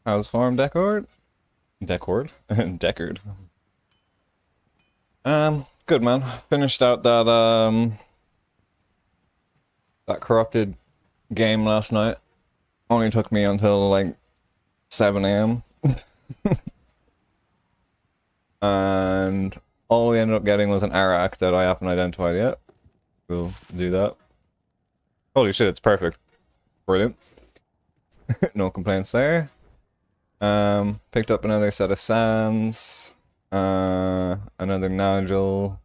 How's farm Decord? Decord? Deckard. Good man. Finished out that corrupted game last night. Only took me until like 7 a.m. And all we ended up getting was an Arak that I haven't identified yet. We'll do that. Holy shit, it's perfect. Brilliant. No complaints there. Picked up another set of sands. Another nodule.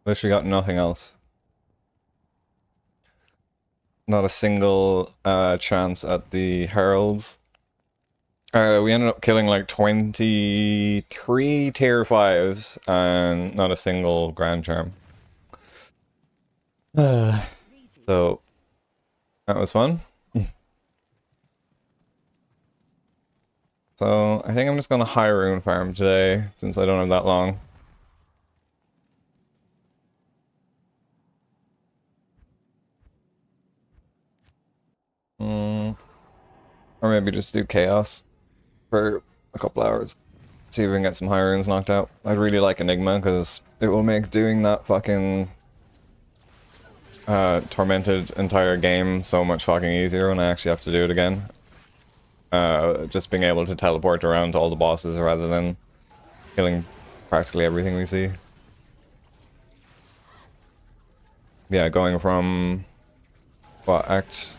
Literally got nothing else. Not a single chance at the heralds. We ended up killing like 23 tier 5s and not a single grand charm. So that was fun. So I think I'm just gonna high rune farm today since I don't have that long. Or maybe just do chaos for a couple hours. See if we can get some high runes knocked out. I'd really like Enigma because it will make doing that fucking tormented entire game so much fucking easier when I actually have to do it again. Just being able to teleport around to all the bosses rather than killing practically everything we see. Yeah, going from what, Act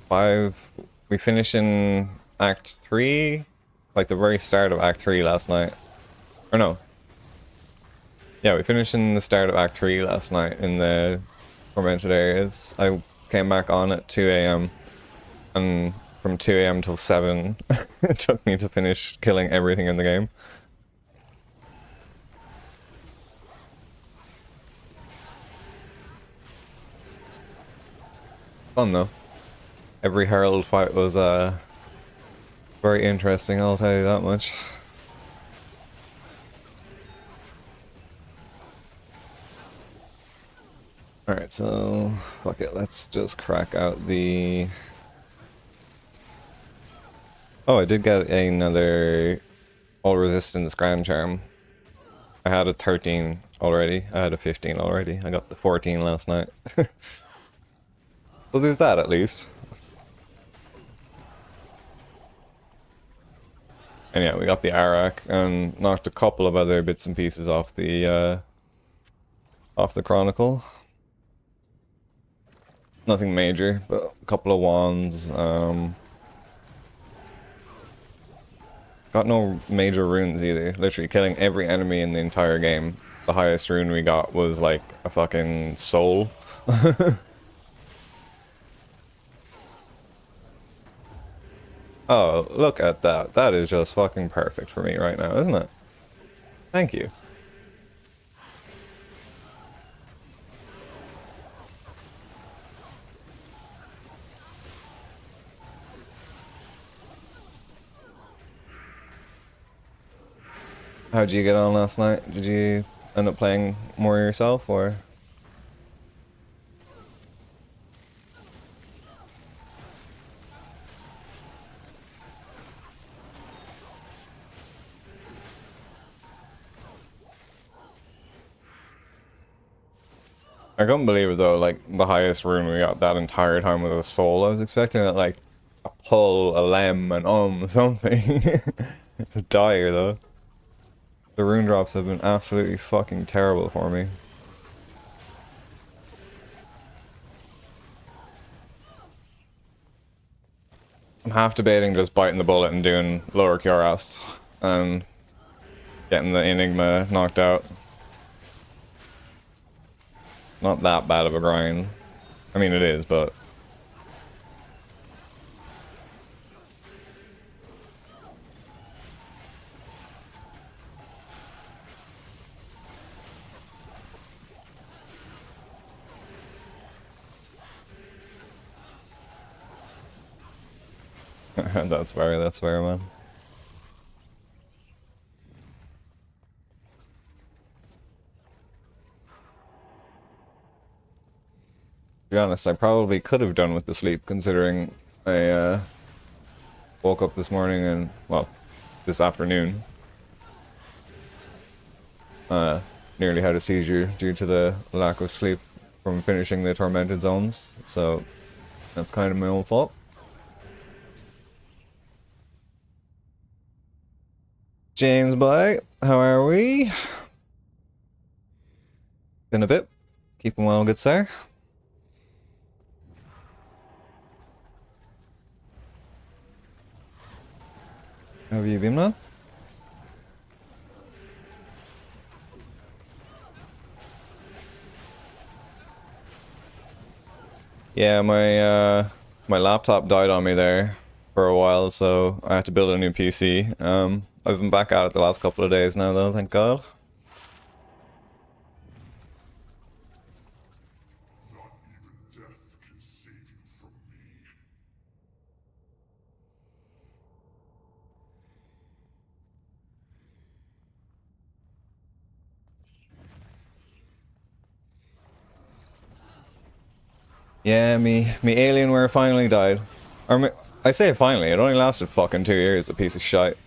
5? We finish in Act 3, like the very start of Act 3 last night. Or no. Yeah, we finished in the start of Act 3 last night in the tormented areas. I came back on at 2 a.m. and from 2 a.m. till 7 it took me to finish killing everything in the game. Fun though. Every herald fight was very interesting, I'll tell you that much. Alright, so fuck it, let's just crack out the... Oh, I did get another all resistance grand charm. I had a 13 already. I had a 15 already. I got the 14 last night. Well, there's that at least. And yeah, we got the Arak and knocked a couple of other bits and pieces off the Chronicle. Nothing major, but a couple of wands. Got no major runes either. Literally killing every enemy in the entire game. The highest rune we got was like a fucking soul. Oh, look at that. That is just fucking perfect for me right now, isn't it? Thank you. How'd you get on last night? Did you end up playing more yourself, or...? I couldn't believe it though, like, the highest rune we got that entire time was a soul. I was expecting it, like, a pull, a lem, an something. It's dire though. The rune drops have been absolutely fucking terrible for me. I'm half debating just biting the bullet and doing lower Curast and getting the Enigma knocked out. not that bad of a grind. I mean, it is, but... that's fair, man. To be honest, I probably could have done with the sleep, considering I woke up this morning and, well, this afternoon. Nearly had a seizure due to the lack of sleep from finishing the tormented zones, so that's kind of my own fault. James boy, how are we? Been a bit. Keeping well, good sir. How have you been, man? Yeah, my laptop died on me there for a while, so I had to build a new PC. I've been back at it the last couple of days now, though, thank God. Yeah, me Alienware finally died. I say finally, it only lasted fucking 2 years, the piece of shite.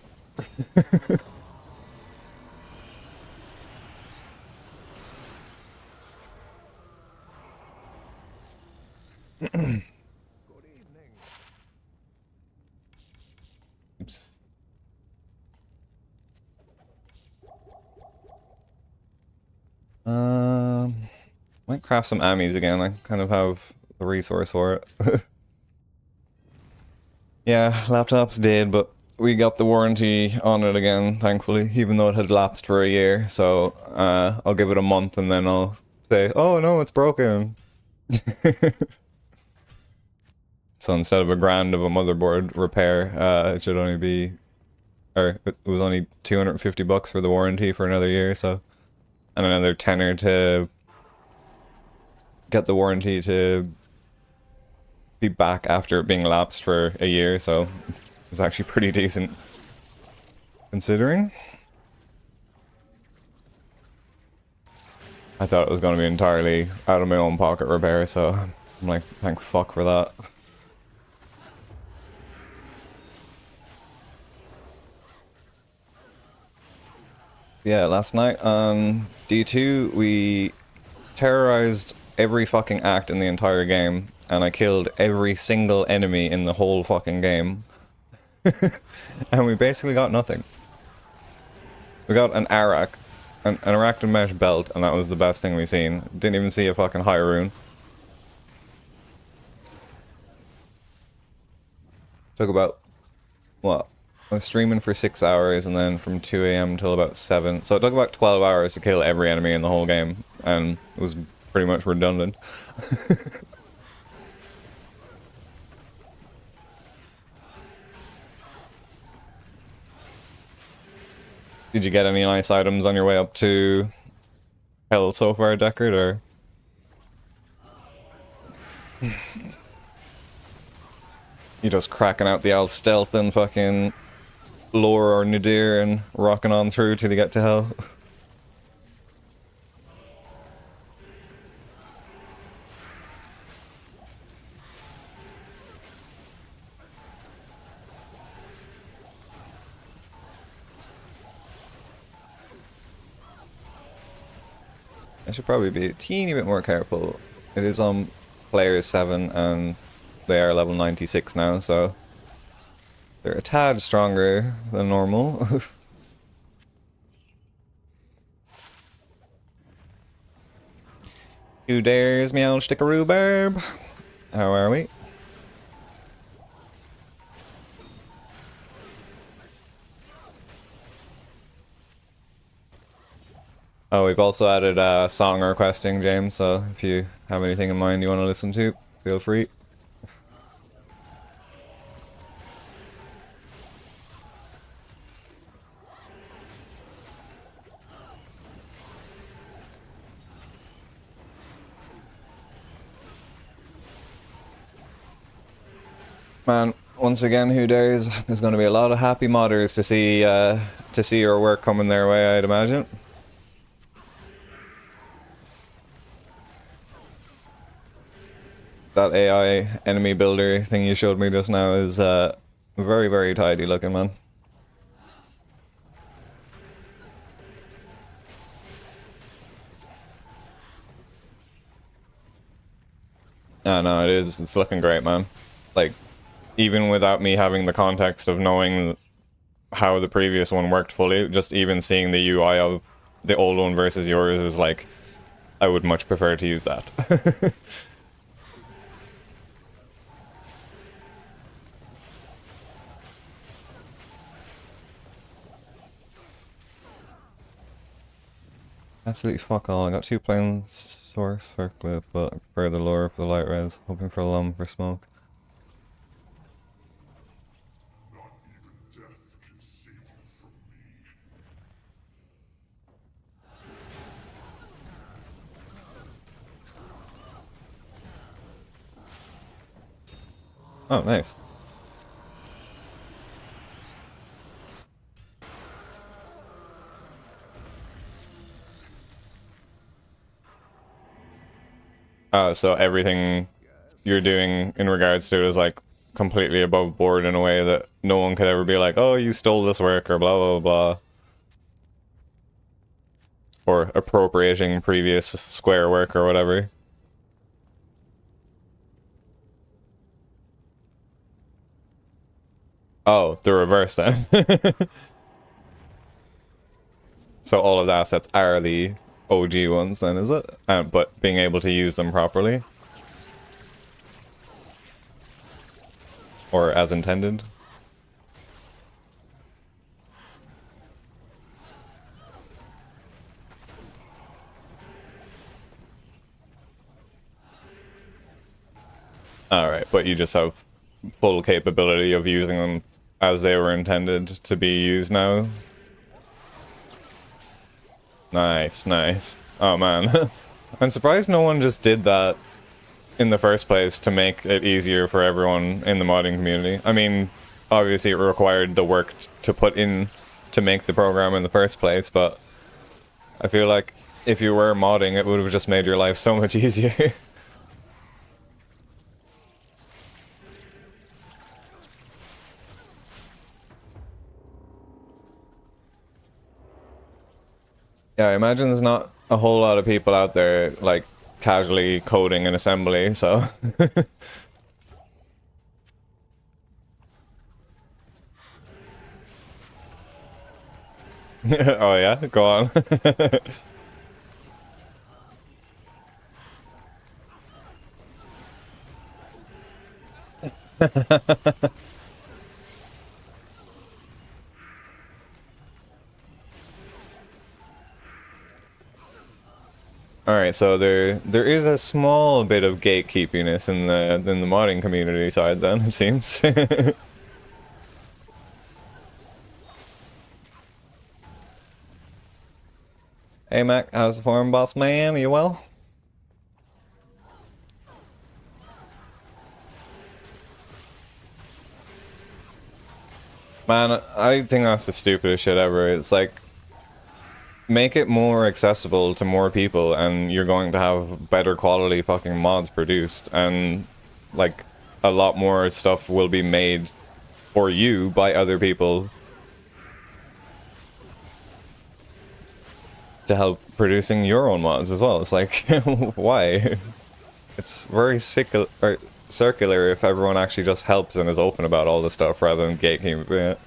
Oops. Might craft some ammies again. I kind of have the resource for it. Yeah, laptop's dead, but we got the warranty on it again, thankfully, even though it had lapsed for a year. So I'll give it a month and then I'll say, oh no, it's broken. So instead of $1,000 of a motherboard repair, it should only be, or it was only $250 for the warranty for another year, so, and another tenner to get the warranty to be back after it being lapsed for a year, so it's actually pretty decent considering. I thought it was going to be entirely out of my own pocket repair, so I'm like, thank fuck for that. Yeah, last night on D2 we terrorized every fucking act in the entire game, and I killed every single enemy in the whole fucking game. And we basically got nothing. We got an Arak, an Arachne mesh belt, and that was the best thing we seen. Didn't even see a fucking high rune. Took about, what? I was streaming for 6 hours, and then from 2 AM till about 7. So it took about 12 hours to kill every enemy in the whole game, and it was pretty much redundant. Did you get any nice items on your way up to Hell so far, Deckard, or? You just cracking out the old stealth and fucking lore or nadir and rocking on through till you get to Hell? I should probably be a teeny bit more careful. It is on player 7 and they are level 96 now, so they're a tad stronger than normal. Who dares me, I'll stick a rhubarb? How are we? Oh, we've also added song requesting, James, so if you have anything in mind you want to listen to, feel free. Man, once again, who dares? There's going to be a lot of happy modders to see your work coming their way, I'd imagine. That AI enemy builder thing you showed me just now is very, very tidy looking, man. Ah, no, it is. It's looking great, man. Like, even without me having the context of knowing how the previous one worked fully, just even seeing the UI of the old one versus yours is like, I would much prefer to use that. Absolutely fuck all. I got 2 plain source or clip, but I prefer the lure for the light res. Hoping for a lum for smoke. Oh, nice. So everything you're doing in regards to it is like completely above board in a way that no one could ever be like, oh, you stole this work or blah blah blah. Or appropriating previous Square work or whatever. Oh, the reverse then. So all of the assets are the OG ones then, is it? But being able to use them properly. Or as intended. Alright, but you just have full capability of using them as they were intended to be used now. Nice, nice. Oh man. I'm surprised no one just did that in the first place to make it easier for everyone in the modding community. I mean, obviously it required the work to put in to make the program in the first place, but I feel like if you were modding, it would have just made your life so much easier. Yeah, I imagine there's not a whole lot of people out there, like, casually coding in assembly, so... Oh yeah? Go on. Alright, so there is a small bit of gatekeepiness in the modding community side then, it seems. Hey Mac, how's the form, boss man? Are you well? Man, I think that's the stupidest shit ever. It's like, make it more accessible to more people and you're going to have better quality fucking mods produced and like a lot more stuff will be made for you by other people to help producing your own mods as well. It's like, why? It's very circular if everyone actually just helps and is open about all this stuff rather than gatekeeping it.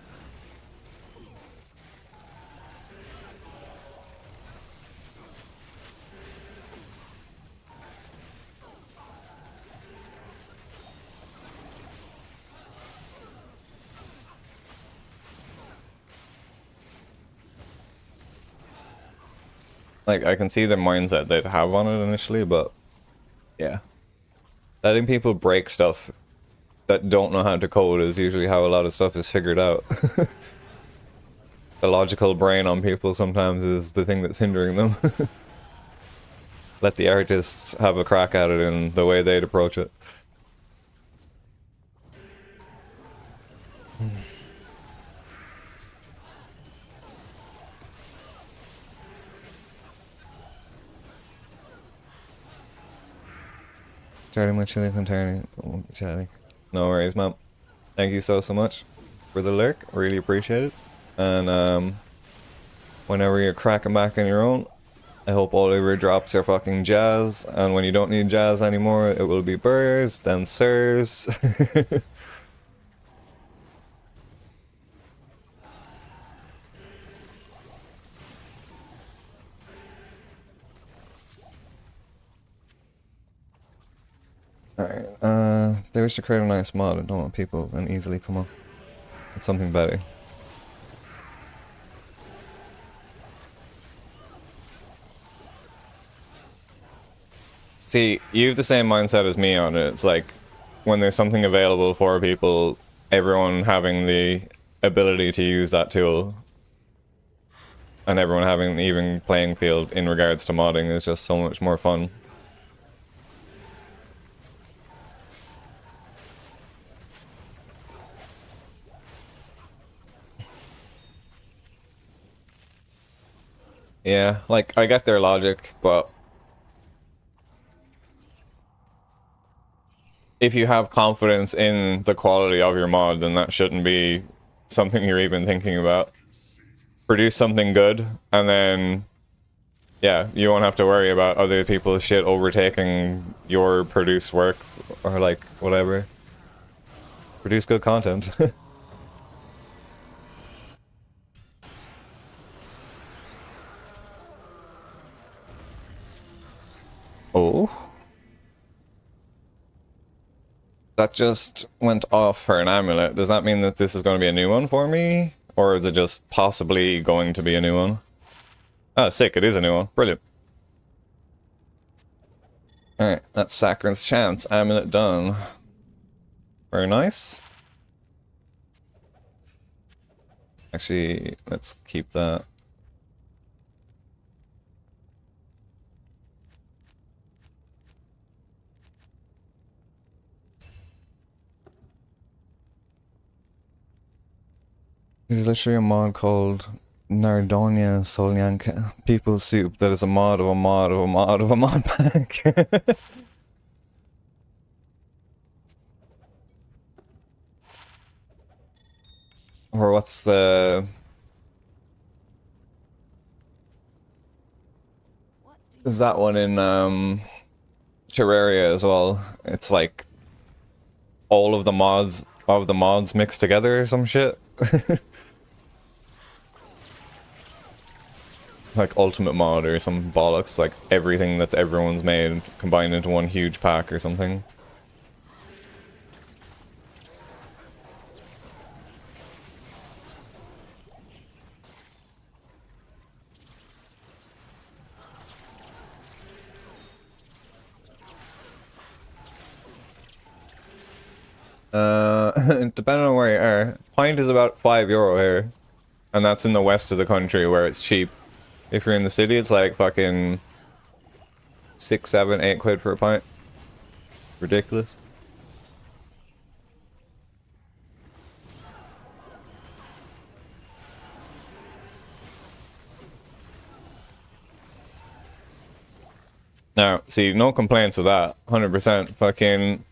Like, I can see the mindset they'd have on it initially, but yeah. Letting people break stuff that don't know how to code is usually how a lot of stuff is figured out. The logical brain on people sometimes is the thing that's hindering them. Let the artists have a crack at it in the way they'd approach it. Starting with chili and turning. No worries, man. Thank you so much for the lurk. Really appreciate it. And whenever you're cracking back on your own, I hope all of your drops are fucking jazz. And when you don't need jazz anymore, it will be burrs, then sirs. Alright, they wish to create a nice mod and don't want people and easily come up with something better. See, you have the same mindset as me on it. It's like, when there's something available for people, everyone having the ability to use that tool, and everyone having an even playing field in regards to modding is just so much more fun. Yeah, like, I get their logic, but if you have confidence in the quality of your mod, then that shouldn't be something you're even thinking about. Produce something good, and then, yeah, you won't have to worry about other people's shit overtaking your produced work, or like, whatever. Produce good content. Oh. That just went off for an amulet. Does that mean that this is going to be a new one for me? Or is it just possibly going to be a new one? Ah, sick, it is a new one. Brilliant. Alright, that's Sakran's chance. Amulet done. Very nice. Actually, let's keep that. There's literally a mod called Nardonia Solyanka People Soup that is a mod of a mod of a mod of a mod pack. Or what's the... There's that one in Terraria as well. It's like all of the mods mixed together or some shit. Like Ultimate Mod or some bollocks, like everything that's everyone's made combined into one huge pack or something. Depending on where you are, pint is about €5 here, and that's in the west of the country where it's cheap. If you're in the city, it's like fucking 6, 7, 8 quid for a pint. Ridiculous. Now, see, no complaints with that. 100%. Fucking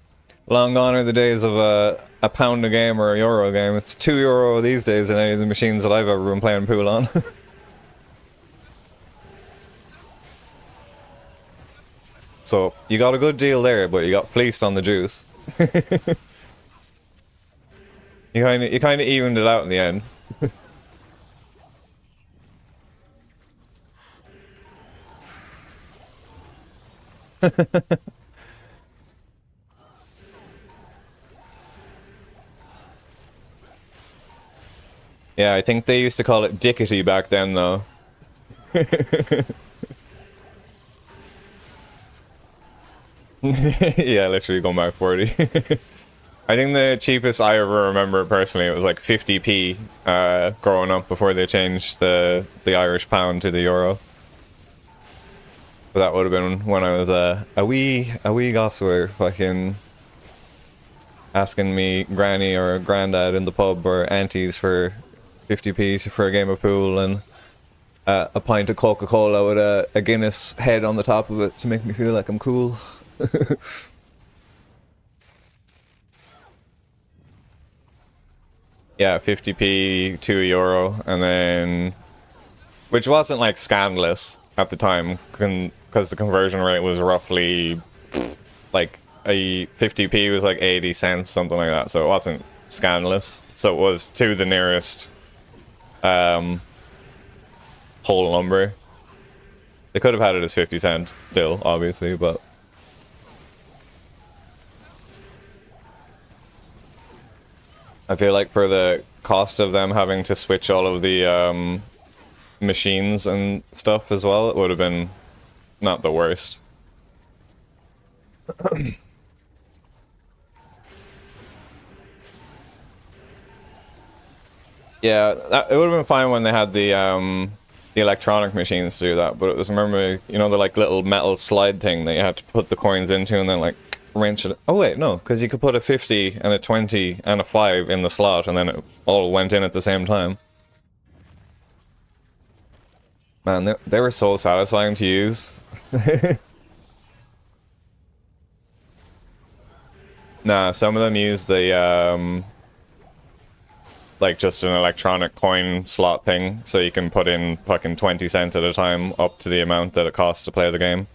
long gone are the days of a pound a game or a euro game. It's €2 these days in any of the machines that I've ever been playing pool on. So, you got a good deal there, but you got fleeced on the juice. You kinda evened it out in the end. Yeah, I think they used to call it dickety back then, though. Yeah, literally going back 40. I think the cheapest I ever remember personally, it was like 50p growing up before they changed the Irish pound to the euro. But that would have been when I was a wee gossamer, fucking asking me granny or granddad in the pub or aunties for 50p for a game of pool and a pint of Coca-Cola with a Guinness head on the top of it to make me feel like I'm cool. Yeah, 50p to a euro, and then, which wasn't like scandalous at the time, because the conversion rate was roughly like a 50p was like 80 cents, something like that. So it wasn't scandalous. So it was to the nearest whole number. They could have had it as 50 cent still, obviously, but I feel like for the cost of them having to switch all of the machines and stuff as well, it would have been not the worst. Yeah, it would have been fine when they had the electronic machines to do that, but it was, remember, you know, the like little metal slide thing that you had to put the coins into and then like wrench it. Oh wait, no, because you could put a 50 and a 20 and a 5 in the slot and then it all went in at the same time. Man, they were so satisfying to use. Nah, some of them use the like just an electronic coin slot thing, so you can put in fucking 20 cents at a time up to the amount that it costs to play the game.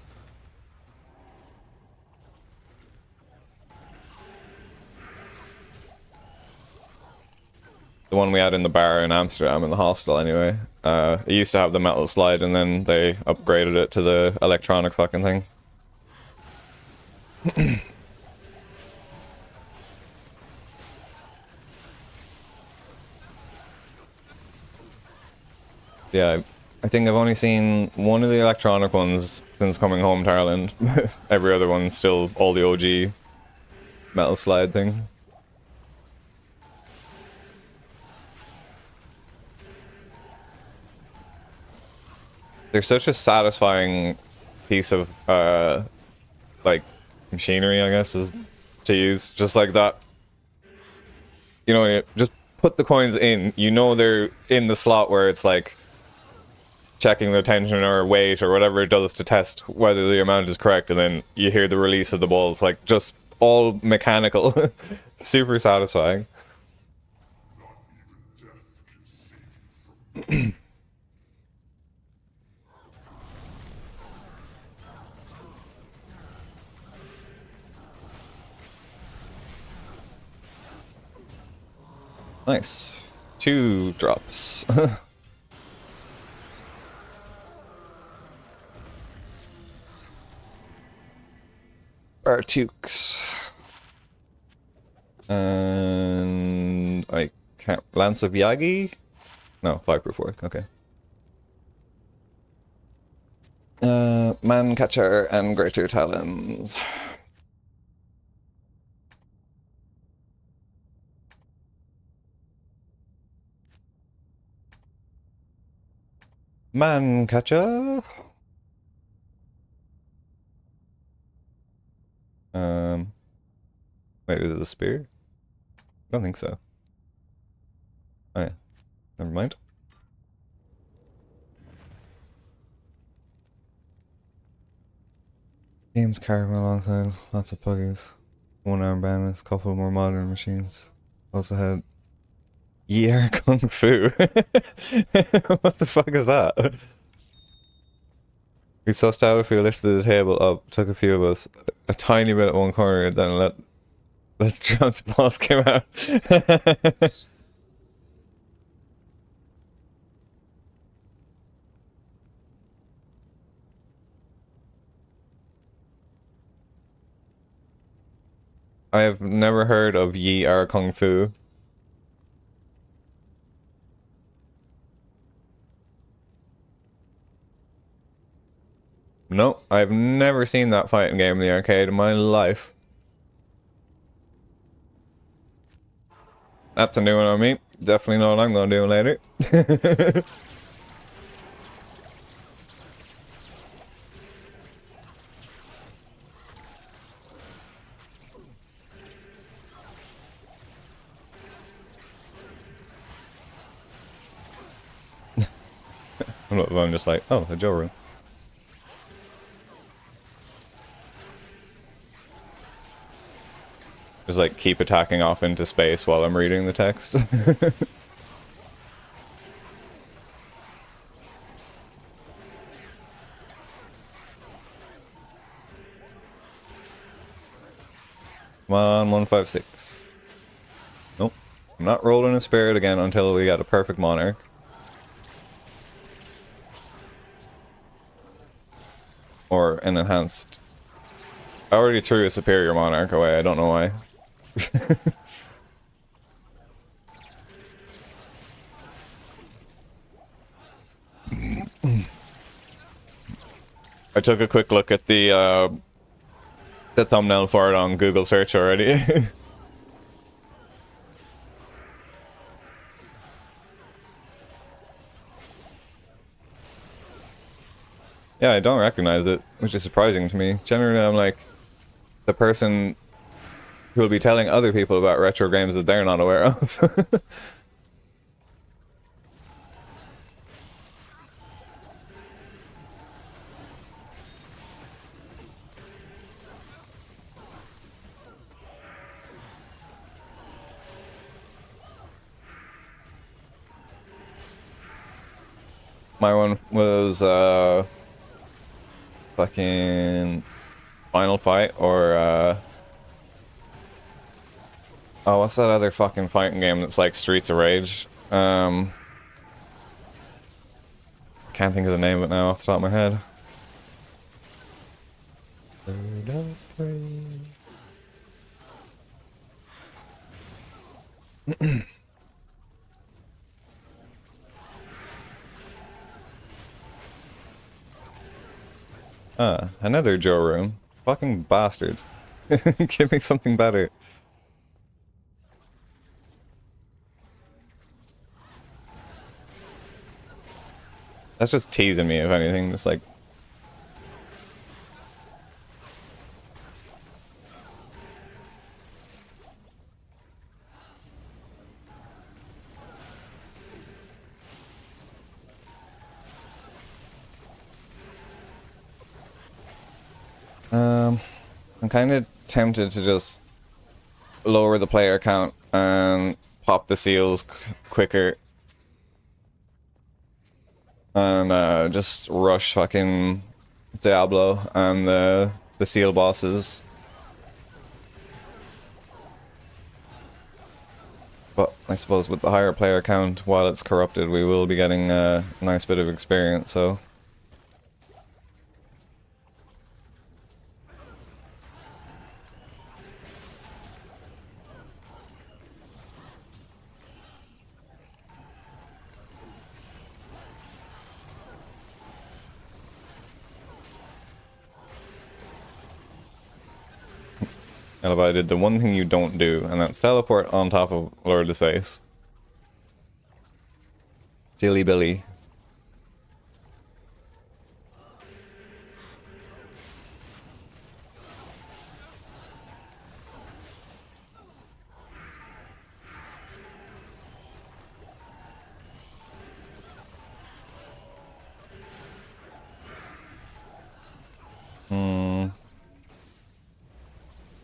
The one we had in the bar in Amsterdam, in the hostel anyway, it used to have the metal slide and then they upgraded it to the electronic fucking thing. Yeah, I think I've only seen one of the electronic ones since coming home to Ireland. Every other one's still all the OG metal slide thing. They're such a satisfying piece of like machinery, I guess, is to use. Just like that, you know, you just put the coins in, you know, they're in the slot where it's like checking the tension or weight or whatever it does to test whether the amount is correct, and then you hear the release of the ball. It's like just all mechanical. Super satisfying. Nice. 2 drops. Artukes. And I can't. Lance of Yagi? No, Viper Fork, okay. Man Catcher and Greater Talons. Man Catcher. Wait, is it a spear? I don't think so. Oh yeah, never mind. Games carry alongside lots of plugins. One arm bandits, couple more modern machines. Also had Year Kung Fu. What the fuck is that? We sussed out if we lifted the table up, took a few of us, a tiny bit at one corner, then let's jump the boss came out. I have never heard of Yi Are Kung Fu. Nope, I've never seen that fighting game in the arcade in my life. That's a new one on me. Definitely know what I'm going to do later. I'm just like, oh, a Joe room. Just like keep attacking off into space while I'm reading the text. Come on, 156. Nope. I'm not rolling a spirit again until we got a perfect monarch. Or an enhanced. I already threw a superior monarch away, I don't know why. I took a quick look at the thumbnail for it on Google search already. Yeah, I don't recognize it, which is surprising to me. Generally, I'm like the person who will be telling other people about retro games that they're not aware of. My one was fucking Final Fight or oh, what's that other fucking fighting game that's like Streets of Rage? Can't think of the name of it now off the top of my head. Another Joe room. Fucking bastards. Give me something better. That's just teasing me, if anything. Just like... I'm kind of tempted to just lower the player count and pop the seals quicker. And just rush fucking Diablo and the seal bosses. But I suppose with the higher player count, while it's corrupted, we will be getting a nice bit of experience, so... Alibi did the one thing you don't do, and that's teleport on top of Lord of Sace. Dilly Billy.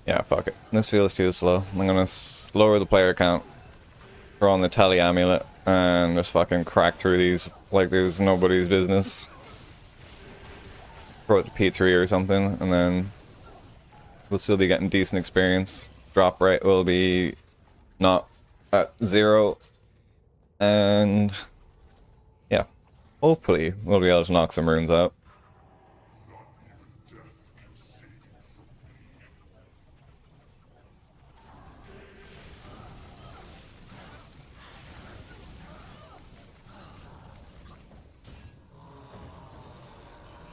Yeah, fuck it. This feels too slow. I'm gonna lower the player count, throw on the tally amulet, and just fucking crack through these like there's nobody's business. Throw it to P3 or something, and then we'll still be getting decent experience. Drop rate will be not at 0, and yeah, hopefully we'll be able to knock some runes out.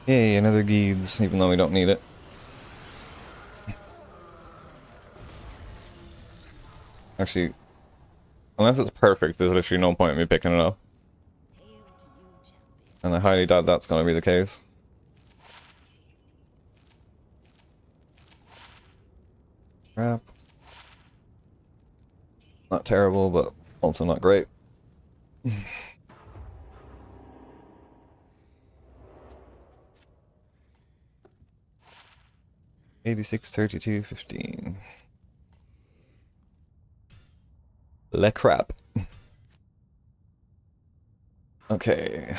Yay, another Geeds, even though we don't need it. Actually, unless it's perfect, there's literally no point in me picking it up. And I highly doubt that's going to be the case. Crap. Not terrible, but also not great. 86, 32, 15. Le crap. Okay.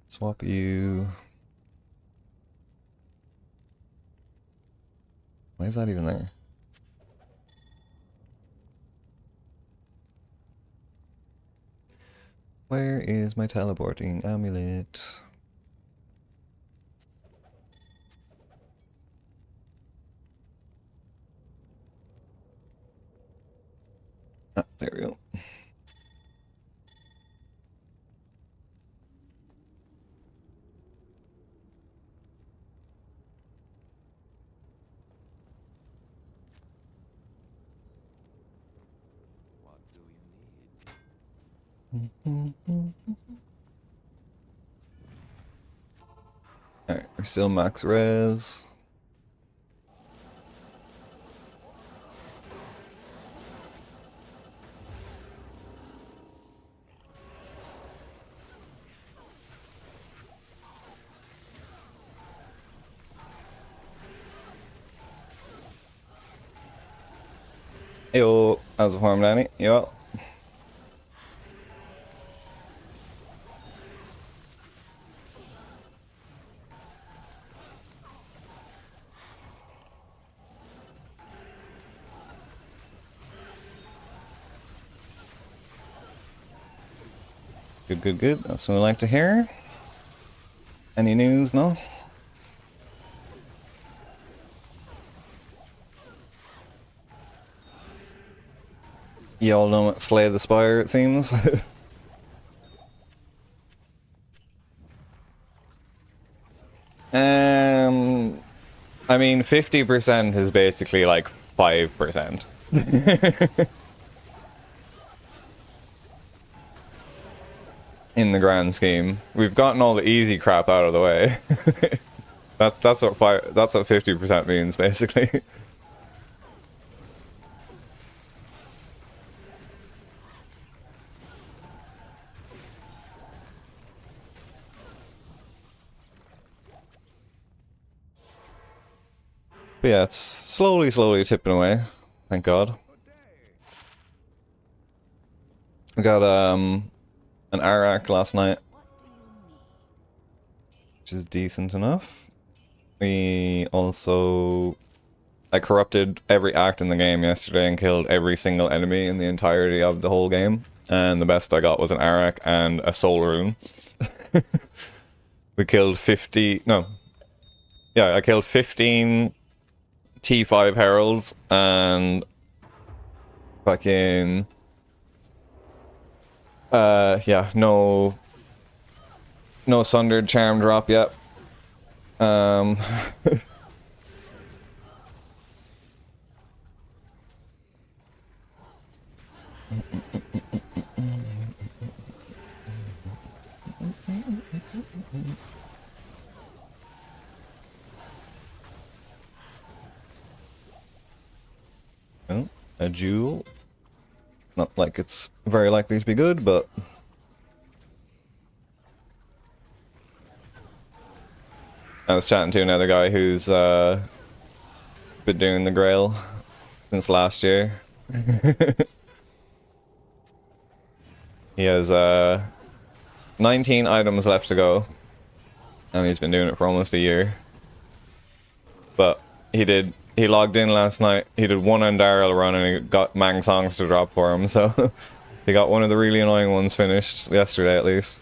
Swap you. Why is that even there? Where is my teleporting amulet? Ah, there we go. Alright, we're still max res. Heyo, how's the farm, Danny? You up? Good, good, good. That's what we like to hear. Any news? No? Y'all don't slay the spire, it seems. I mean, 50% is basically like 5%. In the grand scheme. We've gotten all the easy crap out of the way. That's what 50% means, basically. But yeah, it's slowly tipping away. Thank God. We got an Arak last night, which is decent enough. We also... I corrupted every act in the game yesterday and killed every single enemy in the entirety of the whole game. And the best I got was an Arak and a Soul Rune. We killed 50... No. Yeah, I killed 15... T5 heralds and fucking yeah, no sundered charm drop yet. Oh, a jewel. Not like it's very likely to be good, but I was chatting to another guy who's been doing the Grail since last year. He has 19 items left to go, and he's been doing it for almost a year. But he logged in last night, he did one Undaryl run and he got Mang Songs to drop for him, so he got one of the really annoying ones finished yesterday at least.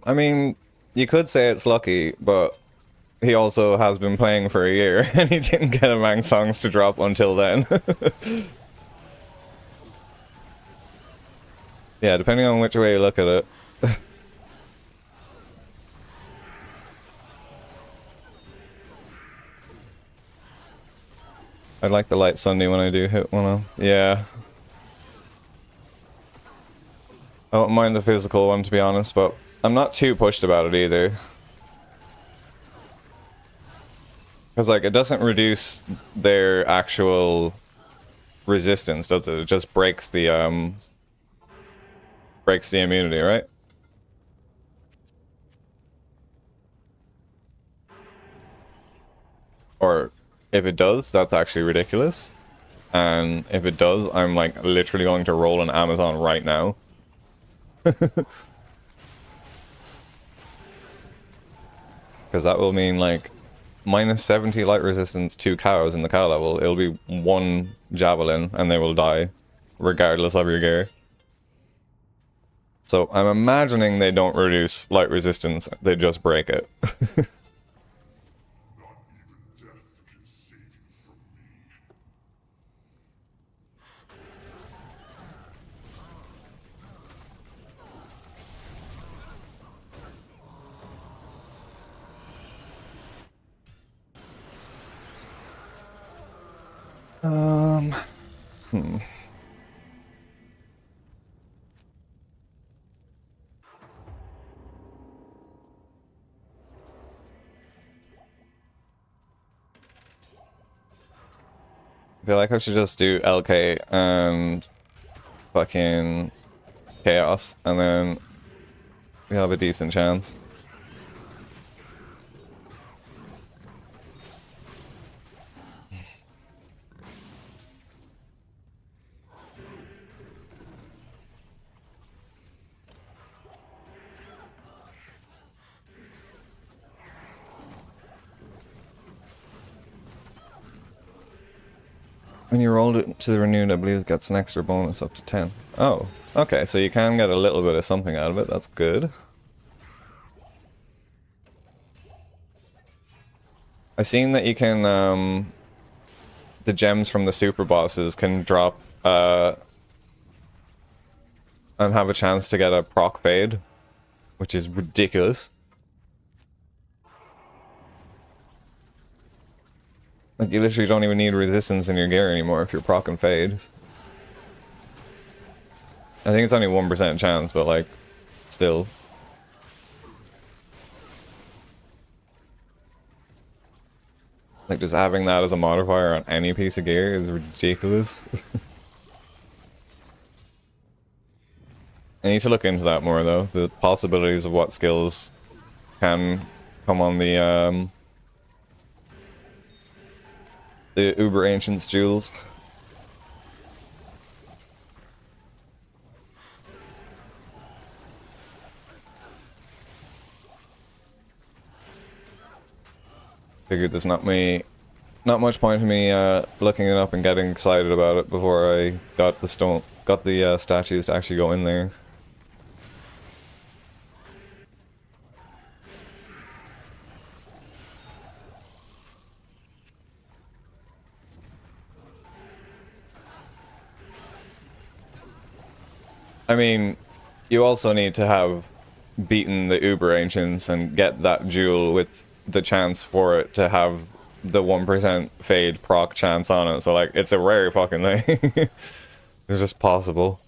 I mean, you could say it's lucky, but he also has been playing for a year, and he didn't get a Mang songs to drop until then. Yeah, depending on which way you look at it. I like the light Sunday when I do hit one of. Yeah. I don't mind the physical one, to be honest, but I'm not too pushed about it either. Because, like, it doesn't reduce their actual resistance, does it? It just breaks the immunity, right? Or if it does, that's actually ridiculous. And if it does, I'm like literally going to roll on Amazon right now. Because that will mean like minus 70 light resistance to cows in the cow level. It'll be one javelin and they will die, regardless of your gear. So I'm imagining they don't reduce light resistance, they just break it. Hmm. I feel like I should just do LK and fucking Chaos, and then we have a decent chance. When you rolled it to the renewed, I believe it gets an extra bonus up to 10. Oh, okay, so you can get a little bit of something out of it, that's good. I've seen that you can, the gems from the super bosses can drop, and have a chance to get a proc fade, which is ridiculous. Like, you literally don't even need resistance in your gear anymore if you're proccing fades. I think it's only 1% chance, but like, still. Like, just having that as a modifier on any piece of gear is ridiculous. I need to look into that more, though. The possibilities of what skills can come on the Uber Ancients jewels. Figured there's not much point in me looking it up and getting excited about it before I got the statues to actually go in there. I mean, you also need to have beaten the Uber Ancients and get that jewel with the chance for it to have the 1% fade proc chance on it. So, like, it's a rare fucking thing. It's just possible.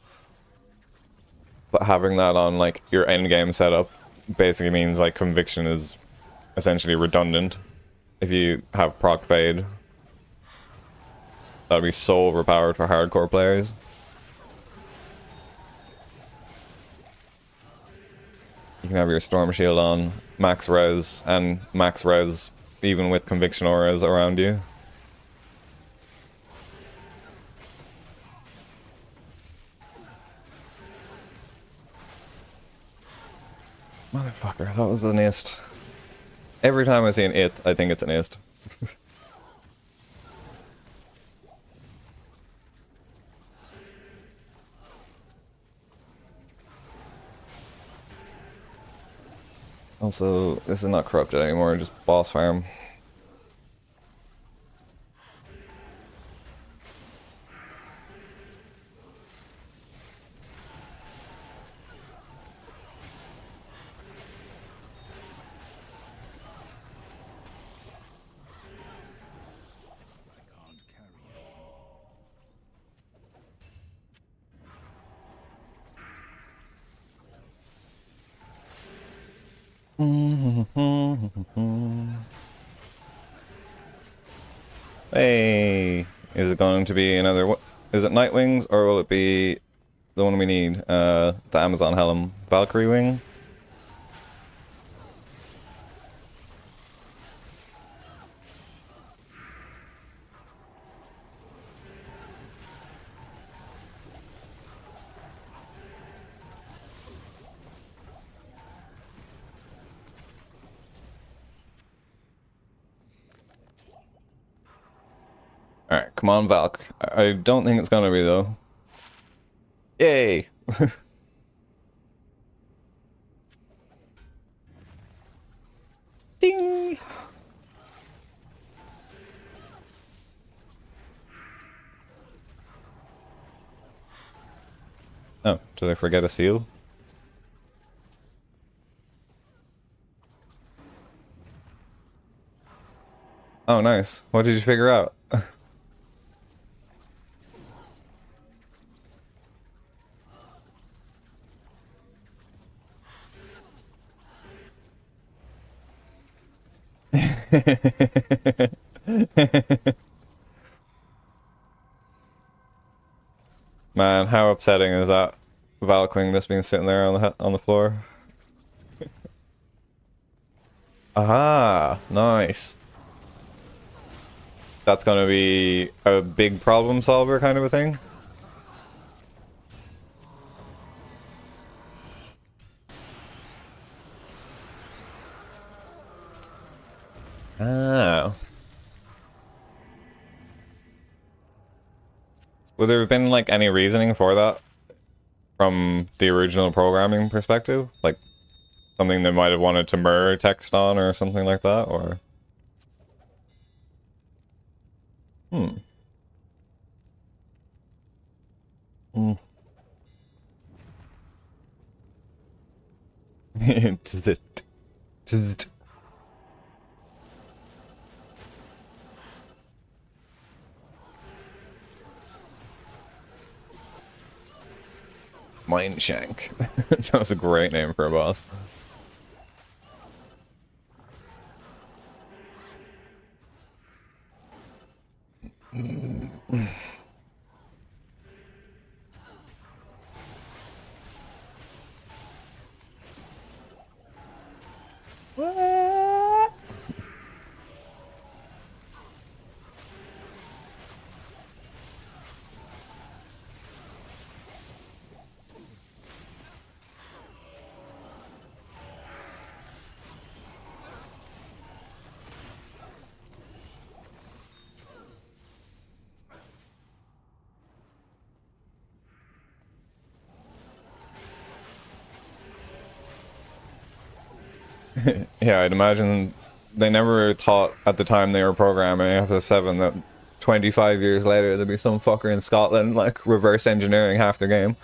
But having that on, like, your endgame setup basically means, like, Conviction is essentially redundant if you have proc fade. That'd be so overpowered for hardcore players. You can have your Storm Shield on, max res, and max res even with Conviction auras around you. Motherfucker, that was an ist. Every time I see an it, I think it's an ist. Also, this is not corrupted anymore, just boss farm. Hey, is it going to be another? Is it Nightwings or will it be the one we need? The Amazon Helm, Valkyrie Wing. Alright, come on, Valk. I don't think it's gonna be, though. Yay! Ding! Oh, did I forget a seal? Oh, nice. What did you figure out? Man, how upsetting is that? Valkyrie just being sitting there on the floor. Aha, nice. That's gonna be a big problem solver kind of a thing. Oh. Would there have been like any reasoning for that from the original programming perspective? Like something they might have wanted to mirror text on or something like that, or hmm. Hmm. Tzzt. Tzzt. Mind Shank. That was a great name for a boss. What? Yeah, I'd imagine they never thought at the time they were programming FS7 that 25 years later there'd be some fucker in Scotland like reverse engineering half the game.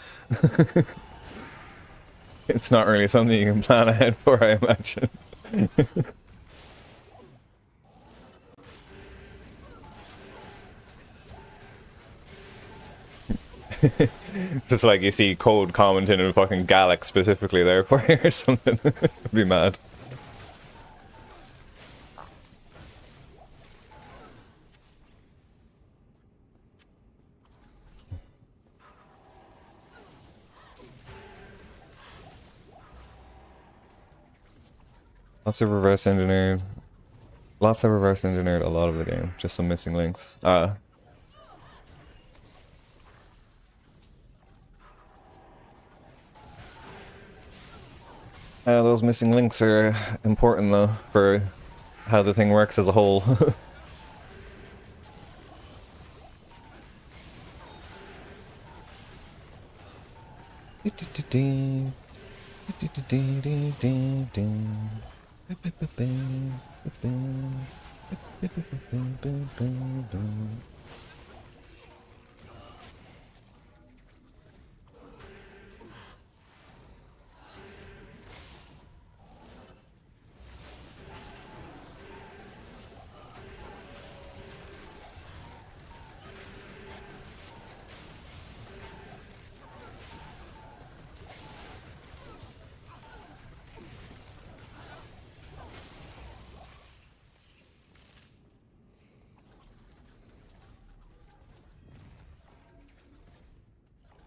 It's not really something you can plan ahead for, I imagine. It's just like you see code commenting in fucking Gaelic specifically there for you or something. I'd be mad. Lots of reverse engineered. Lots of reverse engineered a lot of the game. Just some missing links. Those missing links are important though for how the thing works as a whole.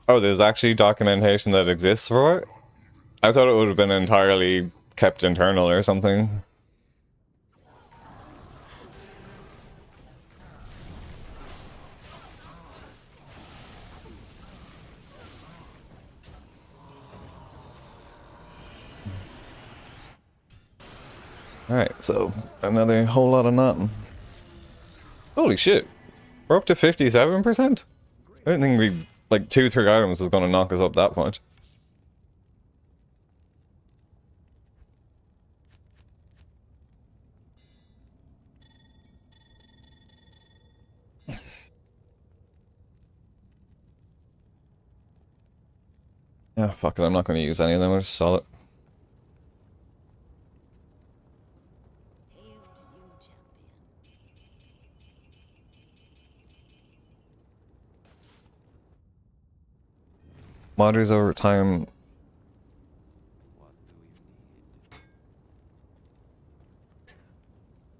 Oh, there's actually documentation that exists for it? I thought it would have been entirely kept internal or something. Alright, so another whole lot of nothing. Holy shit. We're up to 57%? I didn't think we, like, 2-3 items was gonna knock us up that much. Yeah, fuck it, I'm not gonna use any of them, I'll just sell it. Modders over time.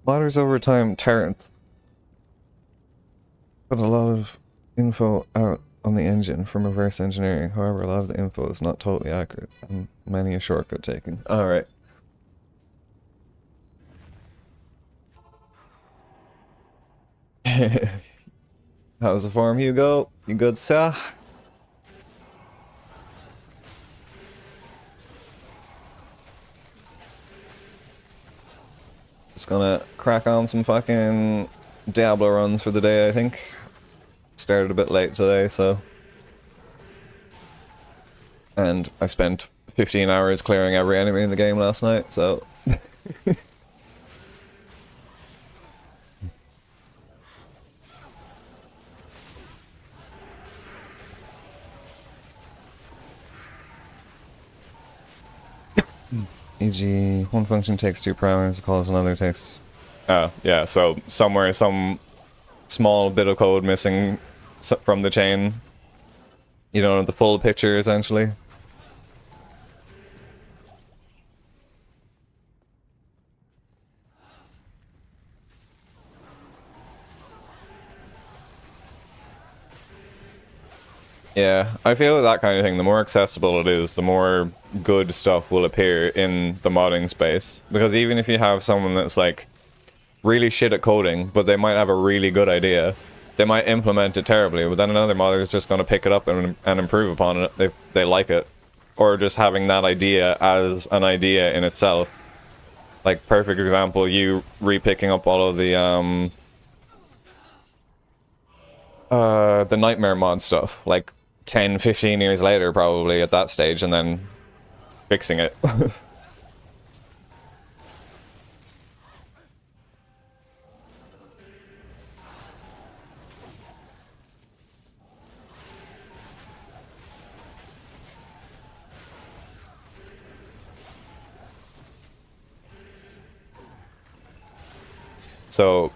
Modders over time, Terrence. Put a lot of info out on the engine from reverse engineering. However, a lot of the info is not totally accurate, and many a shortcut taken. Alright. How's the farm, Hugo? You good, sir? Just gonna crack on some fucking Diablo runs for the day, I think. Started a bit late today, so... And I spent 15 hours clearing every enemy in the game last night, so... E.g., one function takes 2 parameters, calls another takes... Oh, yeah, so somewhere some small bit of code missing from the chain. You don't have the full picture, essentially. Yeah, I feel that kind of thing, the more accessible it is, the more good stuff will appear in the modding space. Because even if you have someone that's like really shit at coding, but they might have a really good idea, they might implement it terribly, but then another modder is just going to pick it up and improve upon it if they like it. Or just having that idea as an idea in itself. Like, perfect example, you re-picking up all of the Nightmare mod stuff, like 10, 15 years later probably at that stage, and then fixing it. So,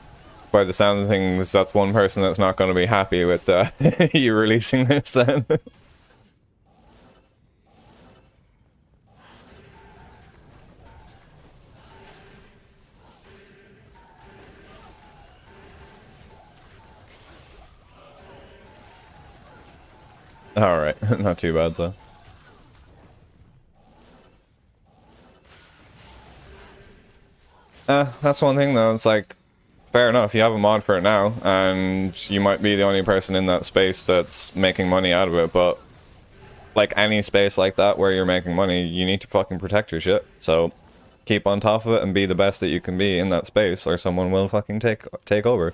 by the sound of things, that's one person that's not going to be happy with you releasing this then. Alright, not too bad, so. That's one thing though, it's like, fair enough, you have a mod for it now, and you might be the only person in that space that's making money out of it, but like any space like that where you're making money, you need to fucking protect your shit. So keep on top of it and be the best that you can be in that space, or someone will fucking take over.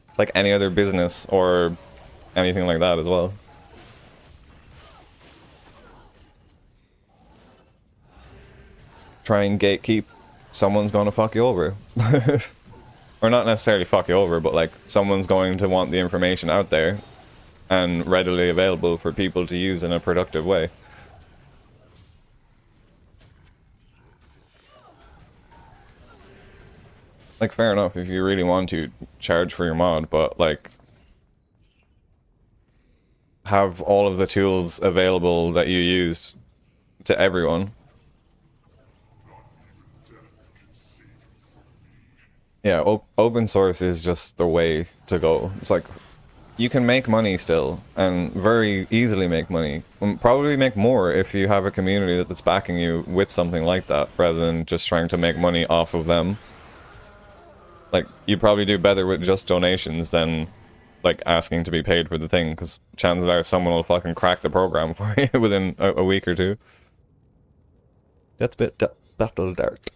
It's like any other business or anything like that as well. Try and gatekeep someone's gonna fuck you over. Or not necessarily fuck you over, but like someone's going to want the information out there and readily available for people to use in a productive way. Like, fair enough if you really want to charge for your mod, but like have all of the tools available that you use to everyone. Yeah, open source is just the way to go. It's like, you can make money still, and very easily make money. Probably make more if you have a community that's backing you with something like that, rather than just trying to make money off of them. Like, you probably do better with just donations than, like, asking to be paid for the thing, because chances are someone will fucking crack the program for you within a week or two. Deathbit battle dart.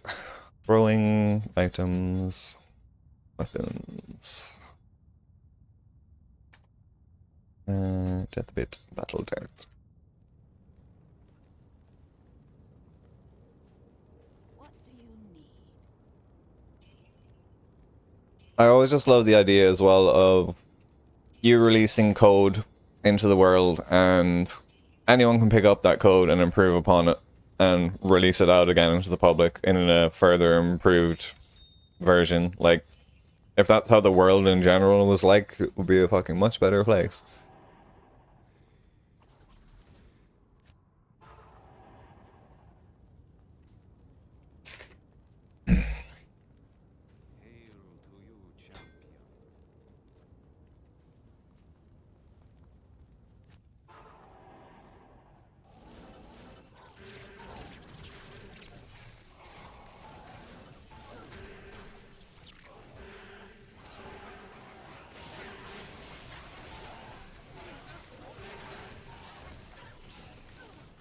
Throwing items. Weapons. Deathbit battle dart. What do you need? I always just love the idea as well of you releasing code into the world and anyone can pick up that code and improve upon it and release it out again into the public in a further improved version. Like, if that's how the world in general was like, it would be a fucking much better place.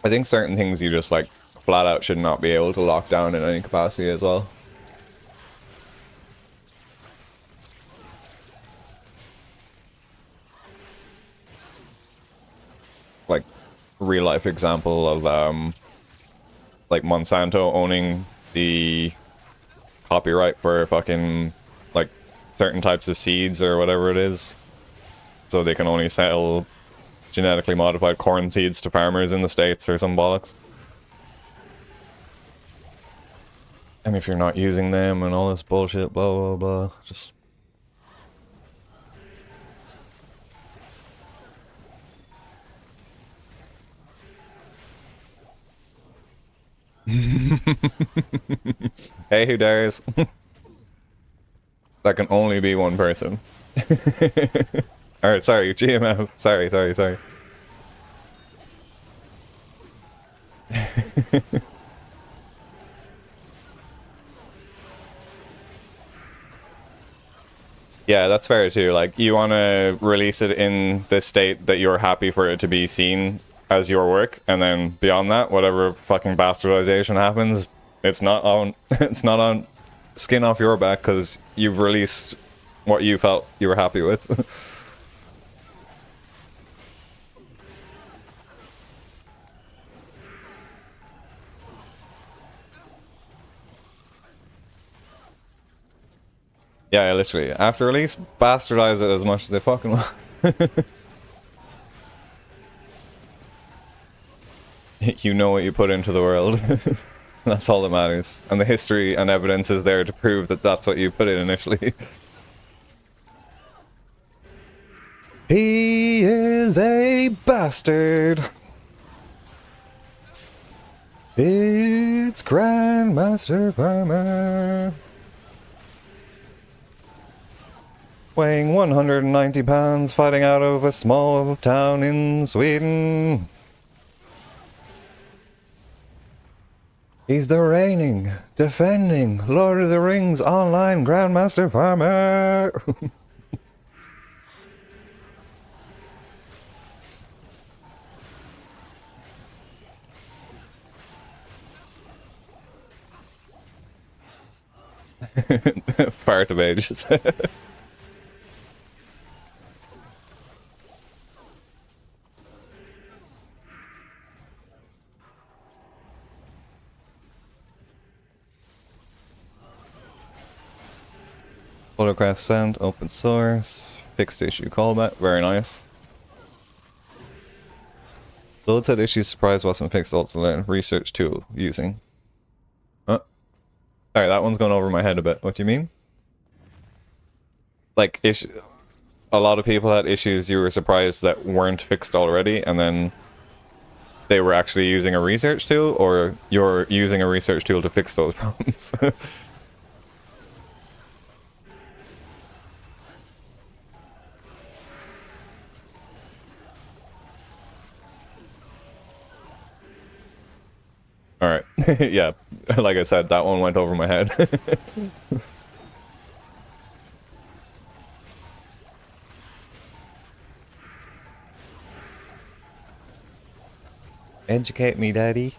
I think certain things you just, like, flat out should not be able to lock down in any capacity as well. Like, real life example of, like, Monsanto owning the copyright for fucking, like, certain types of seeds or whatever it is. So they can only sell genetically modified corn seeds to farmers in the States or some bollocks. And if you're not using them and all this bullshit, blah, blah, blah, just... Hey, who dares? That can only be one person. Alright, sorry, GMF. Sorry. Yeah, that's fair too. Like, you want to release it in the state that you're happy for it to be seen as your work, and then beyond that, whatever fucking bastardization happens, it's not on it's not on skin off your back because you've released what you felt you were happy with. Yeah, literally. After release, bastardize it as much as they fucking want. You know what you put into the world. That's all that matters. And the history and evidence is there to prove that that's what you put in initially. He is a bastard. It's Grandmaster Farmer. Weighing 190 pounds, fighting out of a small town in Sweden. He's the reigning, defending Lord of the Rings online Grandmaster Farmer. Part of ages. Photograph sent, open source, fixed issue callback, very nice. Load set issue surprise wasn't fixed, also learn research tool using. Alright, that one's going over my head a bit. What do you mean? Like, a lot of people had issues you were surprised that weren't fixed already, and then they were actually using a research tool, or you're using a research tool to fix those problems? Alright, yeah, like I said, that one went over my head. Educate me, daddy.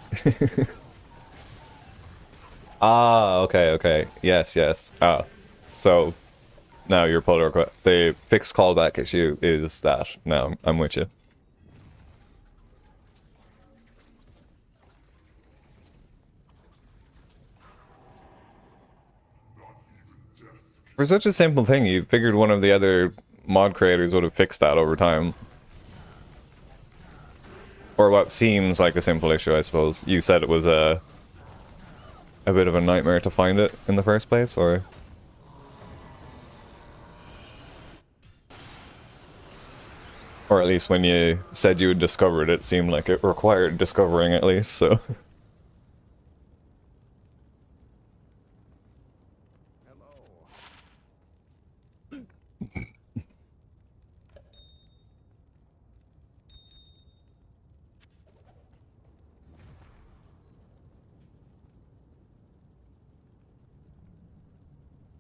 Ah, okay, okay. Yes, yes. Ah, so now your pull request, the fixed callback issue is that. Now I'm with you. For such a simple thing, you figured one of the other mod creators would have fixed that over time. Or what seems like a simple issue, I suppose. You said it was a bit of a nightmare to find it in the first place, or? Or at least when you said you had discovered it, seemed like it required discovering at least, so.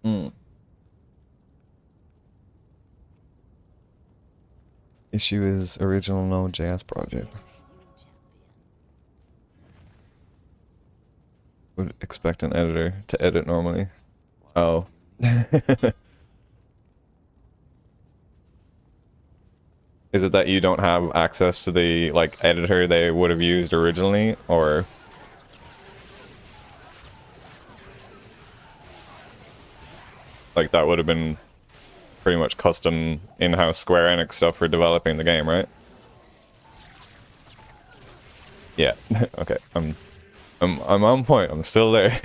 Hmm. Issue is original Node.js project. Would expect an editor to edit normally. Oh. Is it that you don't have access to the, like, editor they would have used originally, or? Like, that would have been pretty much custom in-house Square Enix stuff for developing the game, right? Yeah. Okay. I'm on point. I'm still there.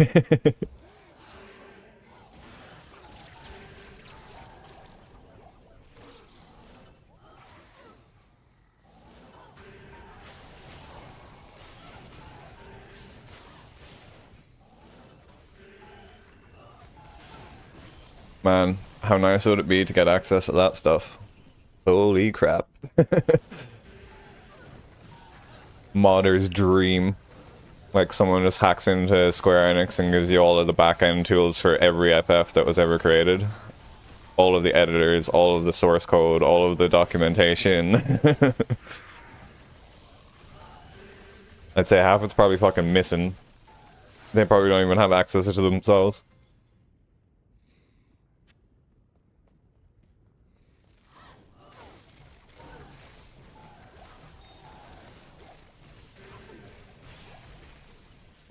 Man, how nice would it be to get access to that stuff? Holy crap. Modder's dream. Like, someone just hacks into Square Enix and gives you all of the back-end tools for every FF that was ever created. All of the editors, all of the source code, all of the documentation. I'd say half it's probably fucking missing. They probably don't even have access to themselves.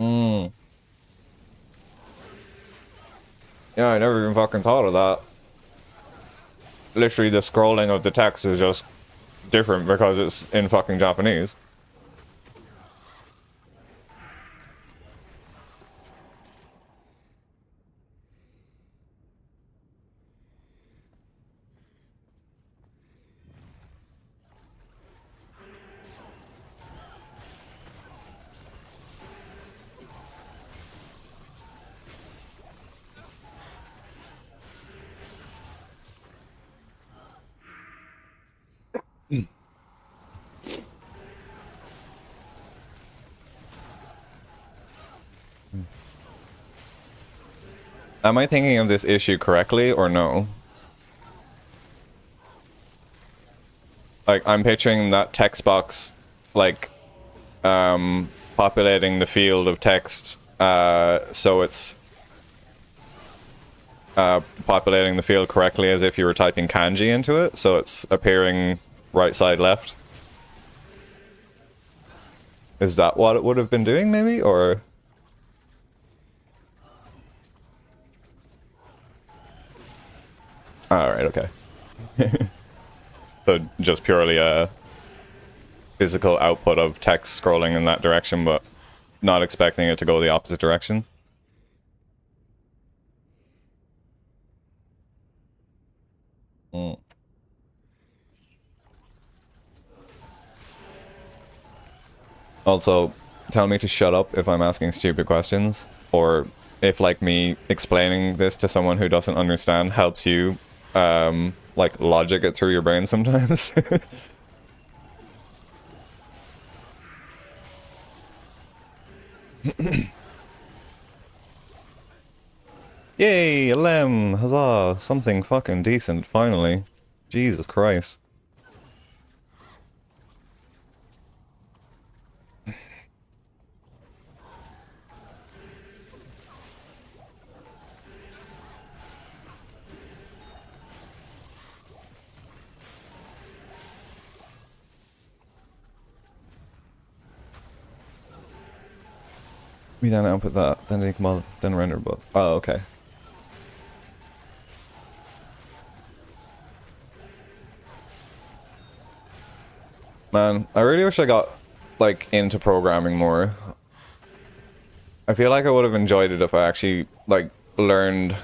Mm. Yeah, I never even fucking thought of that. Literally, the scrolling of the text is just different because it's in fucking Japanese. Am I thinking of this issue correctly or no? Like, I'm picturing that text box, like, populating the field of text, so it's populating the field correctly as if you were typing kanji into it, so it's appearing right side left. Is that what it would have been doing, maybe, or? Alright, okay. So just purely a physical output of text scrolling in that direction, but not expecting it to go the opposite direction. Also, tell me to shut up if I'm asking stupid questions, or if, like, me explaining this to someone who doesn't understand helps you, like, logic it through your brain sometimes. Yay, a lem! Huzzah! Something fucking decent, finally. Jesus Christ. We then output that, then decomposite, then render both. Oh, okay. Man, I really wish I got, like, into programming more. I feel like I would have enjoyed it if I actually, like, learned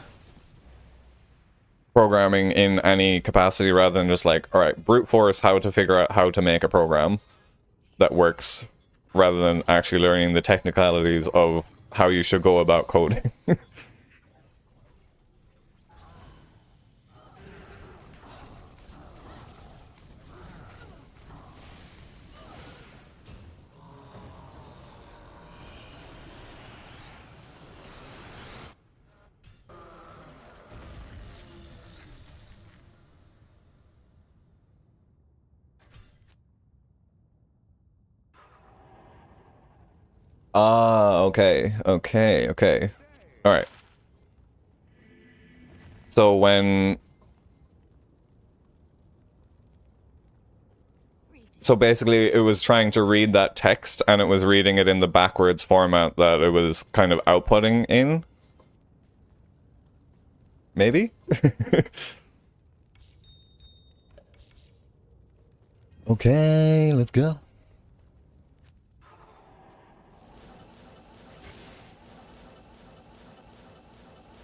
programming in any capacity rather than just like, alright, brute force how to figure out how to make a program that works, rather than actually learning the technicalities of how you should go about coding. Ah, okay, okay, okay. Alright. So when... So basically it was trying to read that text, and it was reading it in the backwards format that it was kind of outputting in? Maybe? Okay, let's go.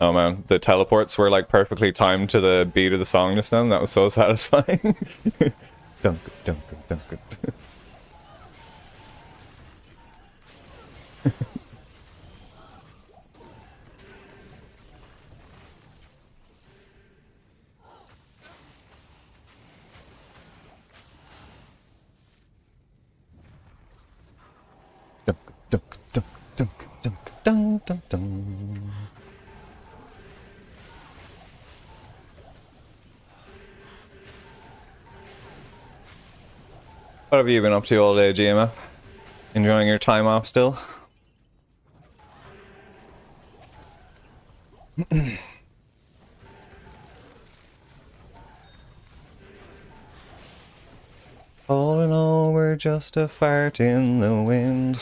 Oh man, the teleports were like perfectly timed to the beat of the song just then. That was so satisfying. Dunk, dunk, dunk, dunk. Dunk, dunk, dunk, dunk, dunk, dunk, dunk, dunk. What have you been up to all day, GMF? Enjoying your time off still? All in all, we're just a fart in the wind.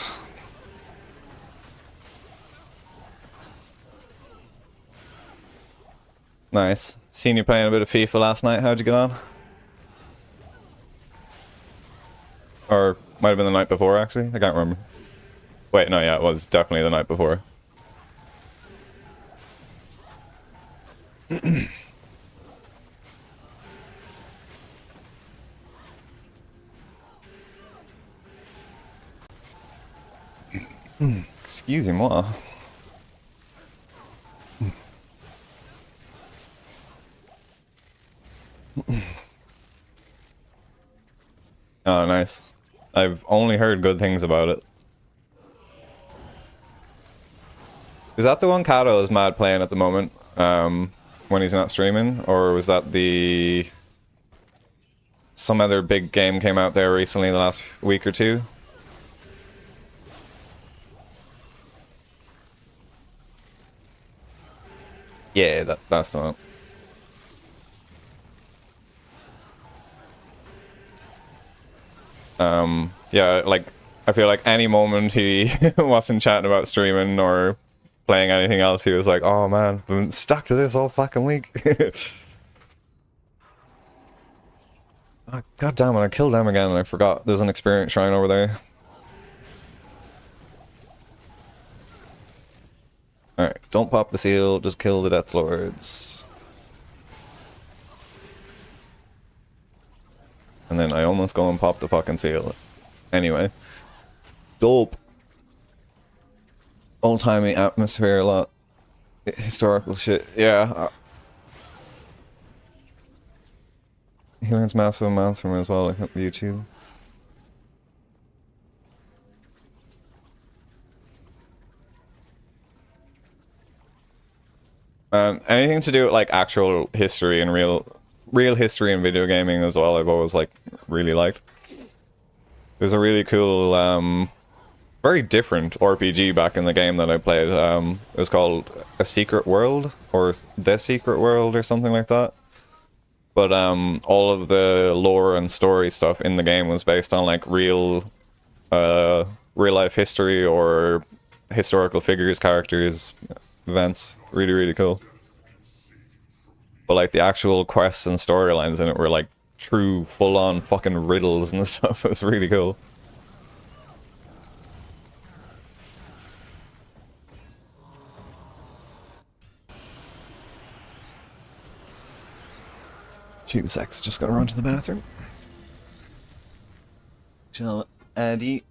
Nice. Seen you playing a bit of FIFA last night. How'd you get on? Or might have been the night before, actually. I can't remember. Wait, no, yeah, it was definitely the night before. Excusez-moi. Oh, nice. I've only heard good things about it. Is that the one Kato is mad playing at the moment, when he's not streaming? Or was that the... Some other big game came out there recently in the last week or two? Yeah, that's the one. Yeah, like, I feel like any moment he wasn't chatting about streaming or playing anything else, he was like, oh man, I've been stuck to this all fucking week. God damn it, I killed them again and I forgot there's an experience shrine over there. Alright, don't pop the seal, just kill the Death Lords. And then I almost go and pop the fucking seal. Anyway. Dope. Old-timey atmosphere a lot. Historical shit, yeah. He learns massive amounts from it as well, I think, YouTube. Anything to do with like actual history and real history in video gaming as well, I've always like really liked. There's a really cool, very different RPG back in the game that I played. It was called A Secret World or The Secret World or something like that. But all of the lore and story stuff in the game was based on like real life history or historical figures, characters, events. Really, really cool. But like the actual quests and storylines in it were like true full-on fucking riddles and stuff. It was really cool. Two secs, just gotta run to the bathroom. Chill, Eddie.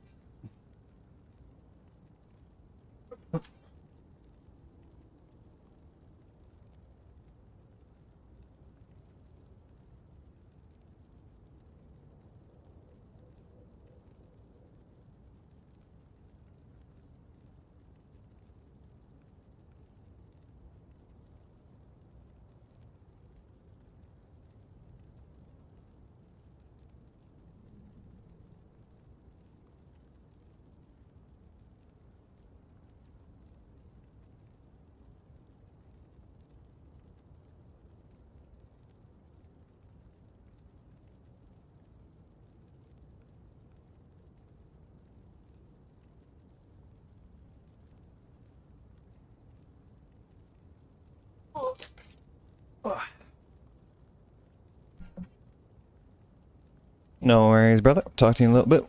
No worries, brother. Talk to you in a little bit.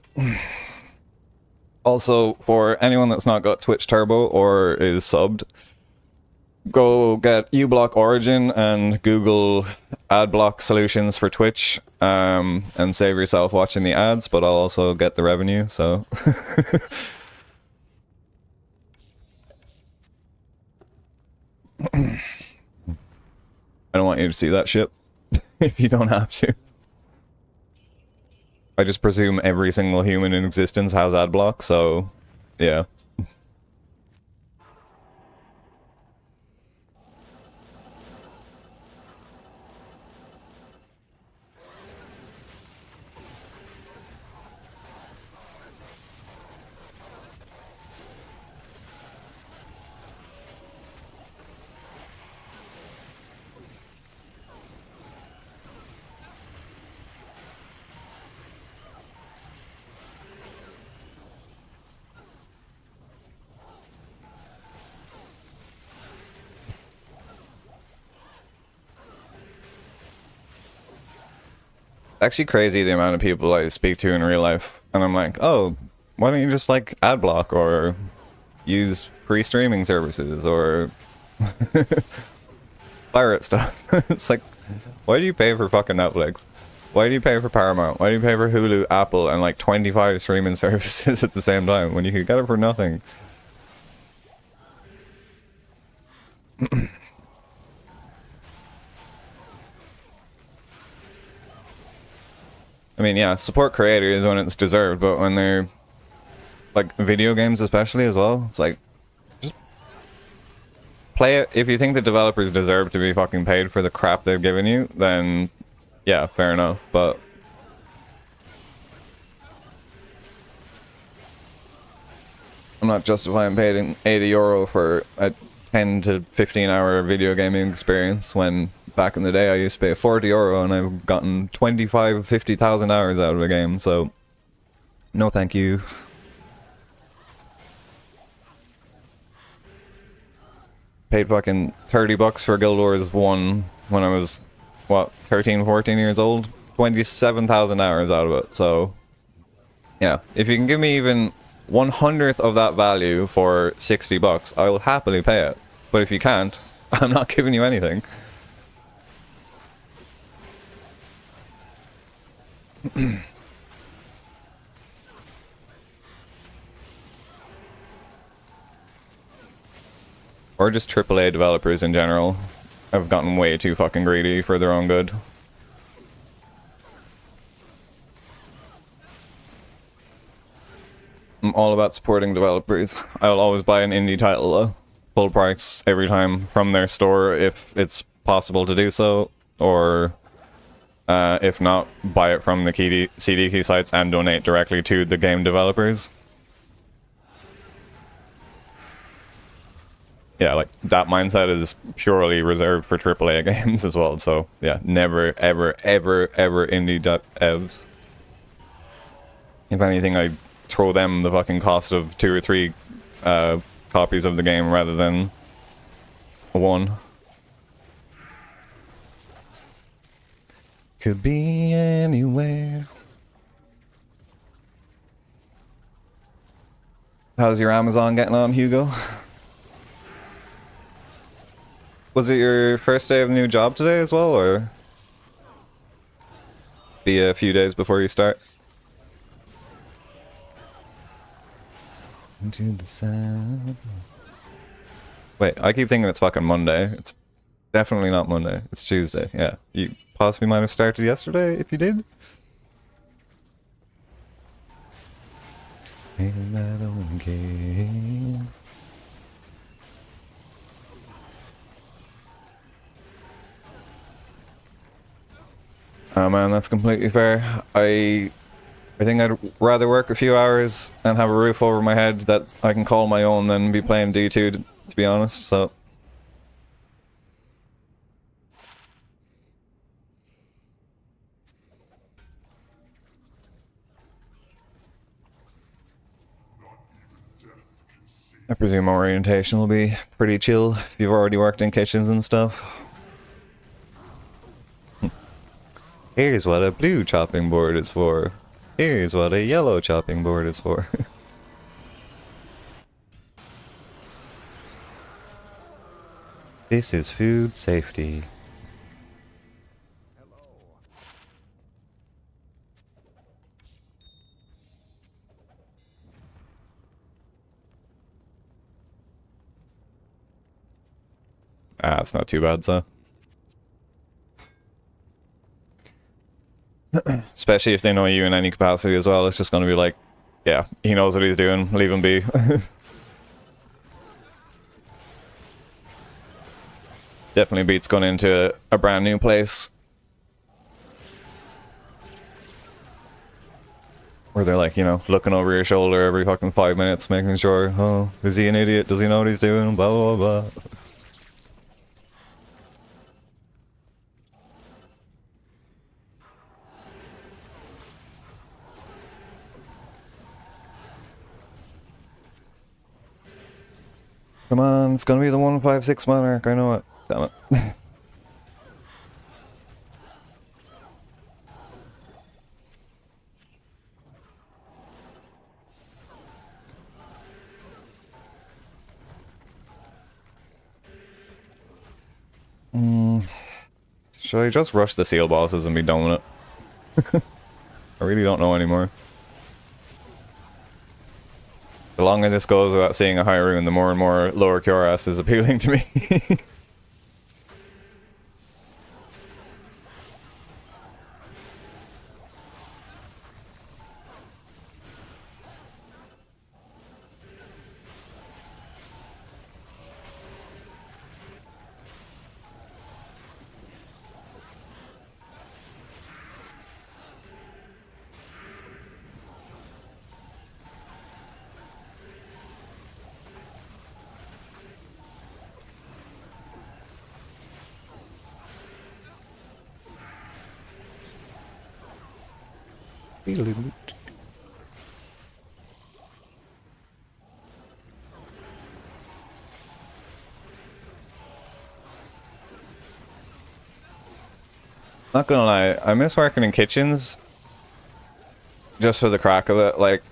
Also, for anyone that's not got Twitch Turbo or is subbed, go get uBlock Origin and Google ad block solutions for Twitch, and save yourself watching the ads, but I'll also get the revenue, so... I don't want you to see that shit, if you don't have to. I just presume every single human in existence has ad block, so yeah. Actually crazy the amount of people I speak to in real life, and I'm like, oh, why don't you just like ad block or use free streaming services or pirate stuff? It's like, why do you pay for fucking Netflix? Why do you pay for Paramount? Why do you pay for Hulu, Apple, and like 25 streaming services at the same time when you could get it for nothing? I mean, yeah, support creators when it's deserved, but when they're, like, video games especially as well, it's like, just play it. If you think the developers deserve to be fucking paid for the crap they've given you, then, yeah, fair enough, but... I'm not justifying paying €80 for a 10 to 15 hour video gaming experience when back in the day I used to pay €40 and I've gotten 25, 50,000 hours out of a game, so no thank you. Paid fucking $30 for Guild Wars 1 when I was, what, 13, 14 years old, 27,000 hours out of it. So yeah, if you can give me even 1/100th of that value for $60, I will happily pay it. But if you can't, I'm not giving you anything. Or just AAA developers in general have gotten way too fucking greedy for their own good. I'm all about supporting developers. I'll always buy an indie title full price every time from their store if it's possible to do so, or if not, buy it from the CD key sites and donate directly to the game developers. Yeah, like, that mindset is purely reserved for AAA games as well, so yeah, never, ever, ever, ever indie devs. If anything, I throw them the fucking cost of 2 or 3 copies of the game rather than 1. Could be anywhere. How's your Amazon getting on, Hugo? Was it your first day of the new job today as well, or be a few days before you start? Into the sound. Wait, I keep thinking it's fucking Monday. It's definitely not Monday. It's Tuesday. Yeah, you possibly might have started yesterday if you did. And I don't care. Oh man, that's completely fair. I think I'd rather work a few hours and have a roof over my head that I can call my own than be playing D2, to be honest, so... I presume orientation will be pretty chill if you've already worked in kitchens and stuff. Here's what a blue chopping board is for. Here's what a yellow chopping board is for. This is food safety. Ah, it's not too bad, so. Especially if they know you in any capacity as well, it's just gonna be like, yeah, he knows what he's doing, leave him be. Definitely beats going into a brand new place where they're like, you know, looking over your shoulder every fucking 5 minutes, making sure, oh, is he an idiot? Does he know what he's doing? Blah, blah, blah. Come on, it's gonna be the 156 Monarch, I know it. Damn it. Should I just rush the seal bosses and be done with it? I really don't know anymore. The longer this goes without seeing a high rune, the more and more lower Kyoras is appealing to me. Not gonna lie, I miss working in kitchens just for the crack of it. Like,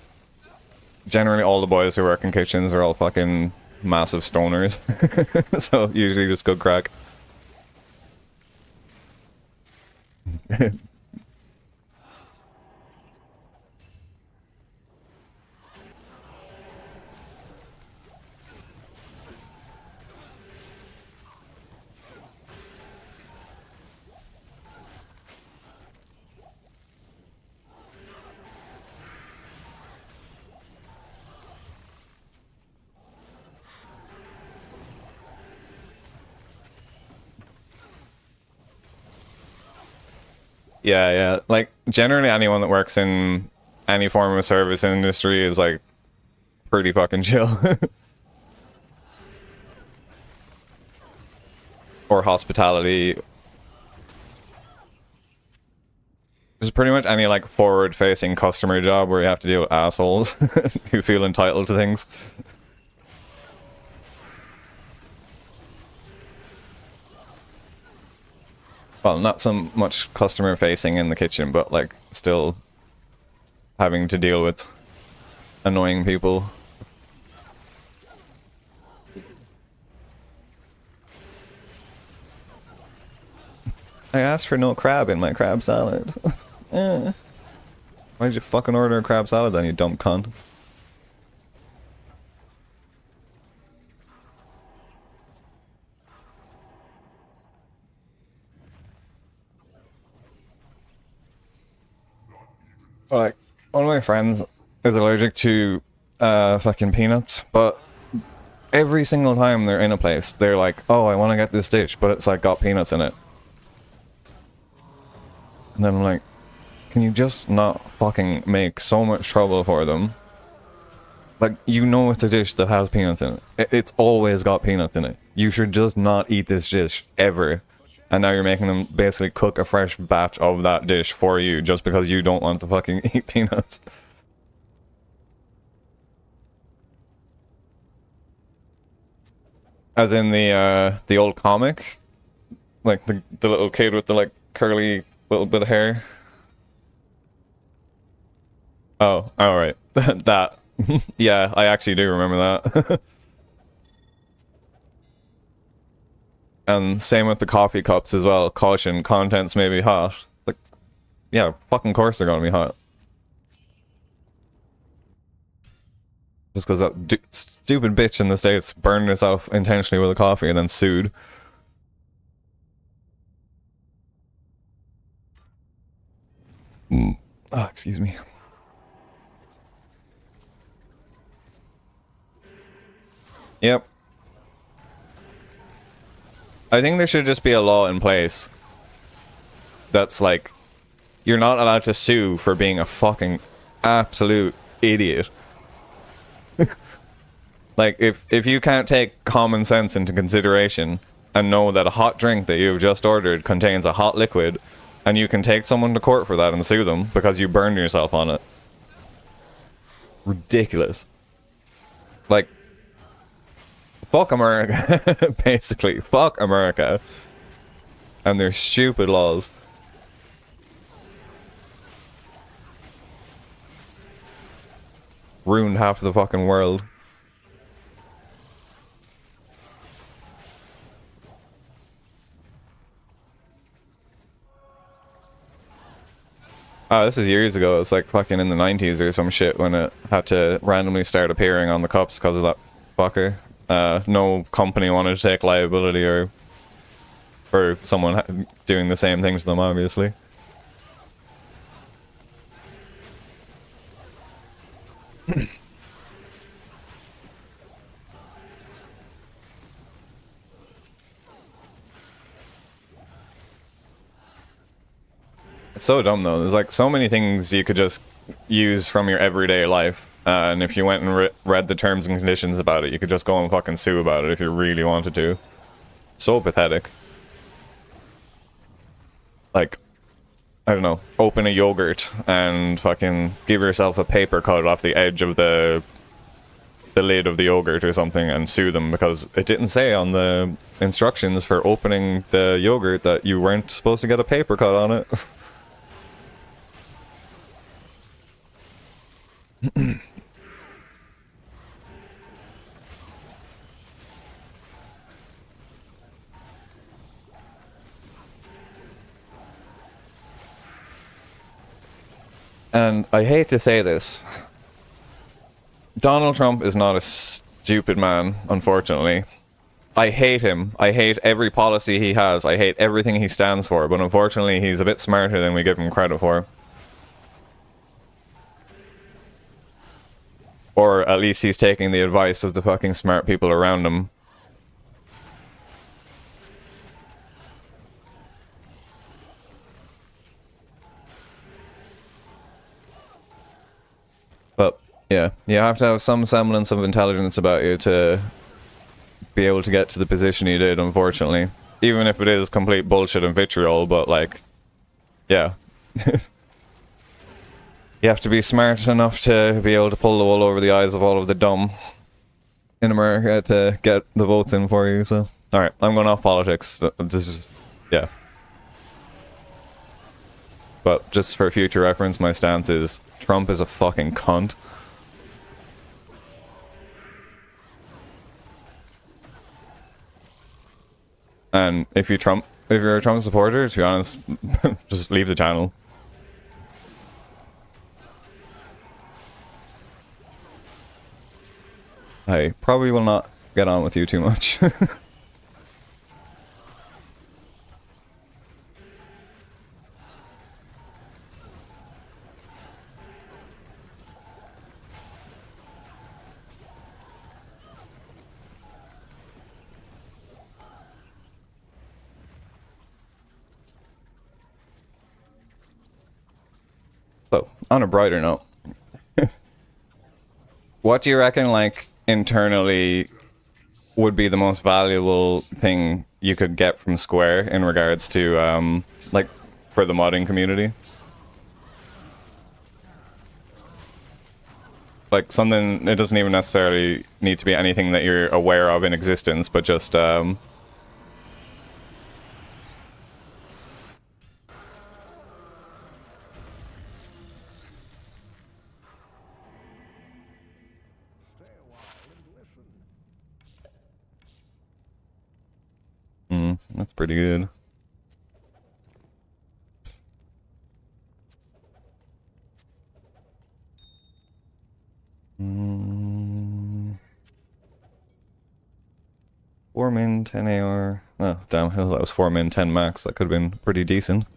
generally all the boys who work in kitchens are all fucking massive stoners. So usually just good crack. Yeah, yeah. Like, generally anyone that works in any form of service industry is, like, pretty fucking chill. Or hospitality. There's pretty much any, like, forward-facing customer job where you have to deal with assholes who feel entitled to things. Well, not so much customer-facing in the kitchen, but, like, still having to deal with annoying people. I asked for no crab in my crab salad. Eh. Why'd you fucking order a crab salad then, you dumb cunt? Like, one of my friends is allergic to fucking peanuts, but every single time they're in a place, they're like, oh, I want to get this dish, but it's like got peanuts in it. And then I'm like, can you just not fucking make so much trouble for them? Like, you know it's a dish that has peanuts in it. It's always got peanuts in it. You should just not eat this dish, ever. And now you're making them basically cook a fresh batch of that dish for you just because you don't want to fucking eat peanuts. As in the old comic? Like, the little kid with the, like, curly little bit of hair? Oh, alright. That. Yeah, I actually do remember that. And same with the coffee cups as well. Caution, contents may be hot. Like, yeah, fucking course they're gonna be hot. Just because that stupid bitch in the States burned herself intentionally with a coffee and then sued. Oh, excuse me. Yep. I think there should just be a law in place that's like, you're not allowed to sue for being a fucking absolute idiot. Like, if you can't take common sense into consideration and know that a hot drink that you've just ordered contains a hot liquid, and you can take someone to court for that and sue them because you burned yourself on it. Ridiculous. Like, fuck America. Basically, fuck America. And their stupid laws. Ruined half of the fucking world. Oh, this is years ago. It's like fucking in the 90s or some shit when it had to randomly start appearing on the cups because of that fucker. No company wanted to take liability or for someone doing the same thing to them, obviously. It's so dumb though. There's like so many things you could just use from your everyday life. And if you went and read the terms and conditions about it, you could just go and fucking sue about it if you really wanted to. So pathetic. Like, I don't know, open a yogurt and fucking give yourself a paper cut off the edge of the the lid of the yogurt or something and sue them because it didn't say on the instructions for opening the yogurt that you weren't supposed to get a paper cut on it. And I hate to say this, Donald Trump is not a stupid man, unfortunately. I hate him. I hate every policy he has. I hate everything he stands for, but unfortunately he's a bit smarter than we give him credit for. Or at least he's taking the advice of the fucking smart people around him. But yeah, you have to have some semblance of intelligence about you to be able to get to the position you did, unfortunately. Even if it is complete bullshit and vitriol, but like, yeah. You have to be smart enough to be able to pull the wool over the eyes of all of the dumb in America to get the votes in for you, so. Alright, I'm going off politics. This is, yeah. But just for future reference, my stance is Trump is a fucking cunt. And if you're a Trump supporter, to be honest, just leave the channel. I probably will not get on with you too much. So, on a brighter note, what do you reckon, like, internally would be the most valuable thing you could get from Square in regards to, like, for the modding community? Like, something, it doesn't even necessarily need to be anything that you're aware of in existence, but just, that's pretty good. Four min, 10 AR. Oh, damn, that was 4 min, 10 max. That could have been pretty decent.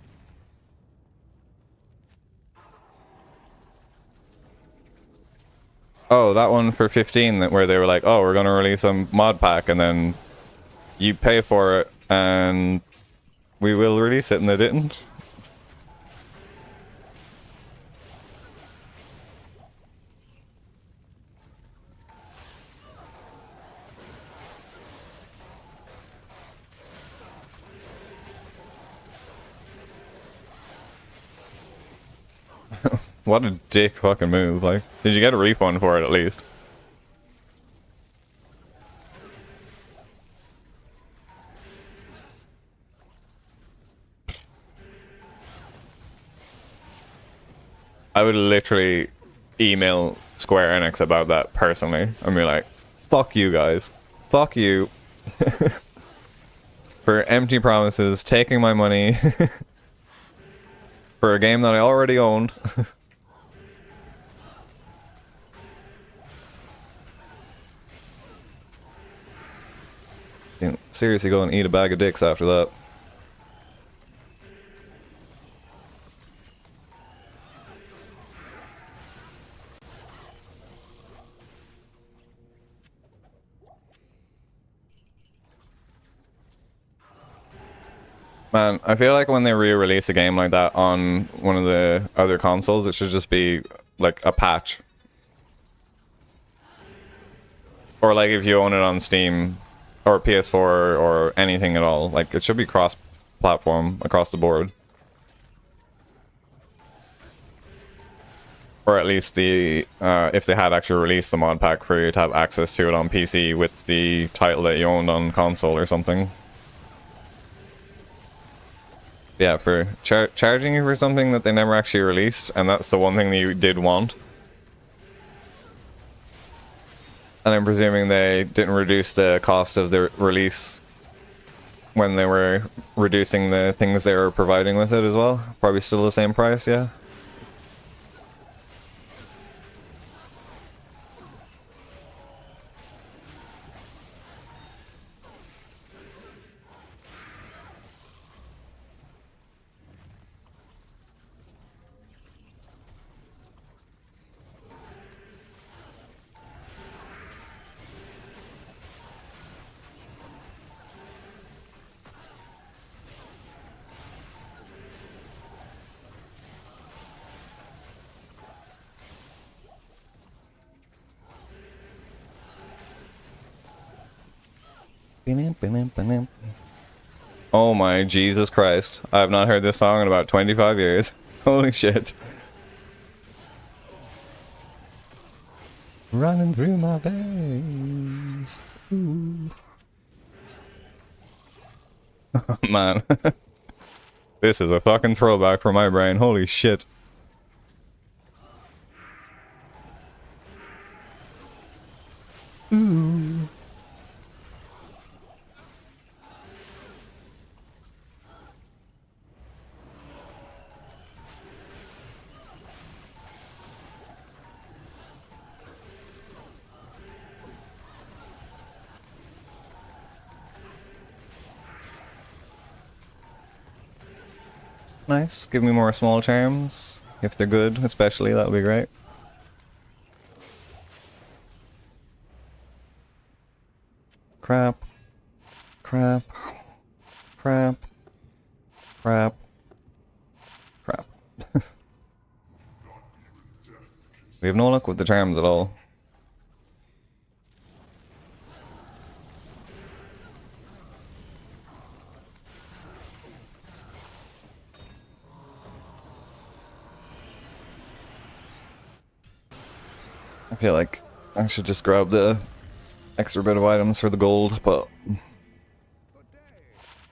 Oh, that one for 15, that where they were like, oh, we're gonna release a mod pack, and then you pay for it, and we will release it, and they didn't. What a dick fucking move. Like, did you get a refund for it at least? I would literally email Square Enix about that personally and be like, fuck you guys. Fuck you. For empty promises, taking my money for a game that I already owned. Seriously, go and eat a bag of dicks after that. Man, I feel like when they re-release a game like that on one of the other consoles, it should just be like a patch. Or like if you own it on Steam or PS4 or anything at all, like it should be cross-platform across the board. Or at least the if they had actually released the mod pack for you to have access to it on PC with the title that you owned on console or something. Yeah, for charging you for something that they never actually released, and that's the one thing that you did want. And I'm presuming they didn't reduce the cost of the release when they were reducing the things they were providing with it as well. Probably still the same price, yeah. Oh my Jesus Christ. I have not heard this song in about 25 years. Holy shit. Running through my veins. Ooh. Oh, man. This is a fucking throwback for my brain. Holy shit. Ooh. Nice. Give me more small charms. If they're good, especially, that would be great. Crap. Crap. Crap. Crap. Crap. We have no luck with the charms at all. I feel like I should just grab the extra bit of items for the gold, but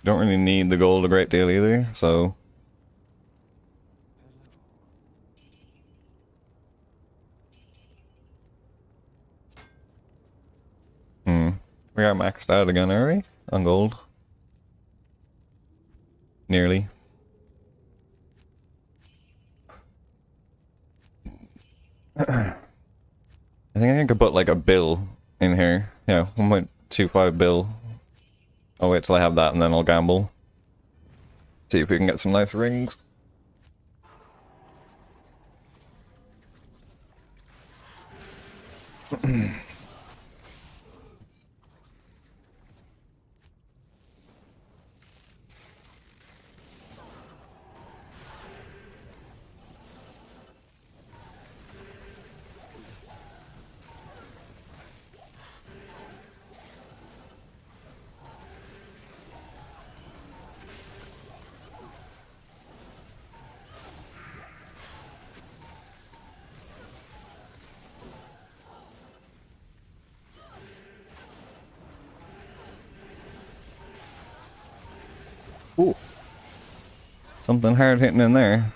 don't really need the gold a great deal either, so... We are maxed out again, are we? On gold. Nearly. I think I could put like a bill in here. Yeah, 1.25 bill. I'll wait till I have that and then I'll gamble. See if we can get some nice rings. Ooh. Something hard hitting in there.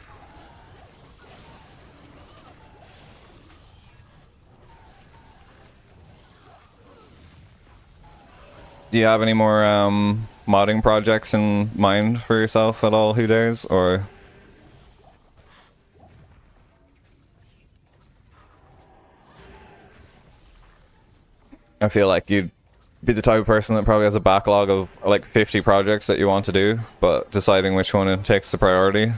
Do you have any more modding projects in mind for yourself at all, Who Dares, or? I feel like you'd be the type of person that probably has a backlog of like 50 projects that you want to do, but deciding which one it takes the priority.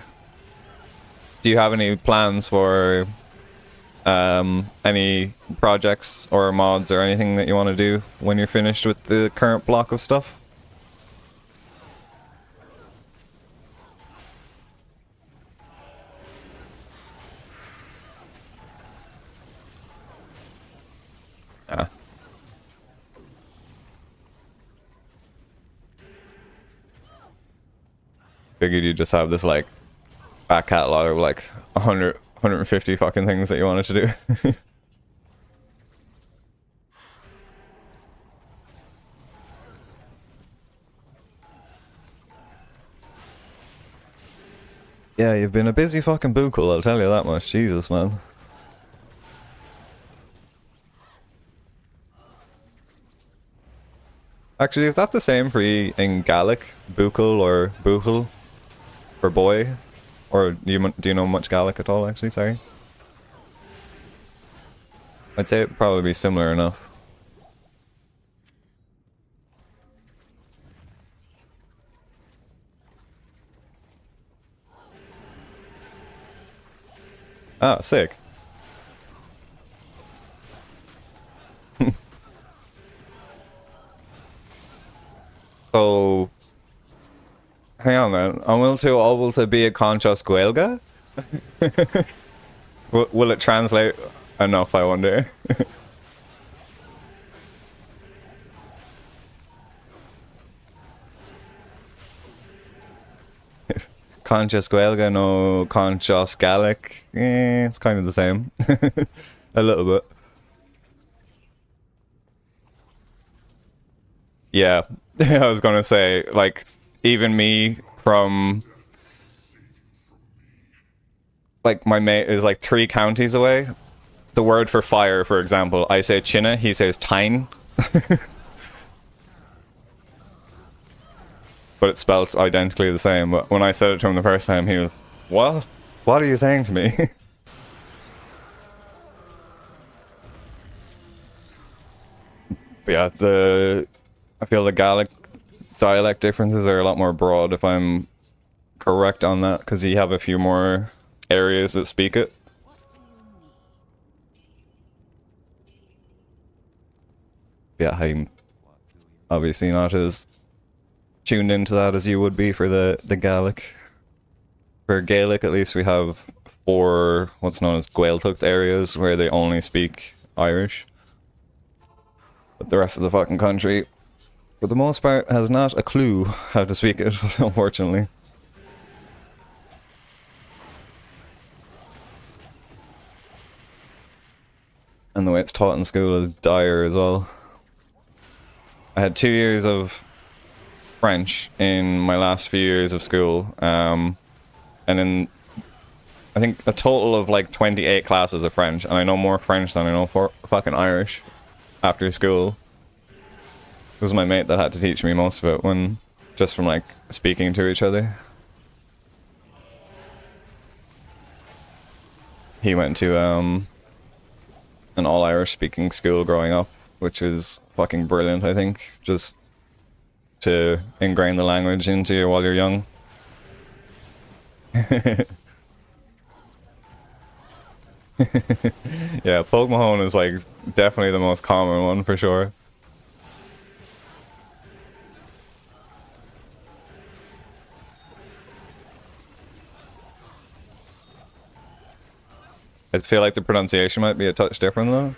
Do you have any plans for any projects or mods or anything that you want to do when you're finished with the current block of stuff? Yeah. Figured you just have this like back catalog of like 100 150 fucking things that you wanted to do. Yeah, you've been a busy fucking buckle, I'll tell you that much. Jesus, man. Actually, is that the same for you in Gaelic? Buckle or buchel? For boy? Or do you know much Gaelic at all, actually? Sorry. I'd say it'd probably be similar enough. Ah, sick. So, hang on man. Am will to able to be a conscious Gaelga? Will it translate enough, I wonder? Conscious Gaelga, no conscious Gaelic. It's kind of the same. A little bit. Yeah, I was gonna say, like, even me from, like, my mate is like 3 counties away. The word for fire, for example, I say chinna, he says tine. But it's spelt identically the same. But when I said it to him the first time, he was, what? What are you saying to me? But yeah, I feel the Gaelic dialect differences are a lot more broad, if I'm correct on that, because you have a few more areas that speak it. Yeah, I'm obviously not as tuned into that as you would be for the Gaelic. For Gaelic, at least, we have 4 what's known as Gaeltacht areas where they only speak Irish. But the rest of the fucking country, for the most part, has not a clue how to speak it, unfortunately. And the way it's taught in school is dire as well. I had 2 years of French in my last few years of school, and in, I think, a total of like 28 classes of French, and I know more French than I know for fucking Irish after school. It was my mate that had to teach me most of it, when just from like speaking to each other. He went to an all-Irish speaking school growing up, which is fucking brilliant, I think, just to ingrain the language into you while you're young. Yeah, Poke Mahone is like definitely the most common one for sure. I feel like the pronunciation might be a touch different though.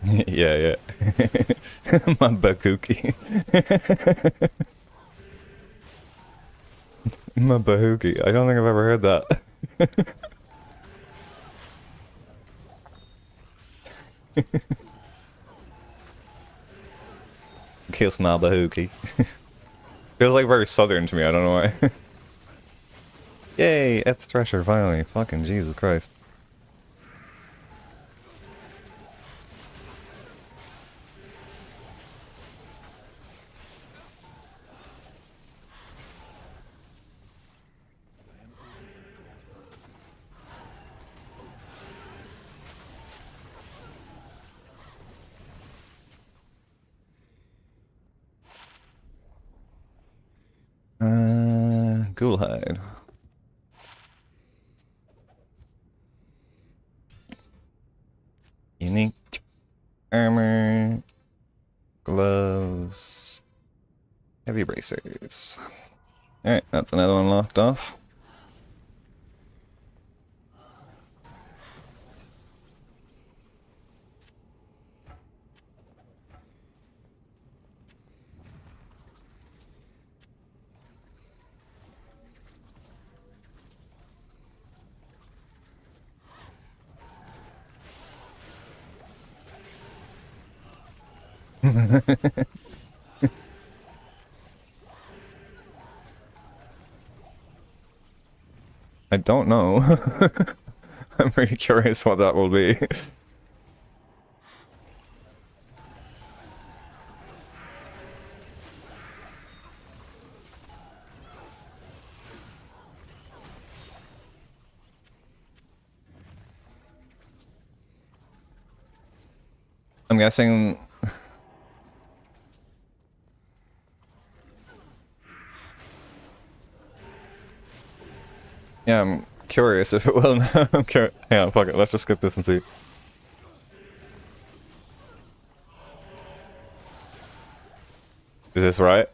Yeah, yeah. My bakuki. My bahuki. I don't think I've ever heard that. Kiss my bahuki. Feels like very southern to me, I don't know why. Yay, it's Thresher finally. Fucking Jesus Christ. Ghoulhide. Unique armor, gloves, heavy bracers. Alright, that's another one locked off. I don't know. I'm really curious what that will be. I'm guessing... Yeah, I'm curious if it will now. I'm curious. Yeah, fuck it. Let's just skip this and see. Is this right?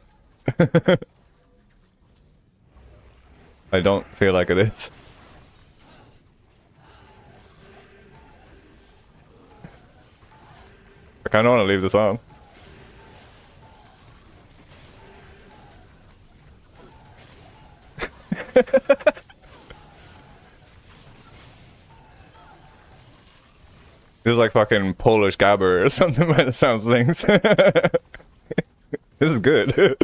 I don't feel like it is. I kind of want to leave this on. This is like fucking Polish gabber or something by the sounds of things. This is good.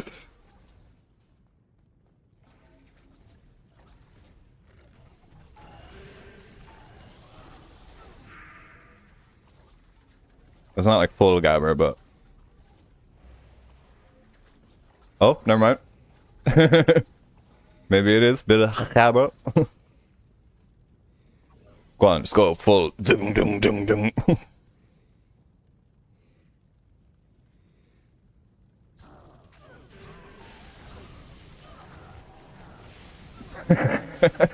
It's not like full gabber, but... Oh, never mind. Maybe it is. Bit of gabber. Go on, just go full. Dum, dum, dum, dum.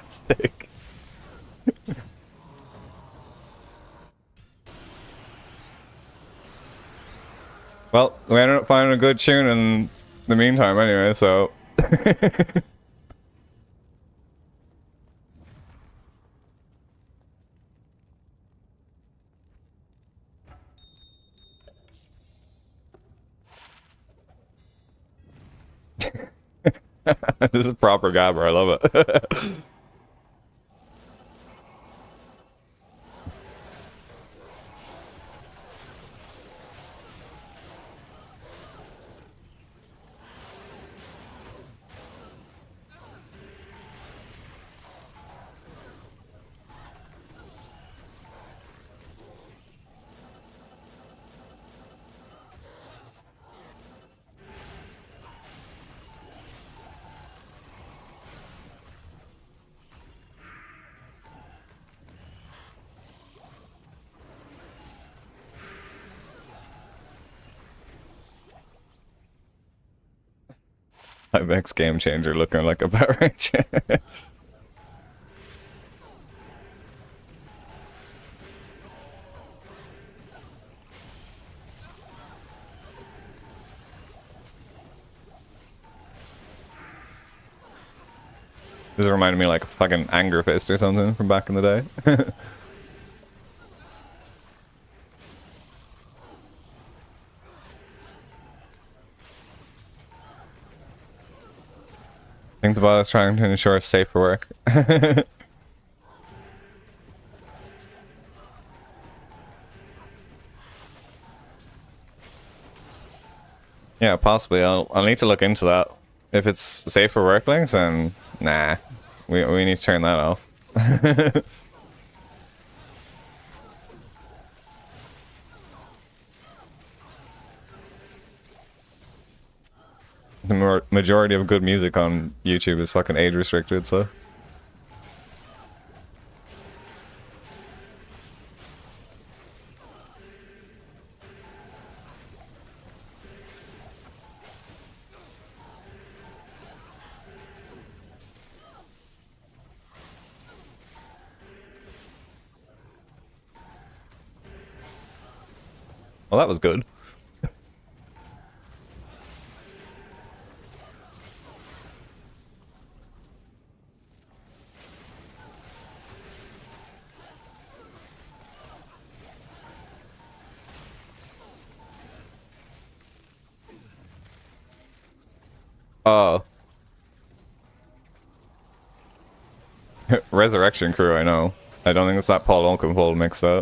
Sick. Well, we ended up finding a good tune in the meantime anyway, so... This is proper gabber, I love it. IMAX Game Changer looking like a Power Ranger. This reminded me like a fucking Anger Fist or something from back in the day. I think the bot is trying to ensure safer work. Yeah, possibly. I'll need to look into that. If it's safe for work links, then nah. We need to turn that off. The majority of good music on YouTube is fucking age restricted, so. Well, that was good. Oh. Resurrection Crew, I know. I don't think it's that Paul Oakenfold mix though.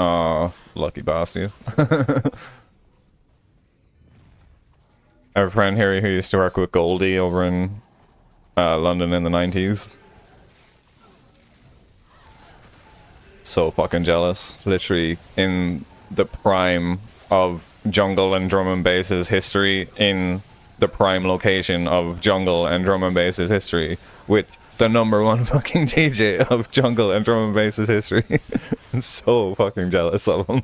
Oh, lucky bastard. I have a friend here who used to work with Goldie over in London in the 90s. So fucking jealous. Literally in the prime of jungle and drum and bass's history, in the prime location of jungle and drum and bass's history, with the #1 fucking DJ of jungle and drum and bass's history. I'm so fucking jealous of him.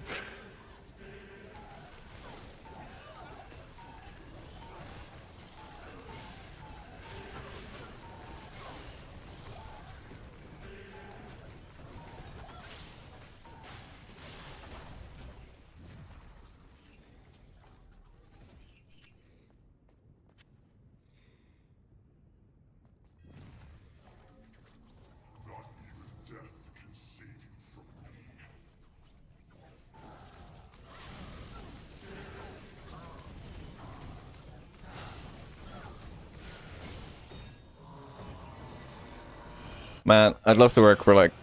Man, I'd love to work for like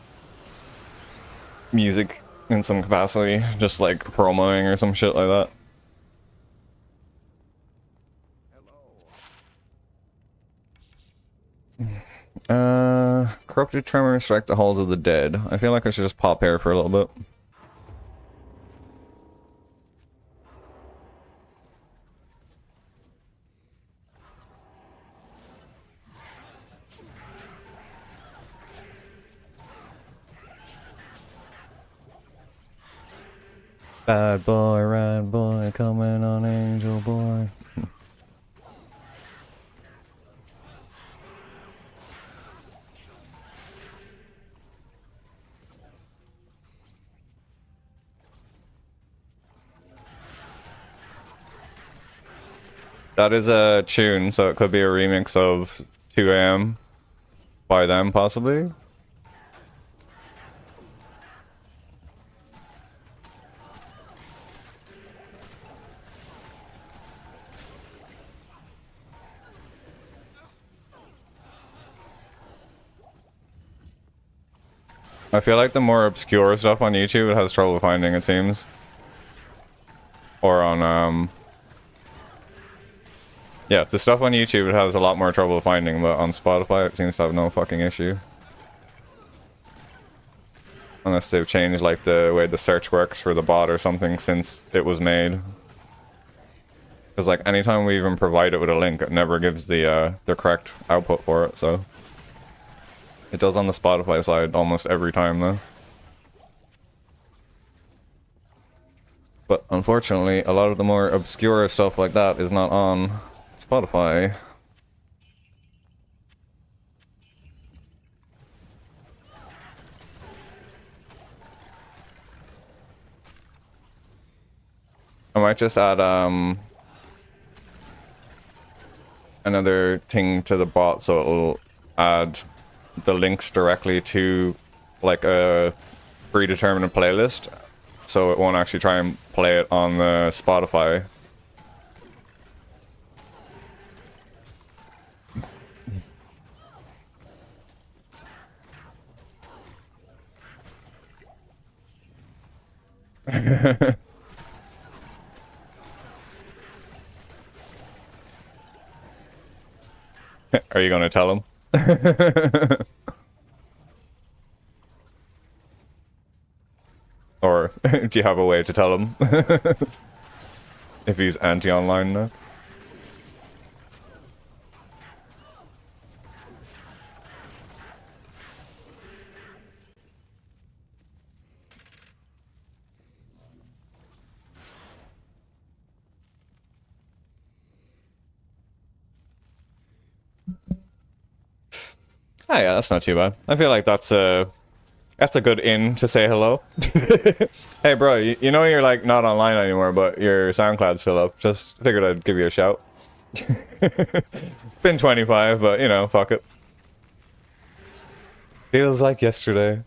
music in some capacity, just like promoing or some shit like that. Corrupted Tremor, strike the halls of the dead. I feel like I should just pop here for a little bit. Bad boy, rad boy, coming on angel boy. That is a tune, so it could be a remix of 2 AM by them, possibly. I feel like the more obscure stuff on YouTube it has trouble finding, it seems. Or on, yeah, the stuff on YouTube it has a lot more trouble finding, but on Spotify it seems to have no fucking issue. Unless they've changed, like, the way the search works for the bot or something since it was made. Because, like, anytime we even provide it with a link, it never gives the correct output for it, so... It does on the Spotify side almost every time, though. But unfortunately, a lot of the more obscure stuff like that is not on Spotify. I might just add another thing to the bot so it'll add the links directly to like a predetermined playlist, so it won't actually try and play it on the Spotify. Are you gonna tell him? Or do you have a way to tell him? If he's anti-online now? Oh yeah, that's not too bad. I feel like that's a good in to say hello. Hey bro, you know you're like not online anymore, but your SoundCloud's still up. Just figured I'd give you a shout. It's been 25, but you know, fuck it. Feels like yesterday.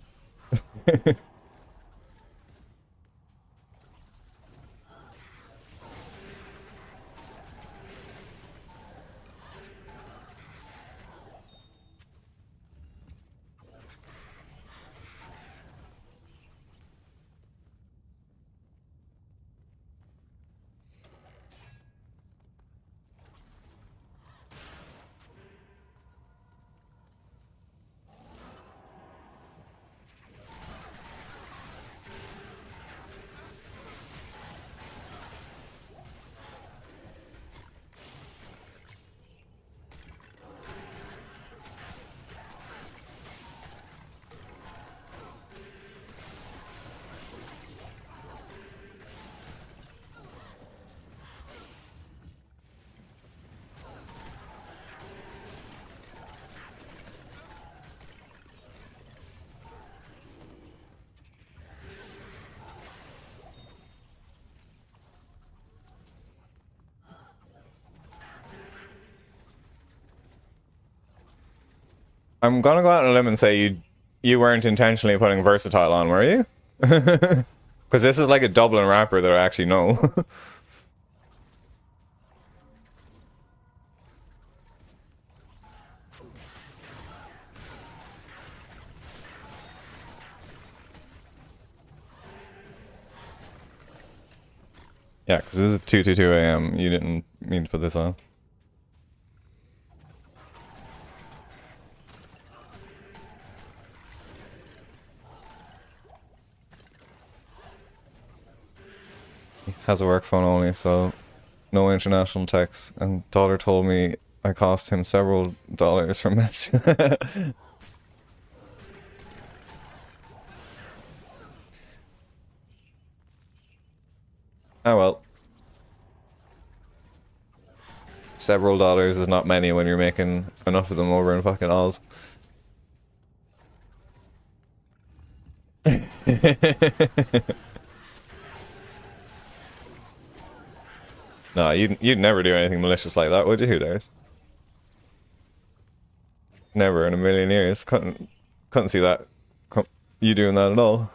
I'm gonna go out on a limb and say you weren't intentionally putting versatile on, were you? Because this is like a Dublin rapper that I actually know. Yeah, because this is 2:22 a.m. You didn't mean to put this on. He has a work phone only, so no international text. And daughter told me I cost him several dollars for message. Oh well. Several dollars is not many when you're making enough of them over in fucking Oz. No, you'd never do anything malicious like that, would you? Who dares? Never in a million years. Couldn't see that. You doing that at all?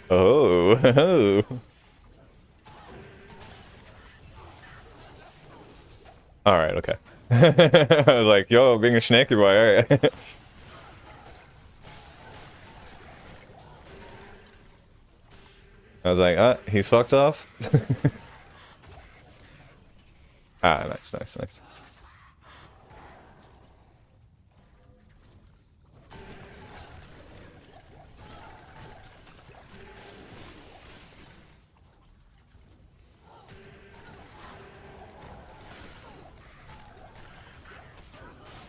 Oh, oh. All right, okay. I was like, yo, being a snaky boy, all right. I was like, ah, he's fucked off. Ah, nice, nice, nice.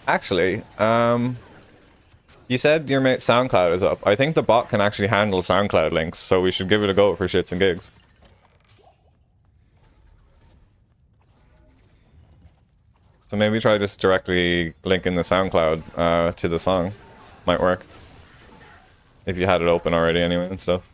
Actually, you said your mate SoundCloud is up. I think the bot can actually handle SoundCloud links, so we should give it a go for shits and gigs. So maybe try just directly linking the SoundCloud to the song. Might work. If you had it open already anyway and stuff.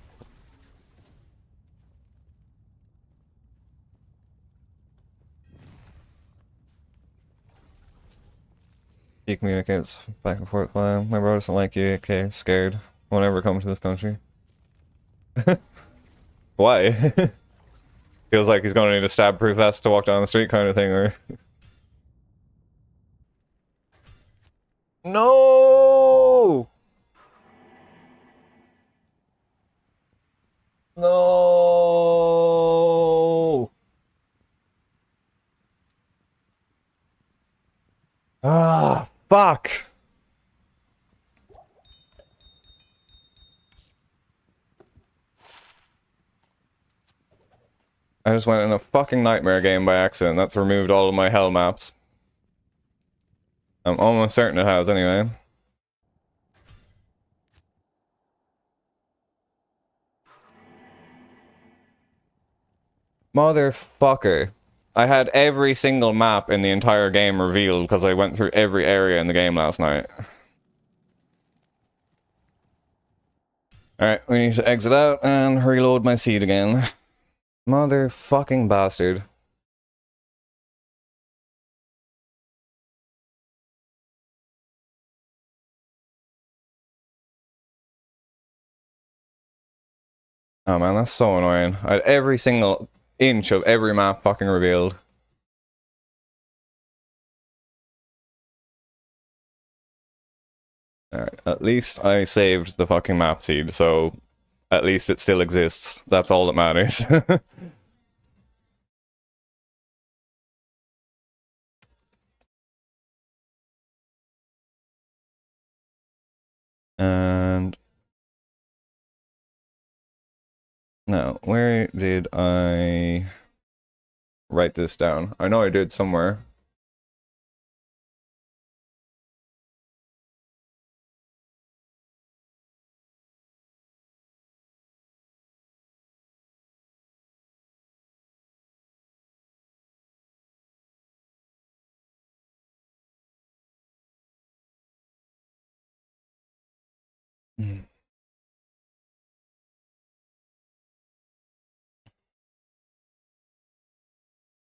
He communicates back and forth. My bro doesn't like you, okay, scared. Won't ever come to this country. Why? Feels like he's gonna need a stab-proof vest to walk down the street kind of thing, or... No! No! Ah, fuck! I just went in a fucking nightmare game by accident. That's removed all of my hell maps. I'm almost certain it has, anyway. Motherfucker. I had every single map in the entire game revealed because I went through every area in the game last night. Alright, we need to exit out and reload my seed again. Motherfucking bastard. Oh man, that's so annoying. I had every single inch of every map fucking revealed. Alright, at least I saved the fucking map seed, so at least it still exists. That's all that matters. And now, where did I write this down? I know I did somewhere.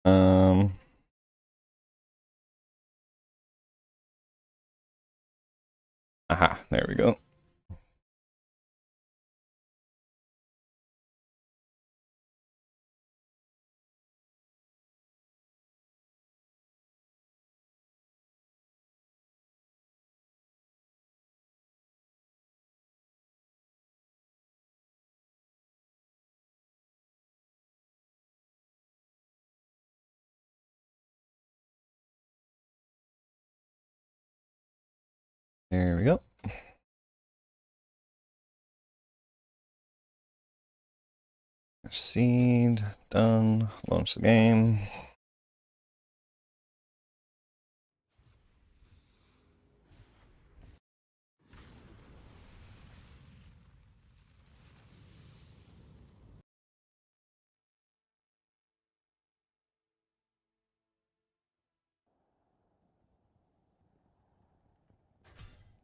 Um. Aha, there we go. There we go. Seed, done. Launch the game.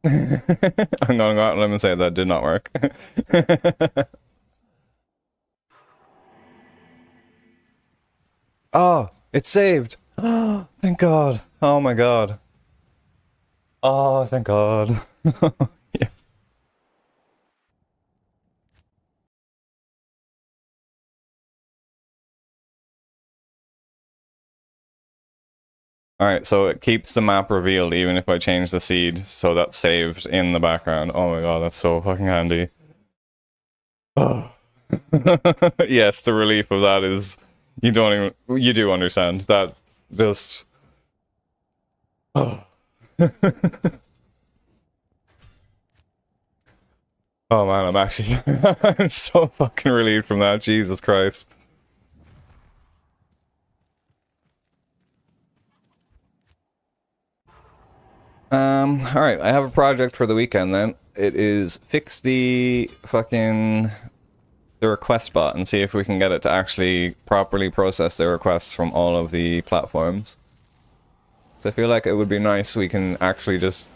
I'm gonna go out on a limb and say that did not work. Oh, it's saved. Oh, thank God. Oh my God. Oh, thank God. Yeah. Alright, so it keeps the map revealed even if I change the seed, so that's saved in the background. Oh my God, that's so fucking handy. Oh. Yes, the relief of that is you don't even you do understand that just oh. Oh man, I'm actually I'm so fucking relieved from that. Jesus Christ. Alright, I have a project for the weekend then. It is fix the fucking the request bot and see if we can get it to actually properly process the requests from all of the platforms. So I feel like it would be nice we can actually just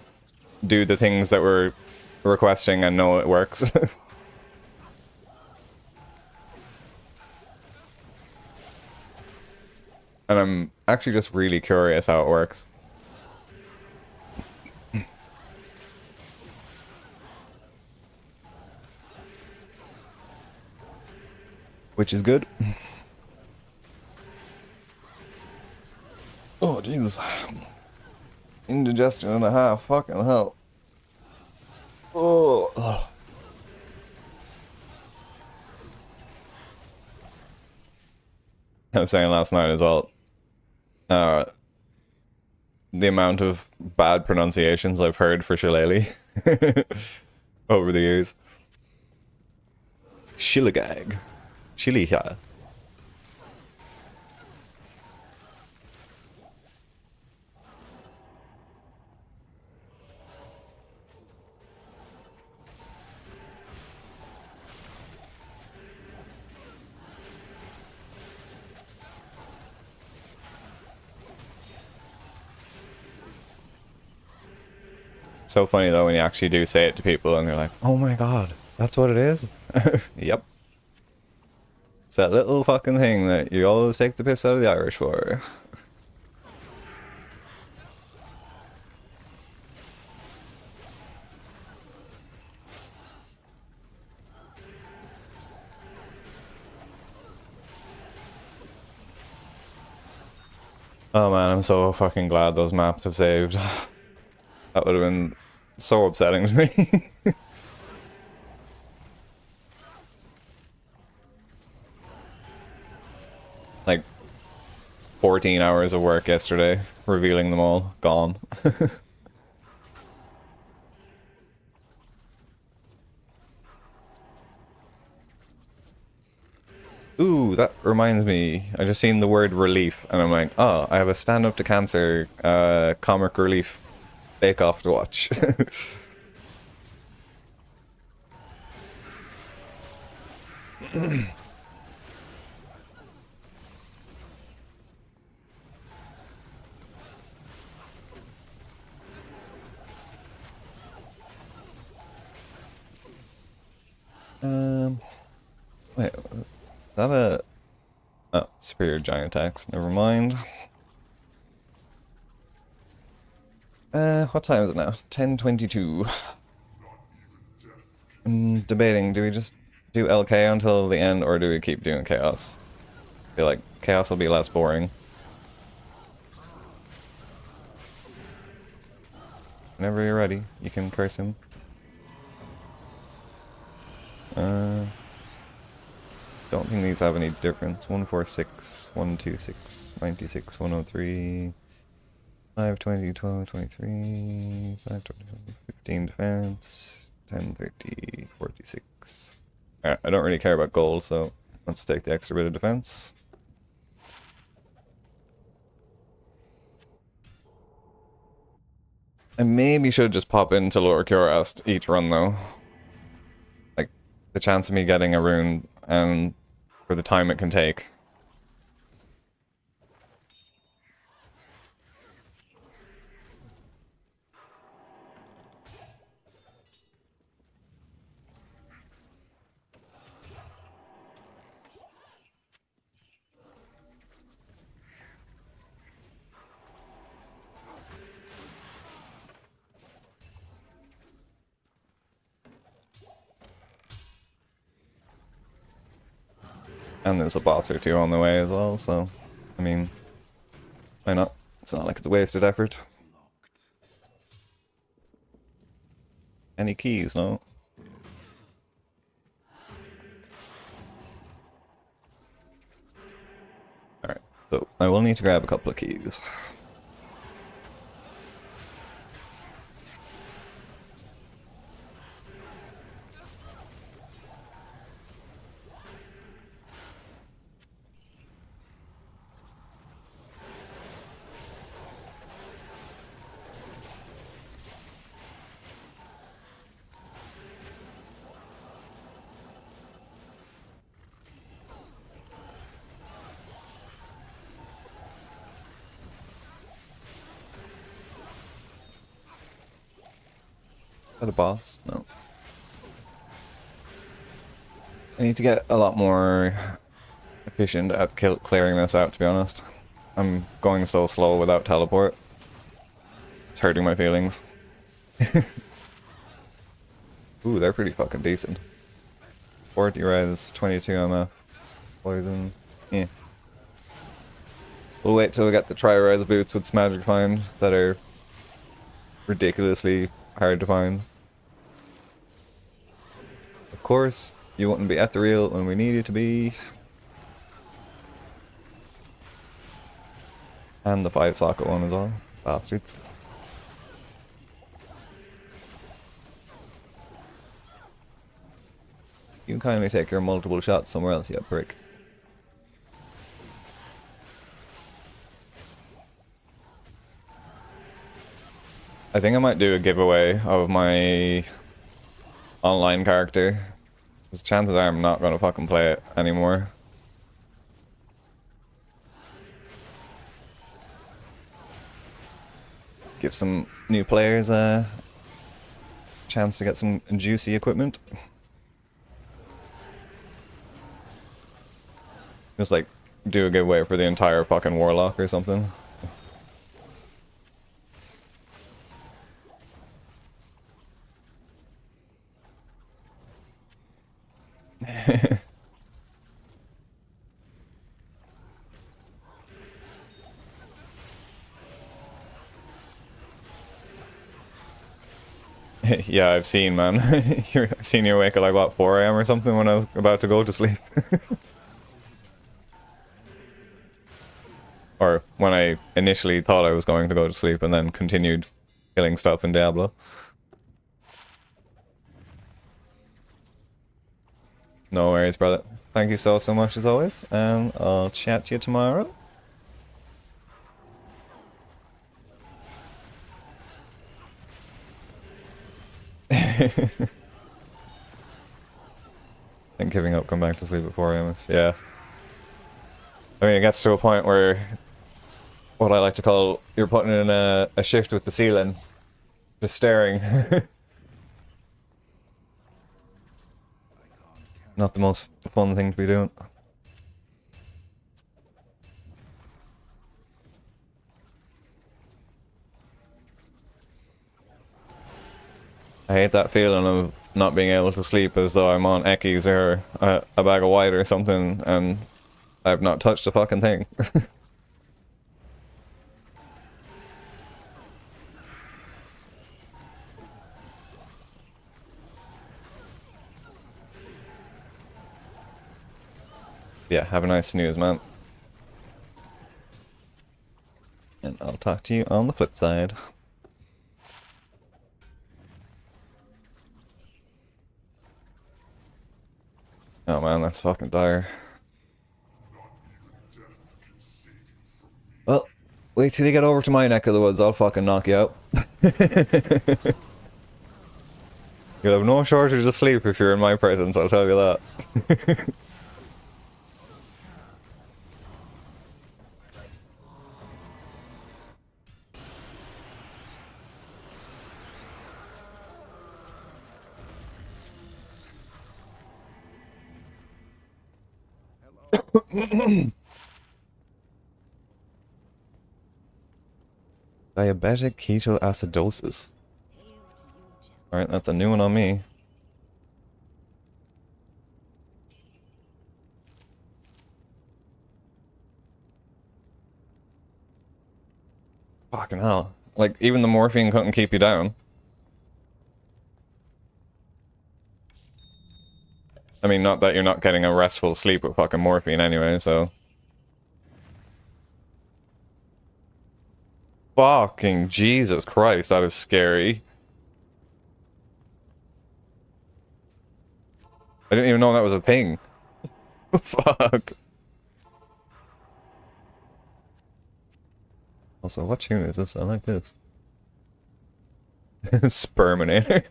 do the things that we're requesting and know it works. And I'm actually just really curious how it works. Which is good. Oh, Jesus. Indigestion and a half. Fucking hell. Oh. Ugh. I was saying last night as well. Uh, the amount of bad pronunciations I've heard for shillelagh over the years. Shilligag. Shiliha. So funny though when you actually do say it to people and they're like, oh my God, that's what it is? Yep. It's that little fucking thing that you always take the piss out of the Irish for. Oh man, I'm so fucking glad those maps have saved. That would have been so upsetting to me. Like 14 hours of work yesterday, revealing them all, gone. Ooh, that reminds me. I just seen the word relief, and I'm like, oh, I have a stand up to cancer comic relief bake off to watch. Wait, is that a... Oh, Superior giant attacks, never mind. What time is it now? 10:22. I'm debating, do we just do LK until the end, or do we keep doing Chaos? I feel like Chaos will be less boring. Whenever you're ready, you can curse him. Don't think these have any difference. 146, 126, 96, 103, 520, 12, 23, 520, 15 defense, 10, 30, 46. Alright, I don't really care about gold, so let's take the extra bit of defense. I maybe should just pop into Lower Cuirass each run though. Like, the chance of me getting a rune and for the time it can take. And there's a boss or two on the way as well, so, I mean, why not? It's not like it's a wasted effort. Any keys, no? Alright, so I will need to grab a couple of keys. Is that a boss? No. I need to get a lot more efficient at clearing this out, to be honest. I'm going so slow without teleport. It's hurting my feelings. Ooh, they're pretty fucking decent. 40 res, 22 MF, poison. Yeah. We'll wait till we get the tri-res boots with Magic Find that are ridiculously hard to find. Of course, you wouldn't be ethereal when we need you to be. And the 5 socket one as well. Bastards. You can kindly take your multiple shots somewhere else, you prick. I think I might do a giveaway of my online character. Because chances are I'm not going to fucking play it anymore. Give some new players a chance to get some juicy equipment. Just like do a giveaway for the entire fucking Warlock or something. Yeah, I've seen, man. I've seen you awake at like, what, 4 AM or something when I was about to go to sleep. Or when I initially thought I was going to go to sleep and then continued killing stuff in Diablo. No worries, brother. Thank you so much as always, and I'll chat to you tomorrow. I think giving up, come back to sleep at 4 AM. Yeah. I mean, it gets to a point where what I like to call you're putting in a shift with the ceiling. Just staring. Not the most fun thing to be doing. I hate that feeling of not being able to sleep as though I'm on Eckies or a bag of white or something, and I've not touched a fucking thing. Yeah, have a nice snooze, man. And I'll talk to you on the flip side. Oh man, that's fucking dire. Well, wait till you get over to my neck of the woods, I'll fucking knock you out. You'll have no shortage of sleep if you're in my presence, I'll tell you that. Diabetic ketoacidosis. Alright, that's a new one on me. Fucking hell. Like, even the morphine couldn't keep you down. I mean, not that you're not getting a restful sleep with fucking morphine anyway, so... Fucking Jesus Christ, that is scary. I didn't even know that was a thing. Fuck. Also, what tune is this? I like this. Sperminator.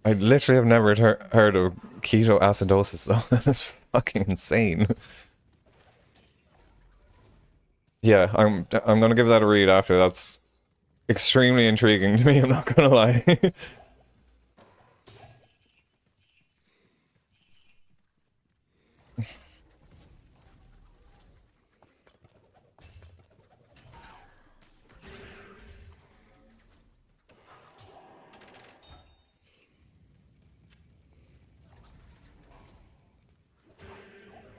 I literally have never heard of ketoacidosis though. That's fucking insane. Yeah, I'm gonna give that a read after. That's extremely intriguing to me, I'm not gonna lie.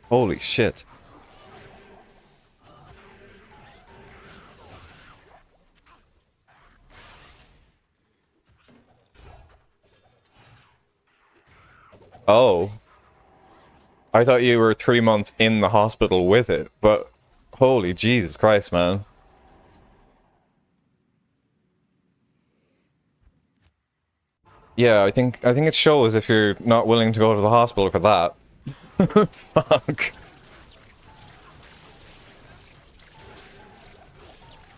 Holy shit. Oh. I thought you were 3 months in the hospital with it, but holy Jesus Christ, man. Yeah, I think it shows if you're not willing to go to the hospital for that. Fuck.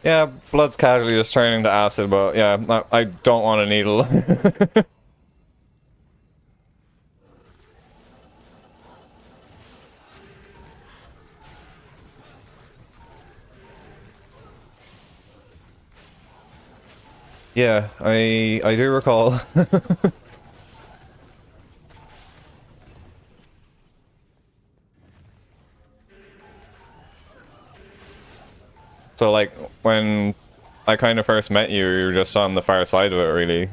Yeah, blood's casually just turning to acid, but yeah, I don't want a needle. Yeah, I do recall. So like when I kind of first met you, you were just on the far side of it, really.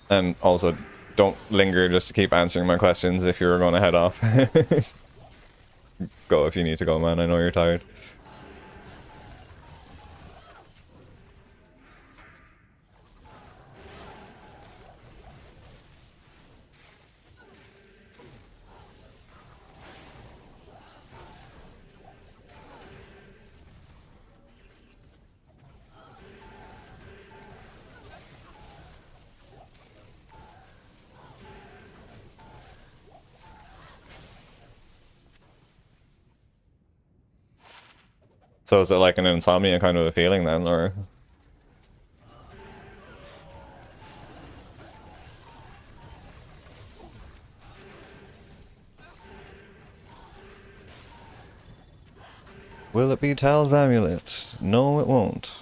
And also, don't linger just to keep answering my questions if you're going to head off. Go if you need to go, man. I know you're tired. So is it like an insomnia kind of a feeling then, or? Will it be Tal's amulet? No, it won't.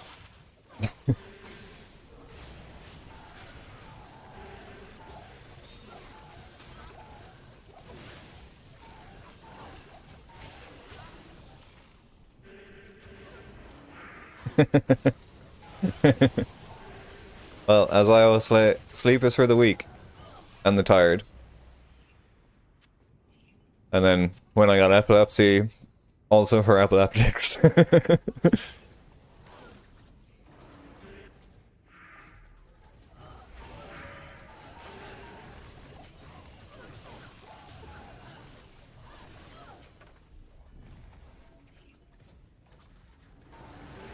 Well, as I always say, sleep is for the weak and the tired. And then when I got epilepsy, also for epileptics.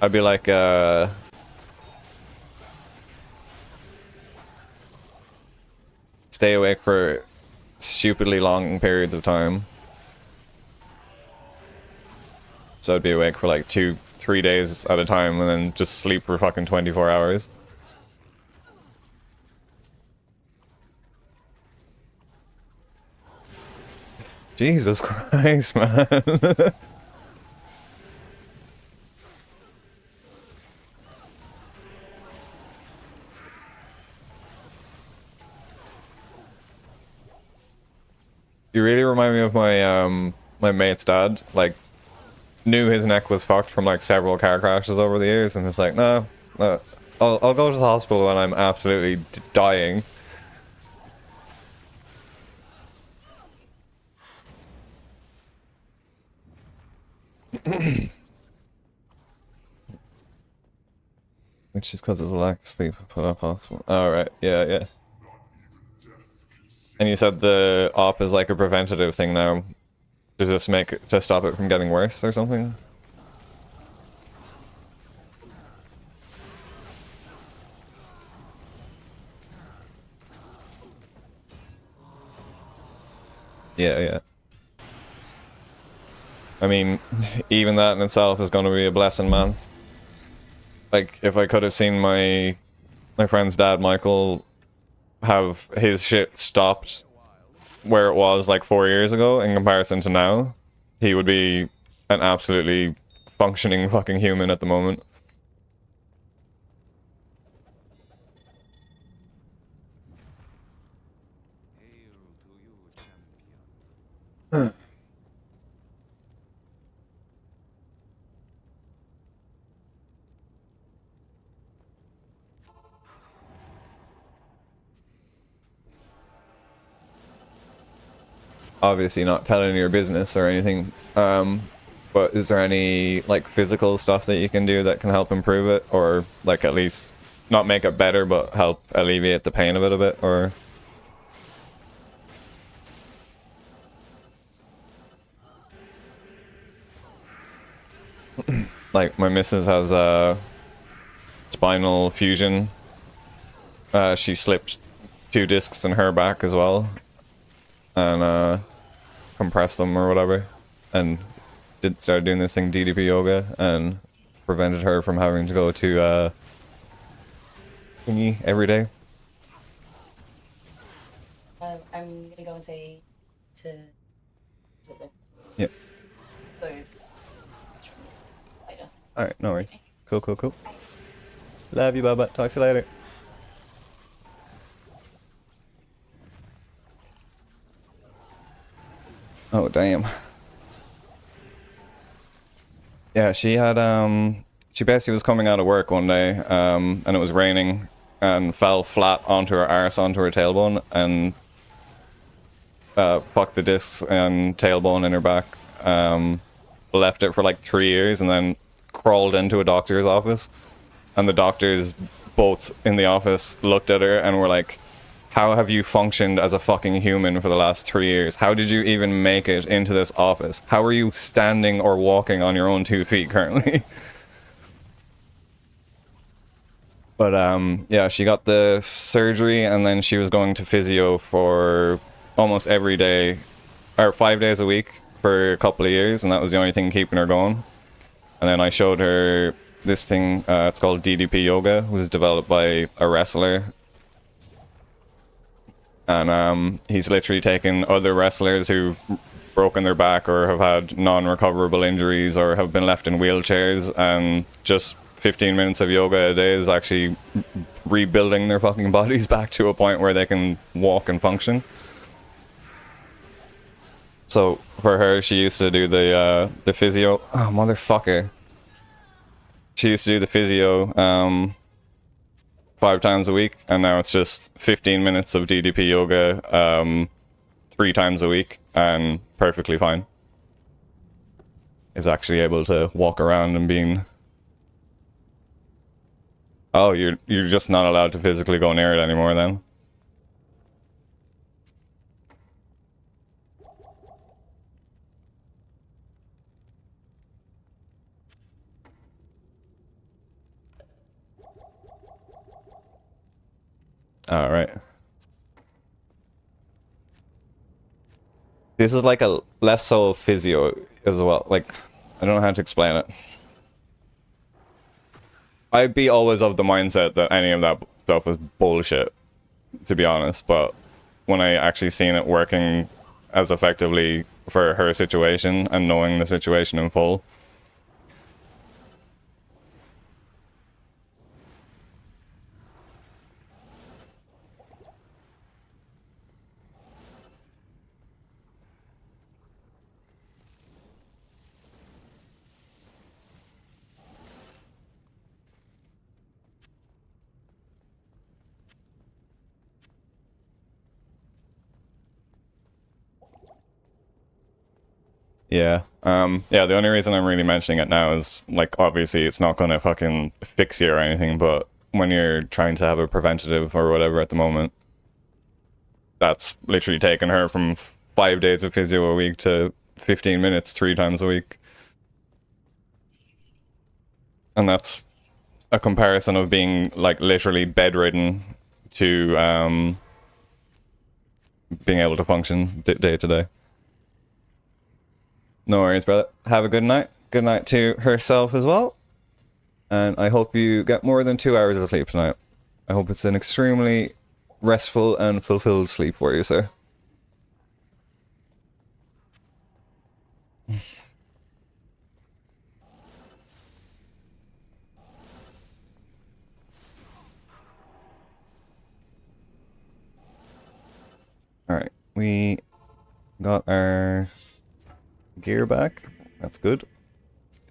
I'd be like, stay awake for stupidly long periods of time. So I'd be awake for like 2-3 days at a time and then just sleep for fucking 24 hours. Jesus Christ, man. You really remind me of my my mate's dad. Like, knew his neck was fucked from like several car crashes over the years, and it's like, no, I'll go to the hospital when I'm absolutely dying. Which is because of the lack of sleep. Put up hospital. All right, yeah. And you said the op is like a preventative thing now, to just make it, to stop it from getting worse or something. Yeah. I mean, even that in itself is going to be a blessing, man. Like, if I could have seen my friend's dad, Michael, have his shit stopped where it was like 4 years ago in comparison to now, he would be an absolutely functioning fucking human at the moment. Obviously not telling your business or anything, but is there any like physical stuff that you can do that can help improve it, or like at least not make it better but help alleviate the pain of it a bit? Or like my missus has a spinal fusion. She slipped 2 discs in her back as well, and compressed them or whatever, and started doing this thing DDP yoga, and prevented her from having to go to thingy every day. I'm gonna go and say to Yep. so later. Alright, no worries. Cool. Love you, Bubba. Talk to you later. Oh, damn. Yeah, she had, she basically was coming out of work one day, and it was raining, and fell flat onto her arse, onto her tailbone, and fucked the discs and tailbone in her back. Left it for like 3 years, and then crawled into a doctor's office, and the doctors both in the office looked at her and were like, how have you functioned as a fucking human for the last 3 years? How did you even make it into this office? How are you standing or walking on your own 2 feet currently? But yeah, she got the surgery, and then she was going to physio for almost every day, or 5 days a week for a couple of years, and that was the only thing keeping her going. And then I showed her this thing, it's called DDP yoga. It was developed by a wrestler. And he's literally taken other wrestlers who've broken their back or have had non-recoverable injuries or have been left in wheelchairs, and just 15 minutes of yoga a day is actually rebuilding their fucking bodies back to a point where they can walk and function. So for her, she used to do the physio. Oh, motherfucker. She used to do the physio 5 times a week, and now it's just 15 minutes of DDP yoga 3 times a week, and perfectly fine. Is actually able to walk around and being... Oh, you're just not allowed to physically go near it anymore then. Alright. This is like a less so physio as well. Like, I don't know how to explain it. I'd be always of the mindset that any of that stuff was bullshit, to be honest, but when I actually seen it working as effectively for her situation and knowing the situation in full. Yeah. Yeah, the only reason I'm really mentioning it now is, like, obviously it's not gonna fucking fix you or anything, but when you're trying to have a preventative or whatever at the moment, that's literally taken her from 5 days of physio a week to 15 minutes 3 times a week. And that's a comparison of being, like, literally bedridden to being able to function day to day. No worries, brother. Have a good night. Good night to herself as well. And I hope you get more than 2 hours of sleep tonight. I hope it's an extremely restful and fulfilled sleep for you, sir. Alright, we got our gear back. That's good.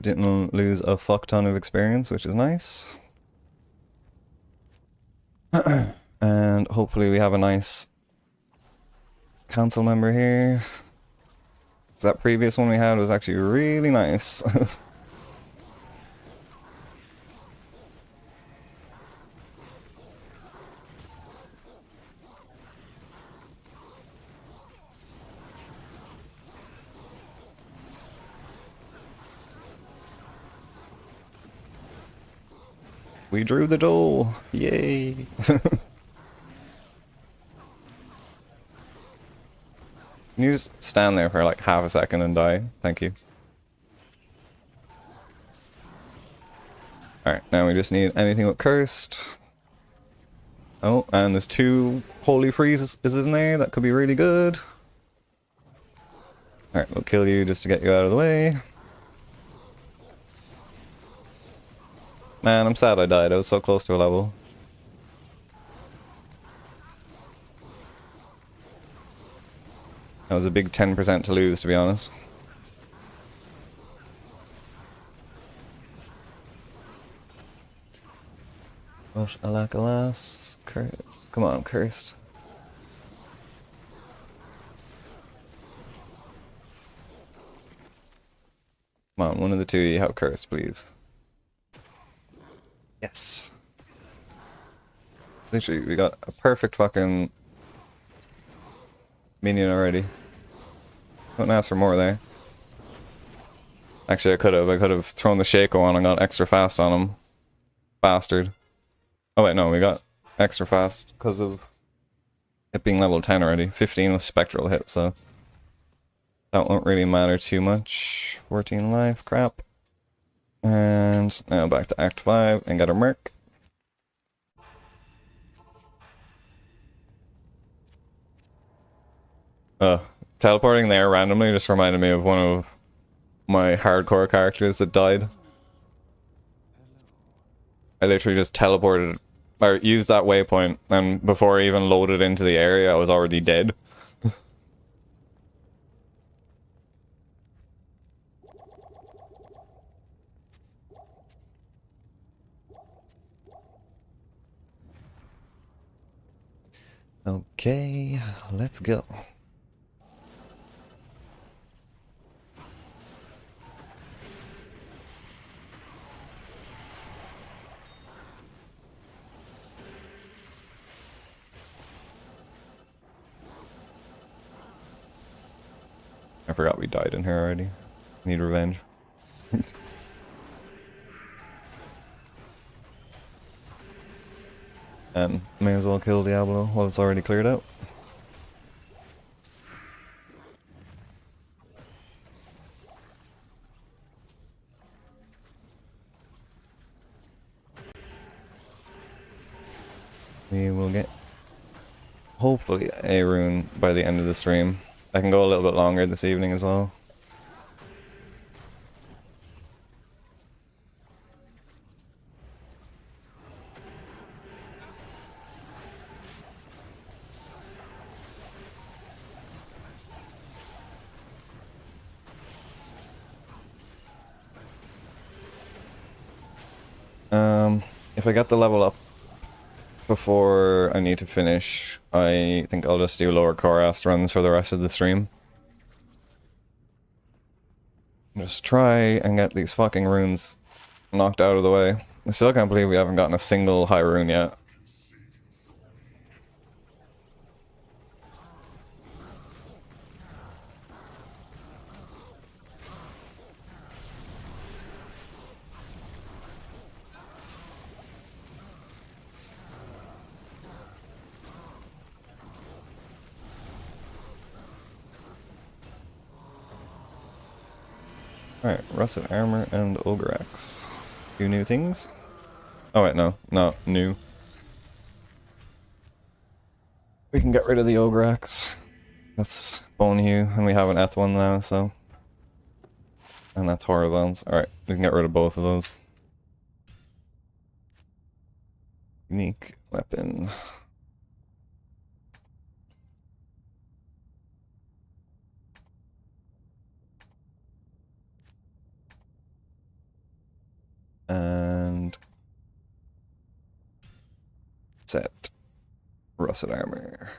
Didn't lose a fuck ton of experience, which is nice. And hopefully we have a nice council member here. That previous one we had was actually really nice. We drew the doll! Yay! Can you just stand there for like half a second and die? Thank you. Alright, now we just need anything with cursed. Oh, and there's 2 holy freezes in there. That could be really good. Alright, we'll kill you just to get you out of the way. Man, I'm sad I died. I was so close to a level. That was a big 10% to lose, to be honest. Gosh, alack, alas. Cursed. Come on, cursed. Come on, one of the 2 you have cursed, please. Yes. Literally, we got a perfect fucking minion already. Don't ask for more there. Actually, I could have thrown the Shaco on and got extra fast on him. Bastard. Oh wait, no, we got extra fast because of it being level 10 already. 15 with spectral hit, so that won't really matter too much. 14 life, crap. And now back to Act 5 and get a merc. Teleporting there randomly just reminded me of one of my hardcore characters that died. I literally just teleported, or used that waypoint, and before I even loaded into the area, I was already dead. Okay, let's go. I forgot we died in here already. Need revenge. And may as well kill Diablo while it's already cleared out. We will get hopefully a rune by the end of the stream. I can go a little bit longer this evening as well. If I get the level up before I need to finish, I think I'll just do lower core ast runs for the rest of the stream. Just try and get these fucking runes knocked out of the way. I still can't believe we haven't gotten a single high rune yet. Alright, rusted armor and ogre axe. Two new things. Oh wait, no, not new. We can get rid of the ogre axe. That's bone hue, and we have an eth one now, so. And that's horizons. Alright, we can get rid of both of those. Unique weapon. And set rusted armor.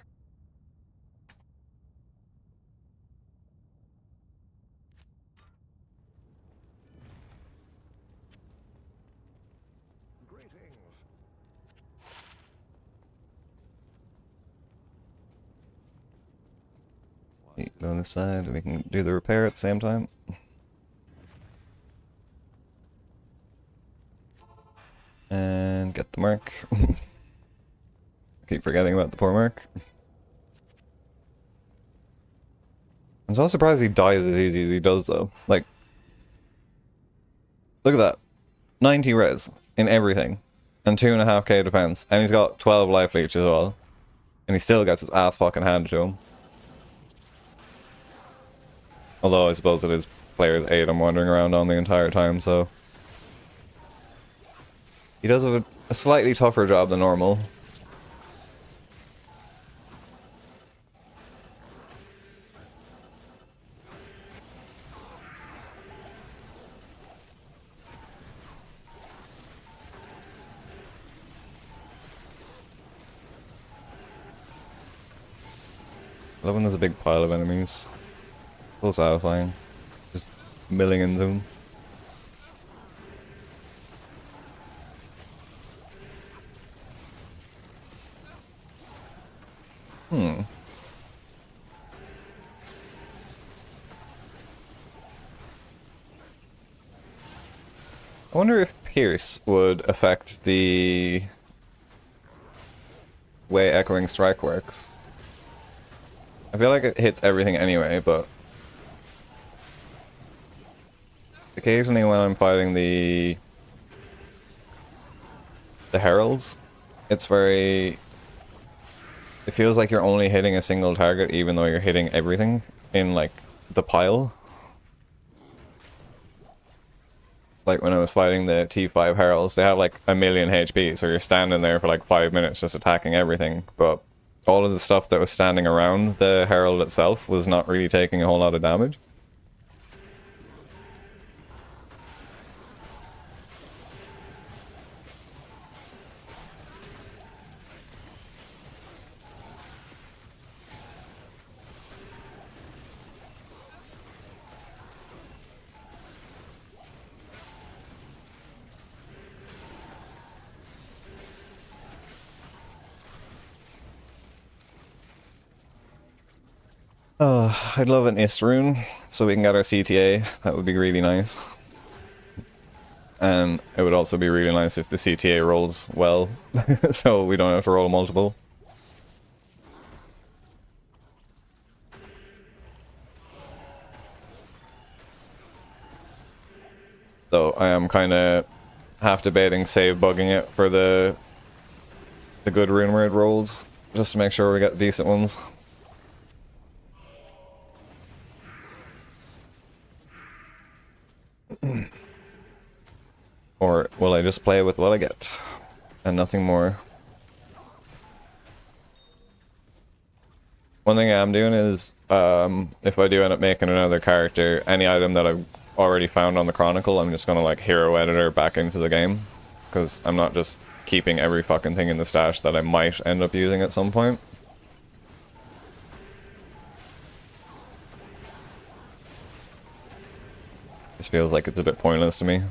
Go on this side, we can do the repair at the same time. And get the mark. Keep forgetting about the poor mark. I'm so surprised he dies as easy as he does though. Like, look at that. 90 res in everything. And 2.5k defense. And he's got 12 life leech as well. And he still gets his ass fucking handed to him. Although I suppose it is players 8 I'm wandering around on the entire time, so... He does have a slightly tougher job than normal. I love when there's a big pile of enemies. So satisfying. Just milling into them. I wonder if Pierce would affect the way Echoing Strike works. I feel like it hits everything anyway, but occasionally when I'm fighting the heralds, it's very... It feels like you're only hitting a single target even though you're hitting everything in, like, the pile. Like when I was fighting the T5 heralds, they have like 1,000,000 HP, so you're standing there for like 5 minutes just attacking everything, but all of the stuff that was standing around the herald itself was not really taking a whole lot of damage. I'd love an ist rune so we can get our CTA. That would be really nice. And it would also be really nice if the CTA rolls well, so we don't have to roll multiple. So I am kind of half debating save bugging it for the good Runeword rolls, just to make sure we get decent ones. Or will I just play with what I get and nothing more? One thing I am doing is, if I do end up making another character, any item that I've already found on the Chronicle, I'm just gonna like hero editor back into the game, because I'm not just keeping every fucking thing in the stash that I might end up using at some point. Just feels like it's a bit pointless to me.